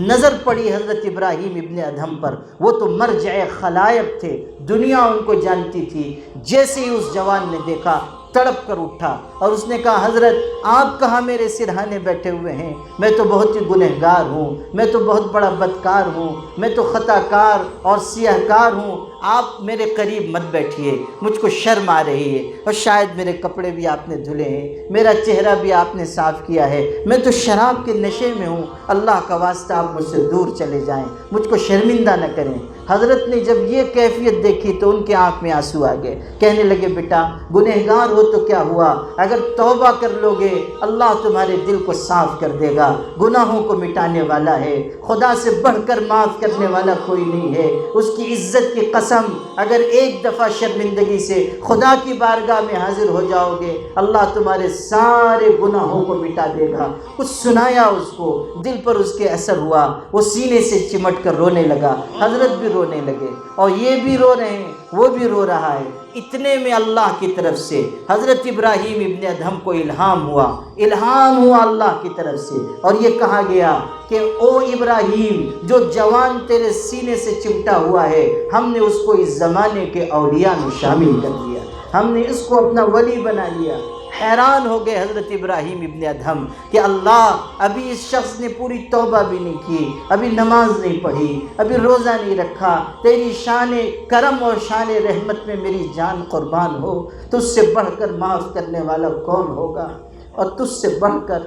نظر پڑی حضرت ابراہیم ابن ادہم پر، وہ تو مرجع خلائق تھے، دنیا ان کو جانتی تھی۔ جیسے ہی اس جوان نے دیکھا تڑپ کر اٹھا اور اس نے کہا، حضرت آپ کہاں میرے سرہانے بیٹھے ہوئے ہیں؟ میں تو بہت ہی گنہگار ہوں، میں تو بہت بڑا بدکار ہوں، میں تو خطا کار اور سیاہ کار ہوں، آپ میرے قریب مت بیٹھیے، مجھ کو شرم آ رہی ہے، اور شاید میرے کپڑے بھی آپ نے دھلے ہیں، میرا چہرہ بھی آپ نے صاف کیا ہے، میں تو شراب کے نشے میں ہوں، اللہ کا واسطہ آپ مجھ سے دور چلے جائیں، مجھ کو شرمندہ نہ کریں۔ حضرت نے جب یہ کیفیت دیکھی تو ان کے آنکھ میں آنسو آ گئے، کہنے لگے، بیٹا گنہگار ہو تو کیا ہوا، اگر توبہ کر لو گے اللہ تمہارے دل کو صاف کر دے گا، گناہوں کو مٹانے والا ہے، خدا سے بڑھ کر معاف کرنے والا کوئی نہیں ہے۔ اس کی عزت کی قسم، اگر ایک دفعہ شرمندگی سے خدا کی بارگاہ میں حاضر ہو جاؤ گے اللہ تمہارے سارے گناہوں کو مٹا دے گا۔ کچھ سنایا اس کو، دل پر اس کے اثر ہوا، وہ سینے سے چمٹ کر رونے لگا، حضرت بھی رونے لگے، اور یہ بھی رو رہے ہیں، وہ بھی رو رہا ہے۔ اتنے میں اللہ کی طرف سے حضرت ابراہیم ابن ادہم کو الہام ہوا اللہ کی طرف سے، اور یہ کہا گیا کہ او ابراہیم، جو جوان تیرے سینے سے چمٹا ہوا ہے، ہم نے اس کو اس زمانے کے اولیاء میں شامل کر دیا، ہم نے اس کو اپنا ولی بنا لیا۔ حیران ہو گئے حضرت ابراہیم ابن ادہم کہ اللہ، ابھی اس شخص نے پوری توبہ بھی نہیں کی، ابھی نماز نہیں پڑھی، ابھی روزہ نہیں رکھا، تیری شان کرم اور شان رحمت میں میری جان قربان ہو، تجھ سے بڑھ کر معاف کرنے والا کون ہوگا، اور تجھ سے بڑھ کر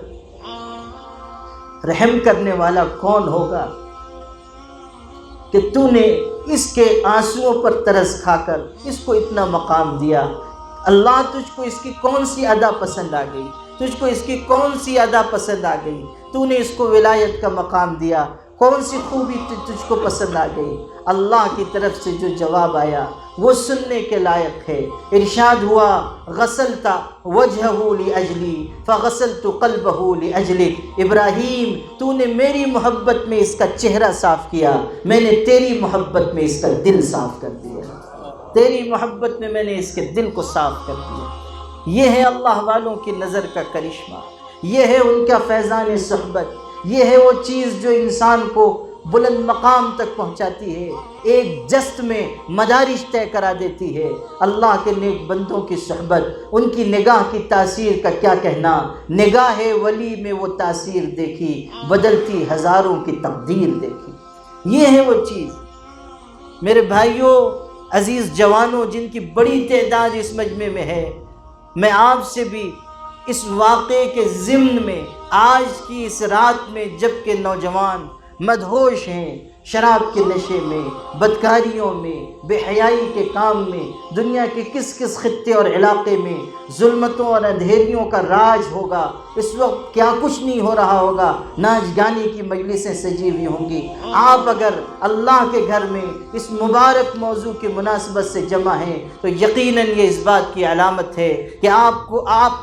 رحم کرنے والا کون ہوگا، کہ تو نے اس کے آنسوؤں پر ترس کھا کر اس کو اتنا مقام دیا۔ اللہ، تجھ کو اس کی کون سی ادا پسند آ گئی، تجھ کو اس کی کون سی ادا پسند آ گئی، تو نے اس کو ولایت کا مقام دیا، کون سی خوبی تجھ کو پسند آ گئی۔ اللہ کی طرف سے جو جواب آیا وہ سننے کے لائق ہے۔ ارشاد ہوا، غسلت وجہہ لاجلی فغسلت قلبہ لاجلک، ابراہیم تو نے میری محبت میں اس کا چہرہ صاف کیا، میں نے تیری محبت میں اس کا دل صاف کر دیا، تیری محبت میں میں نے اس کے دل کو صاف کر دیا۔ یہ ہے اللہ والوں کی نظر کا کرشمہ، یہ ہے ان کا فیضان صحبت، یہ ہے وہ چیز جو انسان کو بلند مقام تک پہنچاتی ہے، ایک جست میں مدارج طے کرا دیتی ہے۔ اللہ کے نیک بندوں کی صحبت، ان کی نگاہ کی تاثیر کا کیا کہنا، نگاہ ولی میں وہ تاثیر دیکھی، بدلتی ہزاروں کی تقدیر دیکھی۔ یہ ہے وہ چیز۔ میرے بھائیوں، عزیز جوانوں جن کی بڑی تعداد اس مجمع میں ہے، میں آپ سے بھی اس واقعے کے ضمن میں آج کی اس رات میں جب کہ نوجوان مدہوش ہیں، شراب کے نشے میں، بدکاریوں میں، بے حیائی کے کام میں، دنیا کے کس کس خطے اور علاقے میں ظلمتوں اور اندھیریوں کا راج ہوگا، اس وقت کیا کچھ نہیں ہو رہا ہوگا، ناچ گانے کی مجلسیں سجی ہوئی ہوں گی۔ آپ اگر اللہ کے گھر میں اس مبارک موضوع کی مناسبت سے جمع ہیں تو یقیناً یہ اس بات کی علامت ہے کہ آپ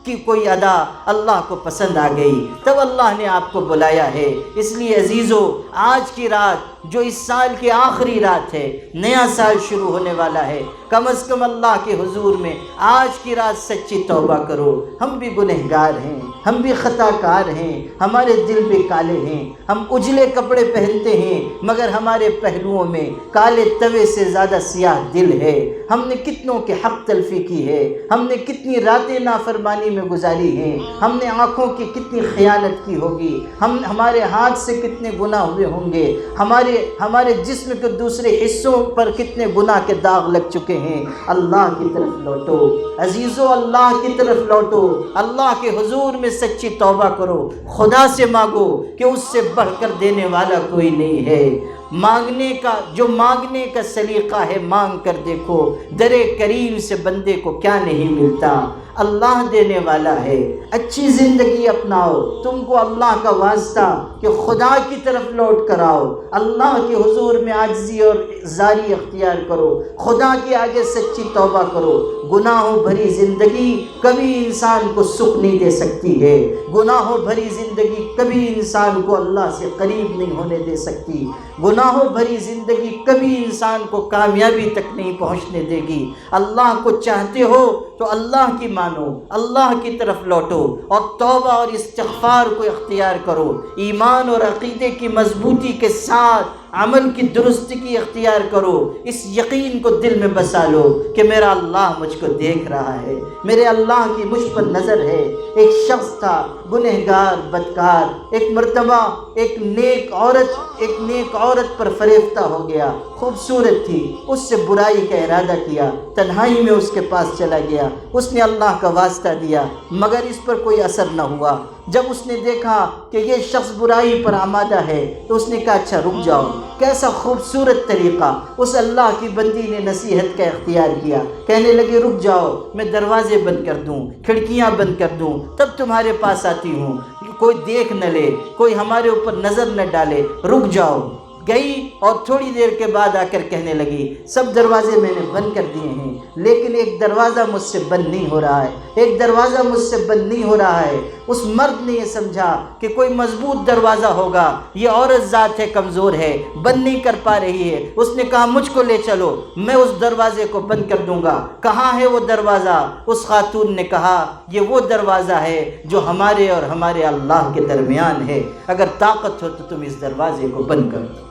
کی کوئی ادا اللہ کو پسند آ گئی، تب اللہ نے آپ کو بلایا ہے۔ اس لیے عزیزو، آج کی رات جو اس سال کی آخری رات ہے، نیا سال شروع ہونے والا ہے، کم از کم اللہ کے حضور میں آج کی رات سچی توبہ کرو۔ ہم بھی گنہگار ہیں، ہم بھی خطا کار ہیں، ہمارے دل بھی کالے ہیں، ہم اجلے کپڑے پہنتے ہیں مگر ہمارے پہلوؤں میں کالے توے سے زیادہ سیاہ دل ہے۔ ہم نے کتنوں کے حق تلفی کی ہے، ہم نے کتنی راتیں نافرمانی میں گزاری ہیں، ہم نے آنکھوں کی کتنی خیانت کی ہوگی، ہمارے ہاتھ سے کتنے گناہ ہوئے ہوں گے، ہمارے جسم کے دوسرے حصوں پر کتنے گناہ کے داغ لگ چکے ہیں۔ اللہ کی طرف لوٹو عزیزو، اللہ کی طرف لوٹو، اللہ کے حضور میں سچی توبہ کرو، خدا سے مانگو کہ اس سے بڑھ کر دینے والا کوئی نہیں ہے۔ مانگنے کا سلیقہ ہے، مانگ کر دیکھو، در کریم سے بندے کو کیا نہیں ملتا، اللہ دینے والا ہے۔ اچھی زندگی اپناؤ، تم کو اللہ کا واسطہ کہ خدا کی طرف لوٹ کر آؤ، اللہ کے حضور میں عاجزی اور زاری اختیار کرو، خدا کے آگے سچی توبہ کرو۔ گناہوں بھری زندگی کبھی انسان کو سکھ نہیں دے سکتی ہے، گناہوں بھری زندگی کبھی انسان کو اللہ سے قریب نہیں ہونے دے سکتی، گناہوں بھری زندگی کبھی انسان کو کامیابی تک نہیں پہنچنے دے گی۔ اللہ کو چاہتے ہو تو اللہ کی مانو، اللہ کی طرف لوٹو اور توبہ اور استغفار کو اختیار کرو، ایمان اور عقیدے کی مضبوطی کے ساتھ عمل کی درستگی اختیار کرو، اس یقین کو دل میں بسا لو کہ میرا اللہ مجھ کو دیکھ رہا ہے، میرے اللہ کی مجھ پر نظر ہے۔ ایک شخص تھا گنہگار بدکار، ایک مرتبہ ایک نیک عورت پر فریفتہ ہو گیا، خوبصورت تھی، اس سے برائی کا ارادہ کیا، تنہائی میں اس کے پاس چلا گیا، اس نے اللہ کا واسطہ دیا مگر اس پر کوئی اثر نہ ہوا۔ جب اس نے دیکھا کہ یہ شخص برائی پر آمادہ ہے تو اس نے کہا اچھا رک جاؤ۔ کیسا خوبصورت طریقہ اس اللہ کی بندی نے نصیحت کا اختیار کیا، کہنے لگے رک جاؤ، میں دروازے بند کر دوں، کھڑکیاں بند کر دوں، تب تمہارے پاس آتی ہوں، کوئی دیکھ نہ لے، کوئی ہمارے اوپر نظر نہ ڈالے، رک جاؤ۔ گئی اور تھوڑی دیر کے بعد آ کر کہنے لگی سب دروازے میں نے بند کر دیے ہیں لیکن ایک دروازہ مجھ سے بند نہیں ہو رہا ہے، ایک دروازہ مجھ سے بند نہیں ہو رہا ہے۔ اس مرد نے یہ سمجھا کہ کوئی مضبوط دروازہ ہوگا، یہ عورت ذات ہے، کمزور ہے، بند نہیں کر پا رہی ہے۔ اس نے کہا مجھ کو لے چلو، میں اس دروازے کو بند کر دوں گا۔ کہاں ہے وہ دروازہ؟ اس خاتون نے کہا یہ وہ دروازہ ہے جو ہمارے اور ہمارے اللہ کے درمیان ہے، اگر طاقت ہو تو تم اس دروازے کو بند کر دو۔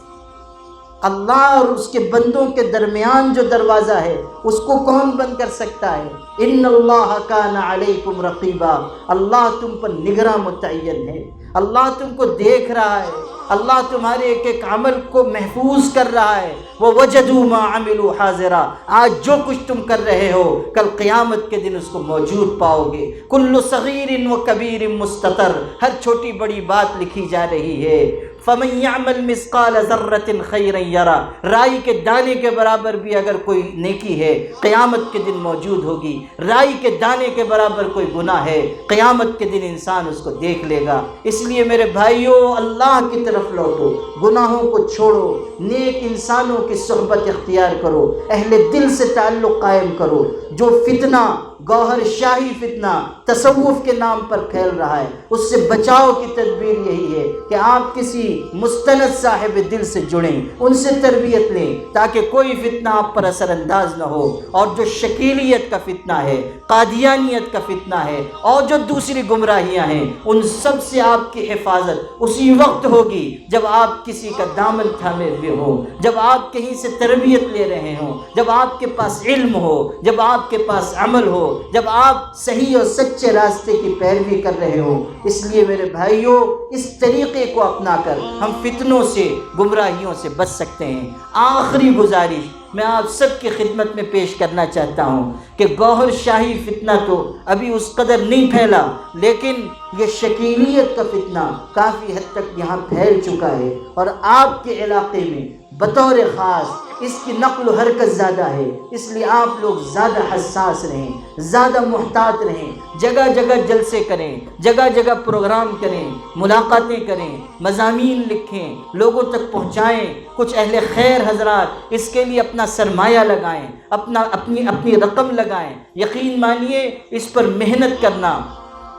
اللہ اور اس کے بندوں کے درمیان جو دروازہ ہے اس کو کون بند کر سکتا ہے؟ ان اللہ کان علیکم رقیبا، اللہ تم پر نگراں متعین ہے، اللہ تم کو دیکھ رہا ہے، اللہ تمہارے ایک ایک عمل کو محفوظ کر رہا ہے۔ وَوَجَدُوا مَا عَمِلُوا حَاضِرًا، آج جو کچھ تم کر رہے ہو کل قیامت کے دن اس کو موجود پاؤ گے۔ کُلُّ صَغِيرٍ وَكَبِيرٍ مُسْتَطَرٍ، ہر چھوٹی بڑی بات لکھی جا رہی ہے۔ فَمَن يَعْمَلْ مِثْقَالَ ذَرَّةٍ خَيْرًا يَرَهُ، رائی کے دانے کے برابر بھی اگر کوئی نیکی ہے قیامت کے دن موجود ہوگی، رائی کے دانے کے برابر کوئی گناہ ہے قیامت کے دن انسان اس کو دیکھ لے گا۔ اس لیے میرے بھائیوں اللہ کی طرف لوٹو، گناہوں کو چھوڑو، نیک انسانوں کی صحبت اختیار کرو، اہل دل سے تعلق قائم کرو۔ جو فتنہ گوہر شاہی فتنہ تصوف کے نام پر پھیل رہا ہے، اس سے بچاؤ کی تدبیر یہی ہے کہ آپ کسی مستند صاحب دل سے جڑیں، ان سے تربیت لیں تاکہ کوئی فتنہ آپ پر اثر انداز نہ ہو۔ اور جو شکیلیت کا فتنہ ہے، قادیانیت کا فتنہ ہے، اور جو دوسری گمراہیاں ہیں، ان سب سے آپ کی حفاظت اسی وقت ہوگی جب آپ کسی کا دامن تھامے ہوئے ہو، جب آپ کہیں سے تربیت لے رہے ہوں، جب آپ کے پاس علم ہو، جب آپ کے پاس عمل ہو، جب آپ صحیح اور سچے راستے کی پیروی کر رہے ہو۔ اس لیے میرے بھائیوں، اس طریقے کو اپنا کر ہم فتنوں سے، گمراہیوں سے بچ سکتے ہیں۔ آخری گزارش میں آپ سب کی خدمت میں پیش کرنا چاہتا ہوں کہ گوہر شاہی فتنہ تو ابھی اس قدر نہیں پھیلا، لیکن یہ شکیلیت کا فتنہ کافی حد تک یہاں پھیل چکا ہے، اور آپ کے علاقے میں بطور خاص اس کی نقل و حرکت زیادہ ہے۔ اس لیے آپ لوگ زیادہ حساس رہیں، زیادہ محتاط رہیں، جگہ جگہ جلسے کریں، جگہ جگہ پروگرام کریں، ملاقاتیں کریں، مضامین لکھیں، لوگوں تک پہنچائیں۔ کچھ اہل خیر حضرات اس کے لیے اپنا سرمایہ لگائیں، اپنی رقم لگائیں۔ یقین مانیے اس پر محنت کرنا،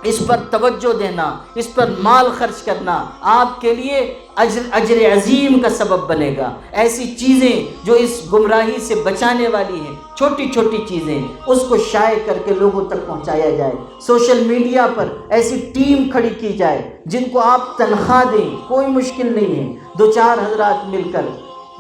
اس پر توجہ دینا، اس پر مال خرچ کرنا آپ کے لیے اجر عظیم کا سبب بنے گا۔ ایسی چیزیں جو اس گمراہی سے بچانے والی ہیں، چھوٹی چھوٹی چیزیں، اس کو شائع کر کے لوگوں تک پہنچایا جائے۔ سوشل میڈیا پر ایسی ٹیم کھڑی کی جائے جن کو آپ تنخواہ دیں، کوئی مشکل نہیں ہے، 2-4 حضرات مل کر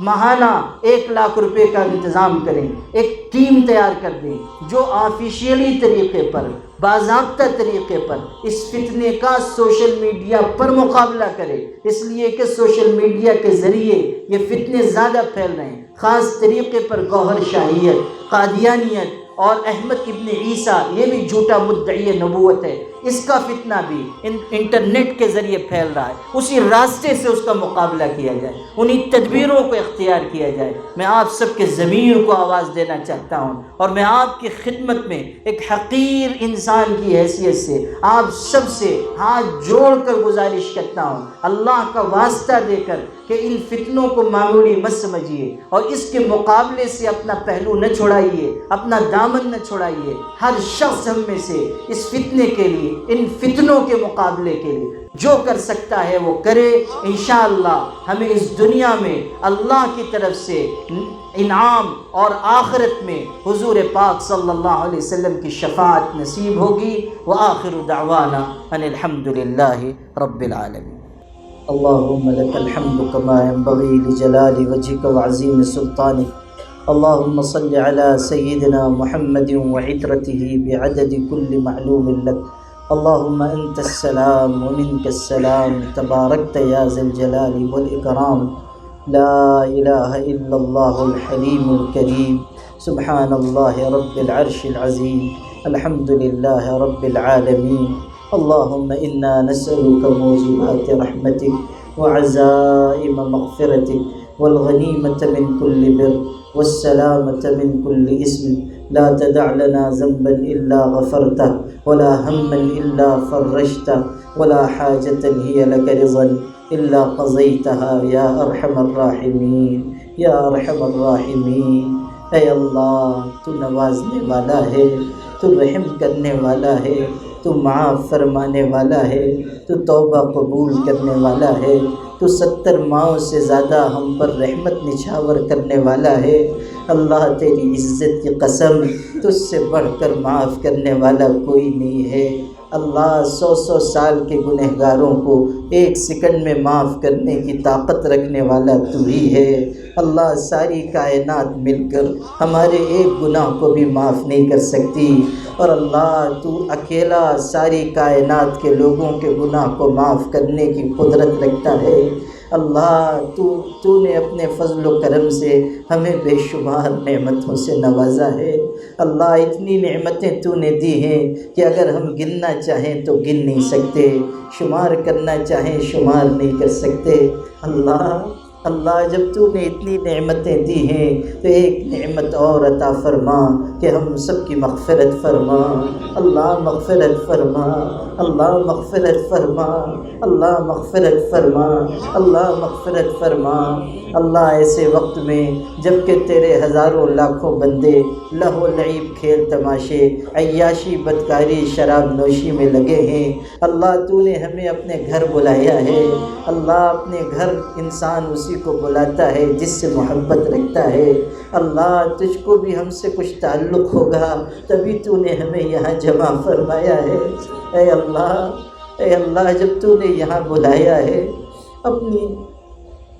ماہانہ 1 لاکھ روپے کا انتظام کریں، ایک ٹیم تیار کر دیں جو آفیشیلی طریقے پر، باضابطہ طریقے پر اس فتنے کا سوشل میڈیا پر مقابلہ کرے۔ اس لیے کہ سوشل میڈیا کے ذریعے یہ فتنے زیادہ پھیل رہے ہیں، خاص طریقے پر گوہر شاہیت، قادیانیت اور احمد ابن عیسیٰ، یہ بھی جھوٹا مدعی نبوت ہے، اس کا فتنہ بھی انٹرنیٹ کے ذریعے پھیل رہا ہے۔ اسی راستے سے اس کا مقابلہ کیا جائے، انہی تدبیروں کو اختیار کیا جائے۔ میں آپ سب کے ضمیر کو آواز دینا چاہتا ہوں، اور میں آپ کی خدمت میں ایک حقیر انسان کی حیثیت سے آپ سب سے ہاتھ جوڑ کر گزارش کرتا ہوں، اللہ کا واسطہ دے کر کہ ان فتنوں کو معمولی مت سمجھیے، اور اس کے مقابلے سے اپنا پہلو نہ چھڑائیے، اپنا دامن نہ چھڑائیے۔ ہر شخص ہم میں سے اس فتنے کے لیے، ان فتنوں کے مقابلے کے لیے جو کر سکتا ہے وہ کرے۔ انشاءاللہ ہمیں اس دنیا میں اللہ کی طرف سے انعام اور آخرت میں حضور پاک صلی اللہ علیہ وسلم کی شفاعت نصیب ہوگی۔ وآخر دعوانا ان الحمدللہ رب العالمین۔ اللهم لك الحمد كما ينبغي لجلال وجهك وعظيم سلطانك، اللهم صل على سيدنا محمد وعترته بعدد كل معلوم لك، اللهم أنت السلام ومنك السلام، تباركت يا ذا الجلال والإكرام، لا إله إلا الله الحليم الكريم، سبحان الله رب العرش العظيم، الحمد لله رب العالمين، اللهم إنا نسألك موجبات رحمتك وعزائم مغفرتك والغنيمة من كل بر والسلامة من كل إثم، لا تدع لنا ذنبا إلا غفرته ولا هما إلا فرجته ولا حاجة هي لك رضا إلا قضيتها يا أرحم الراحمين يا أرحم الراحمين۔ اے اللہ، تو نوازنے والا ہے، تو رحم کرنے والا ہے، تو معاف فرمانے والا ہے، تو توبہ قبول کرنے والا ہے، تو 70 ماؤں سے زیادہ ہم پر رحمت نچھاور کرنے والا ہے۔ اللہ تیری عزت کی قسم، تجھ سے بڑھ کر معاف کرنے والا کوئی نہیں ہے۔ اللہ 100 سال کے گنہگاروں کو 1 سیکنڈ میں معاف کرنے کی طاقت رکھنے والا تو ہی ہے۔ اللہ ساری کائنات مل کر ہمارے ایک گناہ کو بھی معاف نہیں کر سکتی، اور اللہ تو اکیلا ساری کائنات کے لوگوں کے گناہ کو معاف کرنے کی قدرت رکھتا ہے۔ اللہ تو نے اپنے فضل و کرم سے ہمیں بے شمار نعمتوں سے نوازا ہے۔ اللہ اتنی نعمتیں تو نے دی ہیں کہ اگر ہم گننا چاہیں تو گن نہیں سکتے، شمار کرنا چاہیں شمار نہیں کر سکتے۔ اللہ اللہ جب تو نے اتنی نعمتیں دی ہیں تو ایک نعمت اور عطا فرما کہ ہم سب کی مغفرت فرما، اللہ مغفرت فرما، اللہ مغفرت فرما، اللہ مغفرت فرما، اللہ مغفرت فرما۔ اللہ ایسے وقت میں جب کہ تیرے ہزاروں لاکھوں بندے لہو و لعب، کھیل تماشے، عیاشی، بدکاری، شراب نوشی میں لگے ہیں، اللہ تو نے ہمیں اپنے گھر بلایا ہے۔ اللہ اپنے گھر انسان اسی کو بلاتا ہے جس سے محبت رکھتا ہے۔ اللہ تجھ کو بھی ہم سے کچھ تعلق ہوگا تبھی تو نے ہمیں یہاں جمع فرمایا ہے۔ اے اللہ جب تو نے یہاں بلایا ہے،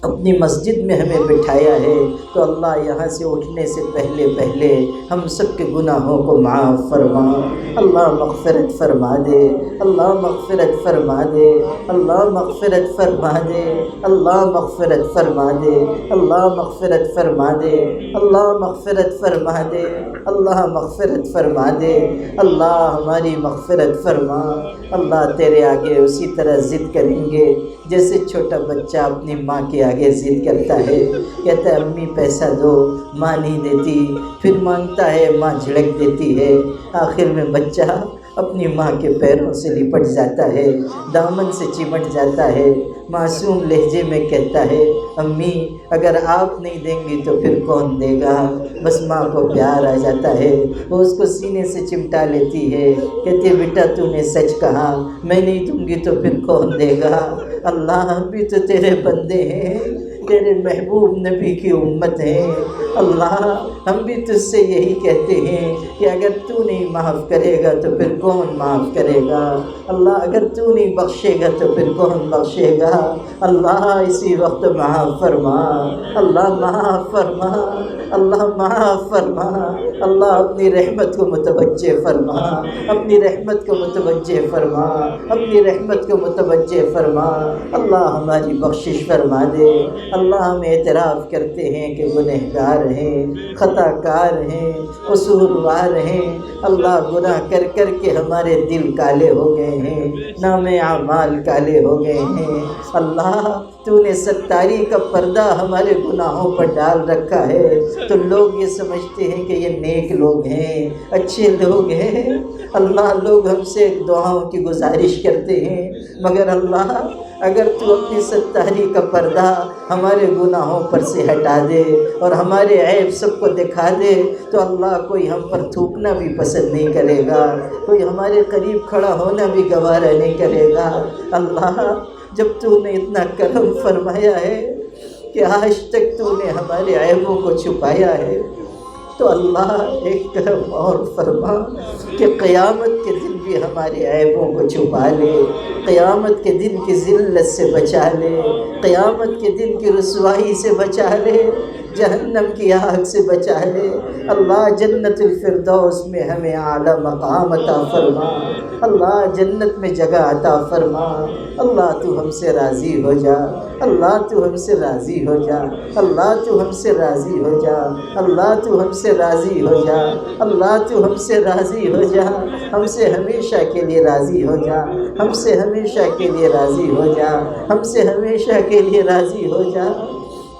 اپنی مسجد میں ہمیں بٹھایا ہے، تو اللہ یہاں سے اٹھنے سے پہلے ہم سب کے گناہوں کو معاف فرما، اللہ مغفرت فرما دے، اللہ مغفرت فرما دے، اللہ مغفرت فرما دے، اللہ مغفرت فرما دے، اللہ مغفرت فرما دے، اللہ مغفرت فرما دے، اللہ مغفرت فرما دے، اللہ ہماری مغفرت فرما۔ اللہ تیرے آگے اسی طرح ضد کریں گے جیسے چھوٹا بچہ اپنی ماں کے آگے ضد کرتا ہے، کہتا ہے امی پیسہ دو، ماں نہیں دیتی، پھر مانگتا ہے، ماں جھڑک دیتی ہے، آخر میں بچہ اپنی ماں کے پیروں سے لپٹ جاتا ہے، دامن سے چمٹ جاتا ہے، معصوم لہجے میں کہتا ہے امی اگر آپ نہیں دیں گی تو پھر کون دے گا؟ بس ماں کو پیار آ جاتا ہے، وہ اس کو سینے سے چمٹا لیتی ہے، کہتی ہے بیٹا تو نے سچ کہا، میں نہیں دوں گی تو پھر کون دے گا؟ اللہ ہم بھی تو تیرے بندے ہیں، تیرے محبوب نبی کی امت ہیں، اللہ ہم بھی تجھ سے یہی کہتے ہیں کہ اگر تو نہیں معاف کرے گا تو پھر کون معاف کرے گا؟ اللہ اگر تو نہیں بخشے گا تو پھر کون بخشے گا؟ اللہ اسی وقت معاف فرما، اللہ معاف فرما، اللہ معاف فرما، اللہ اپنی رحمت کو متوجہ فرما، اپنی رحمت کو متوجہ فرما، اپنی رحمت کو متوجہ فرما، اللہ ہماری بخشش فرما دے۔ اللہ ہم اعتراف کرتے ہیں کہ گنہگار ہیں، خطا کار ہیں، قصوروار ہیں، اللہ گناہ کر کر کے ہمارے دل کالے ہو گئے ہیں، نام اعمال کالے ہو گئے ہیں۔ اللہ تو نے ستاری کا پردہ ہمارے گناہوں پر ڈال رکھا ہے، تو لوگ یہ سمجھتے ہیں کہ یہ نیک لوگ ہیں، اچھے لوگ ہیں۔ اللہ لوگ ہم سے دعاؤں کی گزارش کرتے ہیں، مگر اللہ اگر تو اپنی ستاری کا پردہ ہمارے گناہوں پر سے ہٹا دے اور ہمارے عیب سب کو دکھا دے تو اللہ کوئی ہم پر تھوکنا بھی پسند نہیں کرے گا، کوئی ہمارے قریب کھڑا ہونا بھی گوارا نہیں کرے گا۔ اللہ جب تو نے اتنا کرم فرمایا ہے کہ آج تک تو نے ہمارے عیبوں کو چھپایا ہے، تو اللہ ایک کرم اور فرما کہ قیامت کے دن بھی ہمارے عیبوں کو چھپا لے، قیامت کے دن کی ذلت سے بچا لے، قیامت کے دن کی رسوائی سے بچا لے، جہنم کی آگ سے بچا لے۔ اللہ جنت الفردوس میں ہمیں اعلیٰ مقام عطا فرما، اللہ جنت میں جگہ عطا فرما۔ اللہ تو ہم سے راضی ہو جا، اللہ تو ہم سے راضی ہو جا، اللہ تو ہم سے راضی ہو جا، اللہ تو ہم سے راضی ہو جا، اللہ تو ہم سے راضی ہو جا، ہم سے ہمیشہ کے لیے راضی ہو جا، ہم سے ہمیشہ کے لیے راضی ہو جا، ہم سے ہمیشہ کے لیے راضی ہو جا۔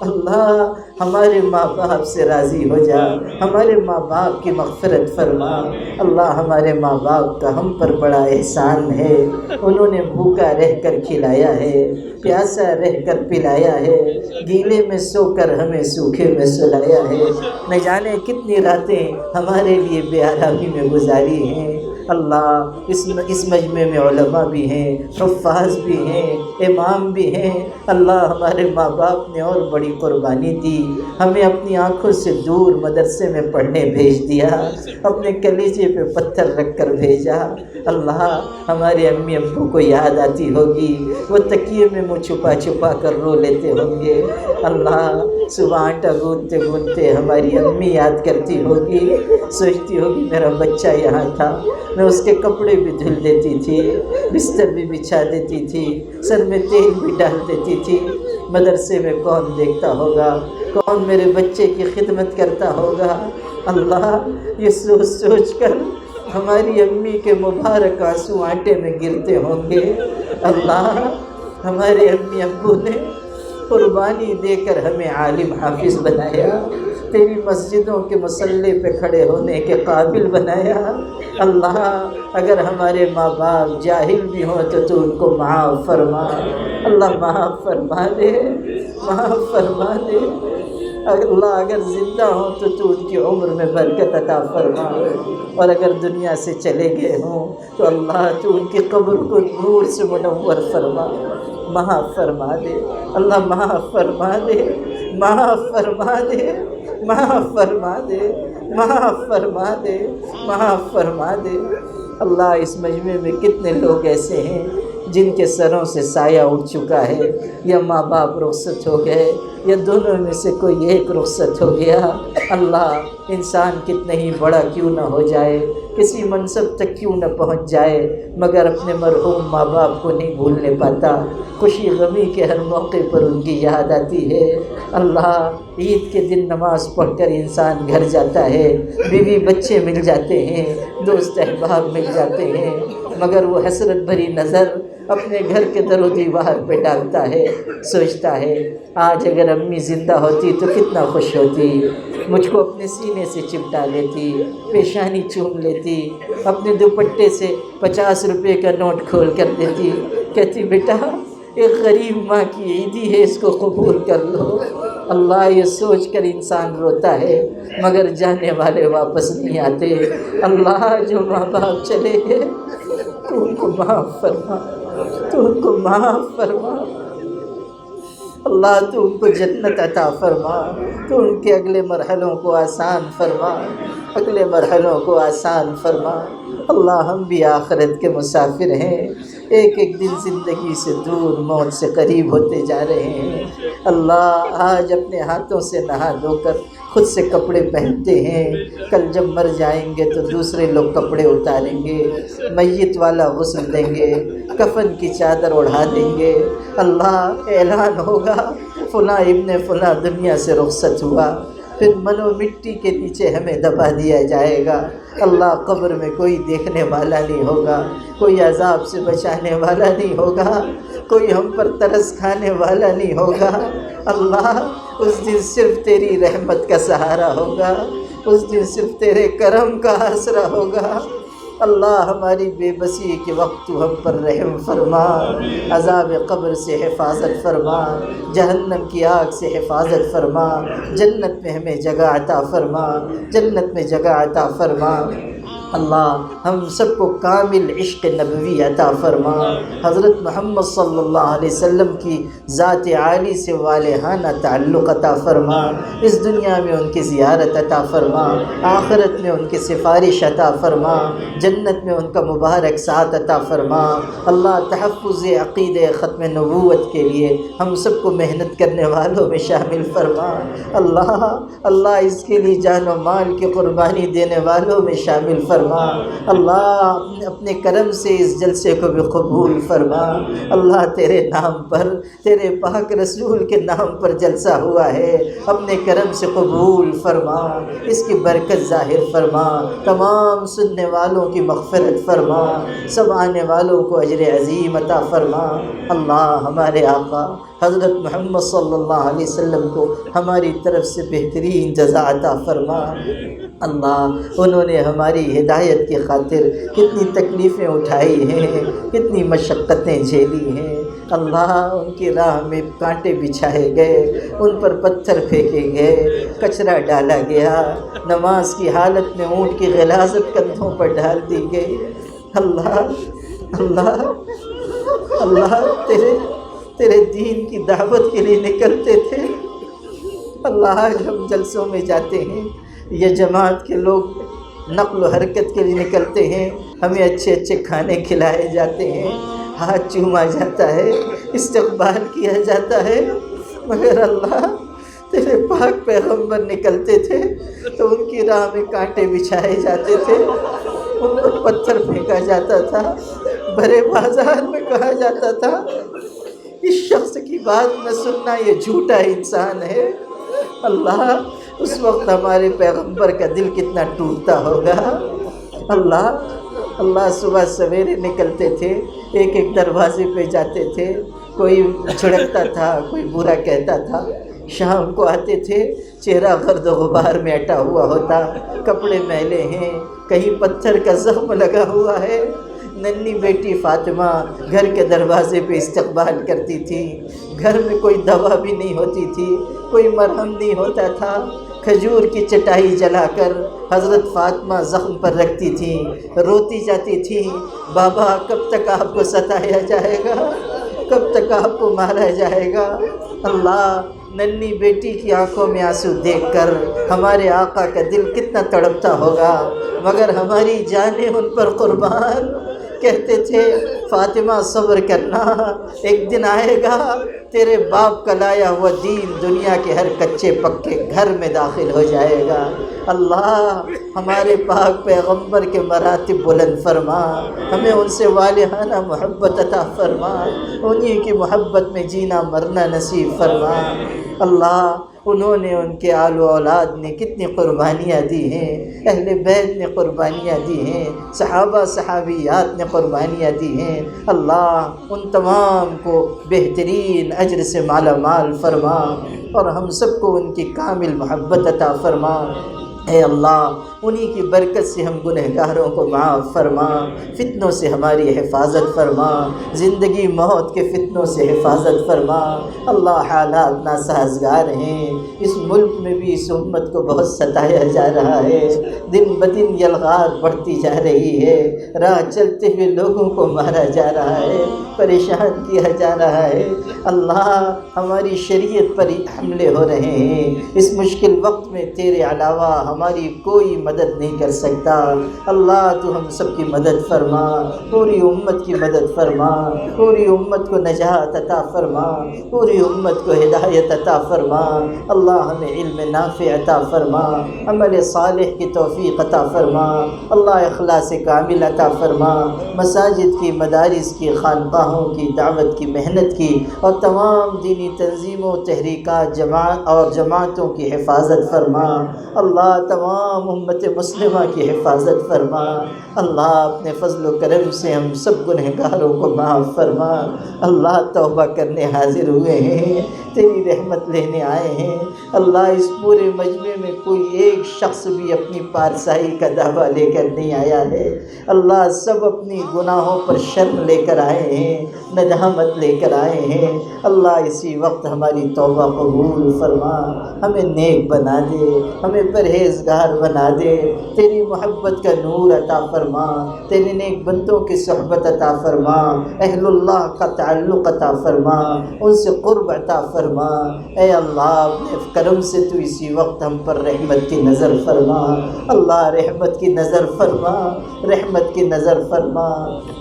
اللہ ہمارے ماں باپ سے راضی ہو جا، ہمارے ماں باپ کی مغفرت فرما۔ اللہ ہمارے ماں باپ کا ہم پر بڑا احسان ہے، انہوں نے بھوکا رہ کر کھلایا ہے، پیاسا رہ کر پلایا ہے، گیلے میں سو کر ہمیں سوکھے میں سلایا ہے، نہ جانے کتنی راتیں ہمارے لیے بے آرامی میں گزاری ہیں۔ اللہ اس مجمع میں علماء بھی ہیں، حفاظ بھی ہیں، امام بھی ہیں۔ اللہ ہمارے ماں باپ نے اور بڑی قربانی دی، ہمیں اپنی آنکھوں سے دور مدرسے میں پڑھنے بھیج دیا، اپنے کلیجے پہ پتھر رکھ کر بھیجا۔ اللہ ہمارے امی ابو کو یاد آتی ہوگی، وہ تکیے میں منہ چھپا چھپا کر رو لیتے ہوں گے۔ اللہ صبح آٹا گوندتے گوندتے ہماری امی یاد کرتی ہوگی، سوچتی ہوگی میرا بچہ یہاں تھا، میں اس کے کپڑے بھی دھل دیتی تھی، بستر بھی بچھا دیتی تھی، سر میں تیل بھی ڈال دیتی تھی۔ مدرسے میں کون دیکھتا ہوگا، کون میرے بچے کی خدمت کرتا ہوگا؟ اللہ یہ سوچ سوچ کر ہماری امی کے مبارک آنسو آٹے میں گرتے ہوں گے۔ اللہ ہمارے امی ابو نے قربانی دے کر ہمیں عالم حافظ بنایا، تیری مسجدوں کے مصلے پہ کھڑے ہونے کے قابل بنایا۔ اللہ اگر ہمارے ماں باپ جاہل بھی ہوں تو ان کو معاف فرما، اللہ معاف فرما دے، معاف فرما دے۔ اللہ اگر زندہ ہوں تو ان کی عمر میں برکت عطا فرما، اور اگر دنیا سے چلے گئے ہوں تو اللہ تو ان کی قبر کو نور سے منور فرما، معاف فرما دے، اللہ معاف فرما دے، معاف فرما دے، معاف فرما دے، معاف فرما دے، معاف فرما دے۔ اللہ اس مجمع میں کتنے لوگ ایسے ہیں جن کے سروں سے سایہ اٹھ چکا ہے، یا ماں باپ رخصت ہو گئے، یا دونوں میں سے کوئی ایک رخصت ہو گیا۔ اللہ انسان کتنا ہی بڑا کیوں نہ ہو جائے، کسی منصب تک کیوں نہ پہنچ جائے، مگر اپنے مرحوم ماں باپ کو نہیں بھولنے پاتا۔ خوشی غمی کے ہر موقع پر ان کی یاد آتی ہے۔ اللہ عید کے دن نماز پڑھ کر انسان گھر جاتا ہے، بیوی بچے مل جاتے ہیں، دوست احباب مل جاتے ہیں، مگر وہ حسرت بھری نظر اپنے گھر کے در و دیوار پہ ڈالتا ہے، سوچتا ہے آج اگر امی زندہ ہوتی تو کتنا خوش ہوتی، مجھ کو اپنے سینے سے چپٹا لیتی، پیشانی چوم لیتی، اپنے دوپٹے سے 50 روپے کا نوٹ کھول کر دیتی، کہتی بیٹا ایک غریب ماں کی عیدی ہے، اس کو قبول کر لو۔ اللہ یہ سوچ کر انسان روتا ہے، مگر جانے والے واپس نہیں آتے۔ اللہ جو ماں باپ چلے گئے تو ان کو معاف فرما، تو ان کو معاف فرما۔ اللہ تو ان کو جنت عطا فرما، تو ان کے اگلے مرحلوں کو آسان فرما، اگلے مرحلوں کو آسان فرما۔ اللہ ہم بھی آخرت کے مسافر ہیں، ایک ایک دن زندگی سے دور، موت سے قریب ہوتے جا رہے ہیں۔ اللہ آج اپنے ہاتھوں سے نہا دھو کر خود سے کپڑے پہنتے ہیں، کل جب مر جائیں گے تو دوسرے لوگ کپڑے اتاریں گے، میت والا غسل دیں گے، کفن کی چادر اڑھا دیں گے۔ اللہ اعلان ہوگا فلاں ابن فلاں دنیا سے رخصت ہوا، پھر منو مٹی کے نیچے ہمیں دبا دیا جائے گا۔ اللہ قبر میں کوئی دیکھنے والا نہیں ہوگا، کوئی عذاب سے بچانے والا نہیں ہوگا، کوئی ہم پر ترس کھانے والا نہیں ہوگا۔ اللہ اس دن صرف تیری رحمت کا سہارا ہوگا، اس دن صرف تیرے کرم کا آسرا ہوگا۔ اللہ ہماری بے بسی کے وقت تو ہم پر رحم فرما، عذاب قبر سے حفاظت فرما، جہنم کی آگ سے حفاظت فرما، جنت میں ہمیں جگہ عطا فرما، جنت میں جگہ عطا فرما۔ اللہ ہم سب کو کامل عشق نبوی عطا فرما، حضرت محمد صلی اللہ علیہ وسلم کی ذات عالی سے والہانہ تعلق عطا فرما، اس دنیا میں ان کی زیارت عطا فرما، آخرت میں ان کی سفارش عطا فرما، جنت میں ان کا مبارک ساتھ عطا فرما۔ اللہ تحفظ عقید ختم نبوت کے لیے ہم سب کو محنت کرنے والوں میں شامل فرما۔ اللہ اس کے لیے جان و مال کی قربانی دینے والوں میں شامل فرما۔ اللہ اپنے کرم سے اس جلسے کو بھی قبول فرما۔ اللہ تیرے نام پر، تیرے پاک رسول کے نام پر جلسہ ہوا ہے، اپنے کرم سے قبول فرما، اس کی برکت ظاہر فرما، تمام سننے والوں کی مغفرت فرما، سب آنے والوں کو اجر عظیم عطا فرما۔ اللہ ہمارے آقا حضرت محمد صلی اللہ علیہ وسلم کو ہماری طرف سے بہترین جزا عطا فرما۔ اللہ انہوں نے ہماری ہدایت کی خاطر کتنی تکلیفیں اٹھائی ہیں، کتنی مشقتیں جھیلی ہیں۔ اللہ ان کی راہ میں کانٹے بچھائے گئے، ان پر پتھر پھینکے گئے، کچرا ڈالا گیا، نماز کی حالت میں اونٹ کی غلاظت کندھوں پر ڈال دی گئی۔ اللہ اللہ اللہ تیرے دین کی دعوت کے لیے نکلتے تھے۔ اللہ آج ہم جلسوں میں جاتے ہیں، یہ جماعت کے لوگ نقل و حرکت کے لیے نکلتے ہیں، ہمیں اچھے اچھے کھانے کھلائے جاتے ہیں، ہاتھ چوما جاتا ہے، استقبال کیا جاتا ہے، مگر اللہ تیرے پاک پیغمبر نکلتے تھے تو ان کی راہ میں کانٹے بچھائے جاتے تھے، ان پر پتھر پھینکا جاتا تھا، بھرے بازار میں کہا جاتا تھا اس شخص کی بات نہ سننا، یہ جھوٹا انسان ہے۔ اللہ اس وقت ہمارے پیغمبر کا دل کتنا ٹوٹتا ہوگا۔ اللہ صبح سویرے نکلتے تھے، ایک ایک دروازے پہ جاتے تھے، کوئی چھڑکتا تھا، کوئی برا کہتا تھا، شام کو آتے تھے چہرہ گرد و غبار میں اٹا ہوا ہوتا، کپڑے میلے ہیں، کہیں پتھر کا زخم لگا ہوا ہے۔ ننھی بیٹی فاطمہ گھر کے دروازے پہ استقبال کرتی تھی، گھر میں کوئی دوا بھی نہیں ہوتی تھی، کوئی مرہم نہیں ہوتا تھا، کھجور کی چٹائی جلا کر حضرت فاطمہ زخم پر رکھتی تھیں، روتی جاتی تھی، بابا کب تک آپ کو ستایا جائے گا، کب تک آپ کو مارا جائے گا۔ اللہ، ننھی بیٹی کی آنکھوں میں آنسو دیکھ کر ہمارے آقا کا دل کتنا تڑپتا ہوگا، مگر ہماری جانیں ان پر قربان۔ کہتے تھے فاطمہ صبر کرنا، ایک دن آئے گا تیرے باپ کا لایا ہوا دین دنیا کے ہر کچے پکے گھر میں داخل ہو جائے گا۔ اللہ، ہمارے پاک پیغمبر کے مراتب بلند فرما، ہمیں ان سے والہانہ محبت عطا فرما، انہی کی محبت میں جینا مرنا نصیب فرما۔ اللہ، انہوں نے، ان کے آل و اولاد نے کتنی قربانیاں دی ہیں، اہل بیت نے قربانیاں دی ہیں، صحابہ صحابیات نے قربانیاں دی ہیں۔ اللہ، ان تمام کو بہترین اجر سے مالا مال فرما، اور ہم سب کو ان کی کامل محبت عطا فرما۔ اے اللہ، انہی کی برکت سے ہم گنہگاروں کو معاف فرما، فتنوں سے ہماری حفاظت فرما، زندگی موت کے فتنوں سے حفاظت فرما۔ اللہ، حالات ناسازگار ہیں، اس ملک میں بھی اس امت کو بہت ستایا جا رہا ہے، دن بدن یلغار بڑھتی جا رہی ہے، راہ چلتے ہوئے لوگوں کو مارا جا رہا ہے، پریشان کیا جا رہا ہے۔ اللہ، ہماری شریعت پر حملے ہو رہے ہیں، اس مشکل وقت میں تیرے علاوہ ہماری کوئی مدد نہیں کر سکتا۔ اللہ، تو ہم سب کی مدد فرما، پوری امت کی مدد فرما، پوری امت کو نجات عطا فرما، پوری امت کو ہدایت عطا فرما۔ اللہ، ہمیں علم نافع عطا فرما، عمل صالح کی توفیق عطا فرما۔ اللہ، اخلاص کامل عطا فرما، مساجد کی، مدارس کی، خانقاہوں کی، دعوت کی، محنت کی، اور تمام دینی تنظیموں، تحریکات، جماعتوں کی حفاظت فرما۔ اللہ، تمام امت مسلمہ کی حفاظت فرما۔ اللہ، اپنے فضل و کرم سے ہم سب گنہگاروں کو معاف فرما۔ اللہ، توبہ کرنے حاضر ہوئے ہیں، تیری رحمت لینے آئے ہیں۔ اللہ، اس پورے مجمع میں کوئی ایک شخص بھی اپنی پارسائی کا دعویٰ لے کر نہیں آیا ہے۔ اللہ، سب اپنی گناہوں پر شرم لے کر آئے ہیں، ندامت لے کر آئے ہیں۔ اللہ، اسی وقت ہماری توبہ قبول فرما، ہمیں نیک بنا دے، ہمیں پرہیزگار بنا دے، تیری محبت کا نور عطا فرما، تیرے نیک بندوں کی صحبت عطا فرما، اہل اللہ کا تعلق عطا فرما، ان سے قرب عطا فرما۔ اے اللہ، اپنے کرم سے تو اسی وقت ہم پر رحمت کی نظر فرما۔ اللہ، رحمت کی نظر فرما، رحمت کی نظر فرما۔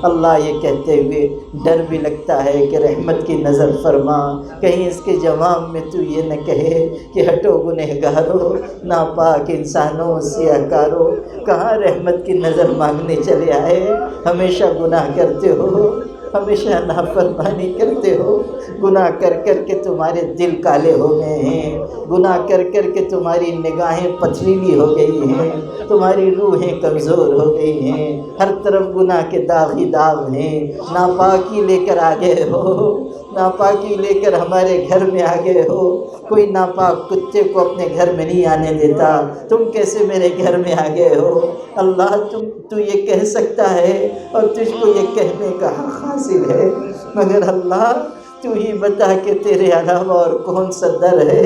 اللہ، یہ کہتے ہوئے ڈر بھی لگتا ہے کہ رحمت کی نظر فرما، کہیں اس کے جواب میں تو یہ نہ کہے کہ ہٹو گنہگارو، ناپاک انسانوں، سیاہ کارو، کہاں رحمت کی نظر مانگنے چلے آئے، ہمیشہ گناہ کرتے ہو، ہمیشہ نافرمانی کرتے ہو، گناہ کر کر کے تمہارے دل کالے ہو گئے ہیں، گناہ کر کر کے تمہاری نگاہیں پتھریلی ہو گئی ہیں، تمہاری روحیں کمزور ہو گئی ہیں، ہر طرف گناہ کے داغ ہی داغ ہیں۔ ناپاکی لے کر آ گئے ہو، ناپاکی لے کر ہمارے گھر میں آ گئے ہو۔ کوئی ناپاک کتے کو اپنے گھر میں نہیں آنے دیتا، تم کیسے میرے گھر میں آ گئے ہو؟ اللہ، تو یہ کہہ سکتا ہے اور تجھ کو یہ کہنے کا حق حاصل ہے، مگر اللہ تو ہی بتا کہ تیرے علاوہ اور کون سا در ہے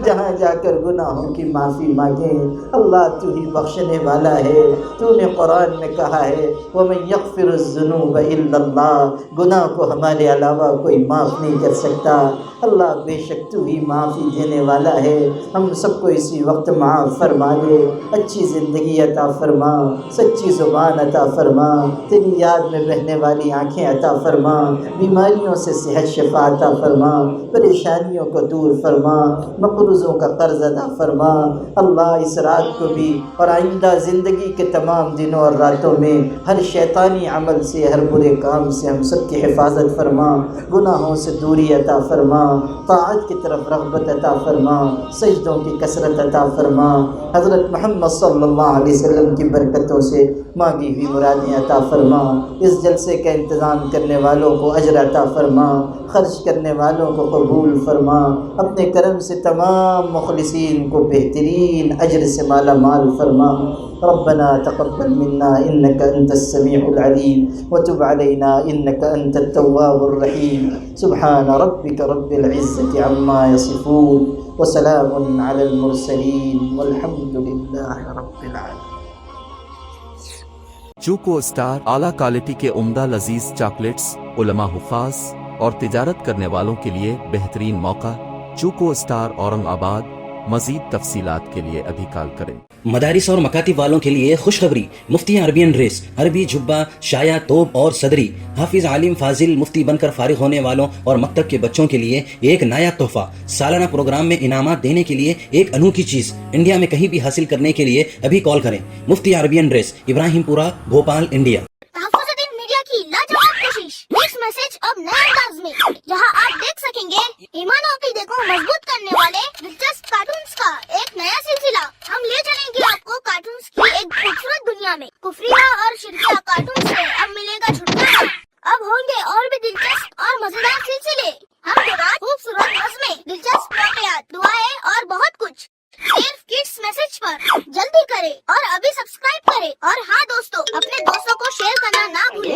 جہاں جا کر گناہوں کی معافی مانگیں۔ اللہ، تو ہی بخشنے والا ہے، تو نے قرآن میں کہا ہے وَمَن يَغْفِرُ الذُّنُوبَ إِلَّا اللَّهُ، گناہ کو ہمارے علاوہ کوئی معاف نہیں کر سکتا۔ اللہ، بے شک تو ہی معافی دینے والا ہے، ہم سب کو اسی وقت معاف فرما دے، اچھی زندگی عطا فرما، سچی زبان عطا فرما، تیری یاد میں بہنے والی آنکھیں عطا فرما، بیماریوں سے صحت شفا عطا فرما، پریشانیوں کو دور فرما، مقروضوں کا قرض ادا فرما۔ اللہ، اس رات کو بھی اور آئندہ زندگی کے تمام دنوں اور راتوں میں ہر شیطانی عمل سے، ہر برے کام سے ہم سب کی حفاظت فرما، گناہوں سے دوری عطا فرما، طاعت کی طرف رغبت عطا فرما، سجدوں کی کثرت عطا فرما، حضرت محمد صلی اللہ علیہ وسلم کی برکتوں سے مانگی ہوئی مرادیں عطا فرما، اس جلسے کا انتظام کرنے والوں کو اجر عطا فرما، خرچ کرنے والوں کو قبول فرما، اپنے کرم سے تمام مخلصین کو بہترین اجر سے مالا مال فرما۔ ربنا تقبل منا انك انت السميع العليم وتب علينا انك انت التواب الرحيم۔ سبحان ربك رب العزة عما يصفون وسلام على المرسلين والحمد لله رب العالمين۔ چوکو اسٹار اعلیٰ کوالٹی کے عمدہ لذیذ چاکلیٹس، علماء، حفاظ اور تجارت کرنے والوں کے لیے بہترین موقع۔ چوکو اسٹار اورنگ آباد۔ مزید تفصیلات کے لیے ابھی کال کریں۔ مدارس اور مکاتب والوں کے لیے خوشخبری، مفتی عربین ڈریس، عربی جبہ، شایا، توب اور صدری، حافظ عالم فاضل مفتی بن کر فارغ ہونے والوں اور مکتب کے بچوں کے لیے ایک نیا تحفہ۔ سالانہ پروگرام میں انعامات دینے کے لیے ایک انوکھی چیز انڈیا میں کہیں بھی حاصل کرنے کے لیے ابھی کال کریں۔ مفتی عربین ڈریس، ابراہیم پورہ، بھوپال، انڈیا۔ تحفظ میڈیا کی لاجواب کوشش، نیکسٹ میسج اب نئے انداز میں، جہاں آپ دیکھ سکیں گے ایمان و عقیدے کو مضبوط کرنے والے دلچسپ کارٹونز کا ایک نیا سلسلہ۔ ہم لے چلیں گے آپ کو کارٹونز کی ایک خوبصورت دنیا میں۔ کفریہ اور شرکیہ کارٹون سے اب ملے گا چھٹکارا۔ اب ہوں گے اور بھی دلچسپ اور مزیدار سلسلے، ہم کے بعد خوبصورت نظمیں، دلچسپ واقعات، دعائیں اور بہت کچھ، صرف کڈس میسج پر۔ جلدی کرے اور ابھی سبسکرائب کرے، اور ہاں دوستو، اپنے دوستوں کو شیئر کرنا نہ بھولے۔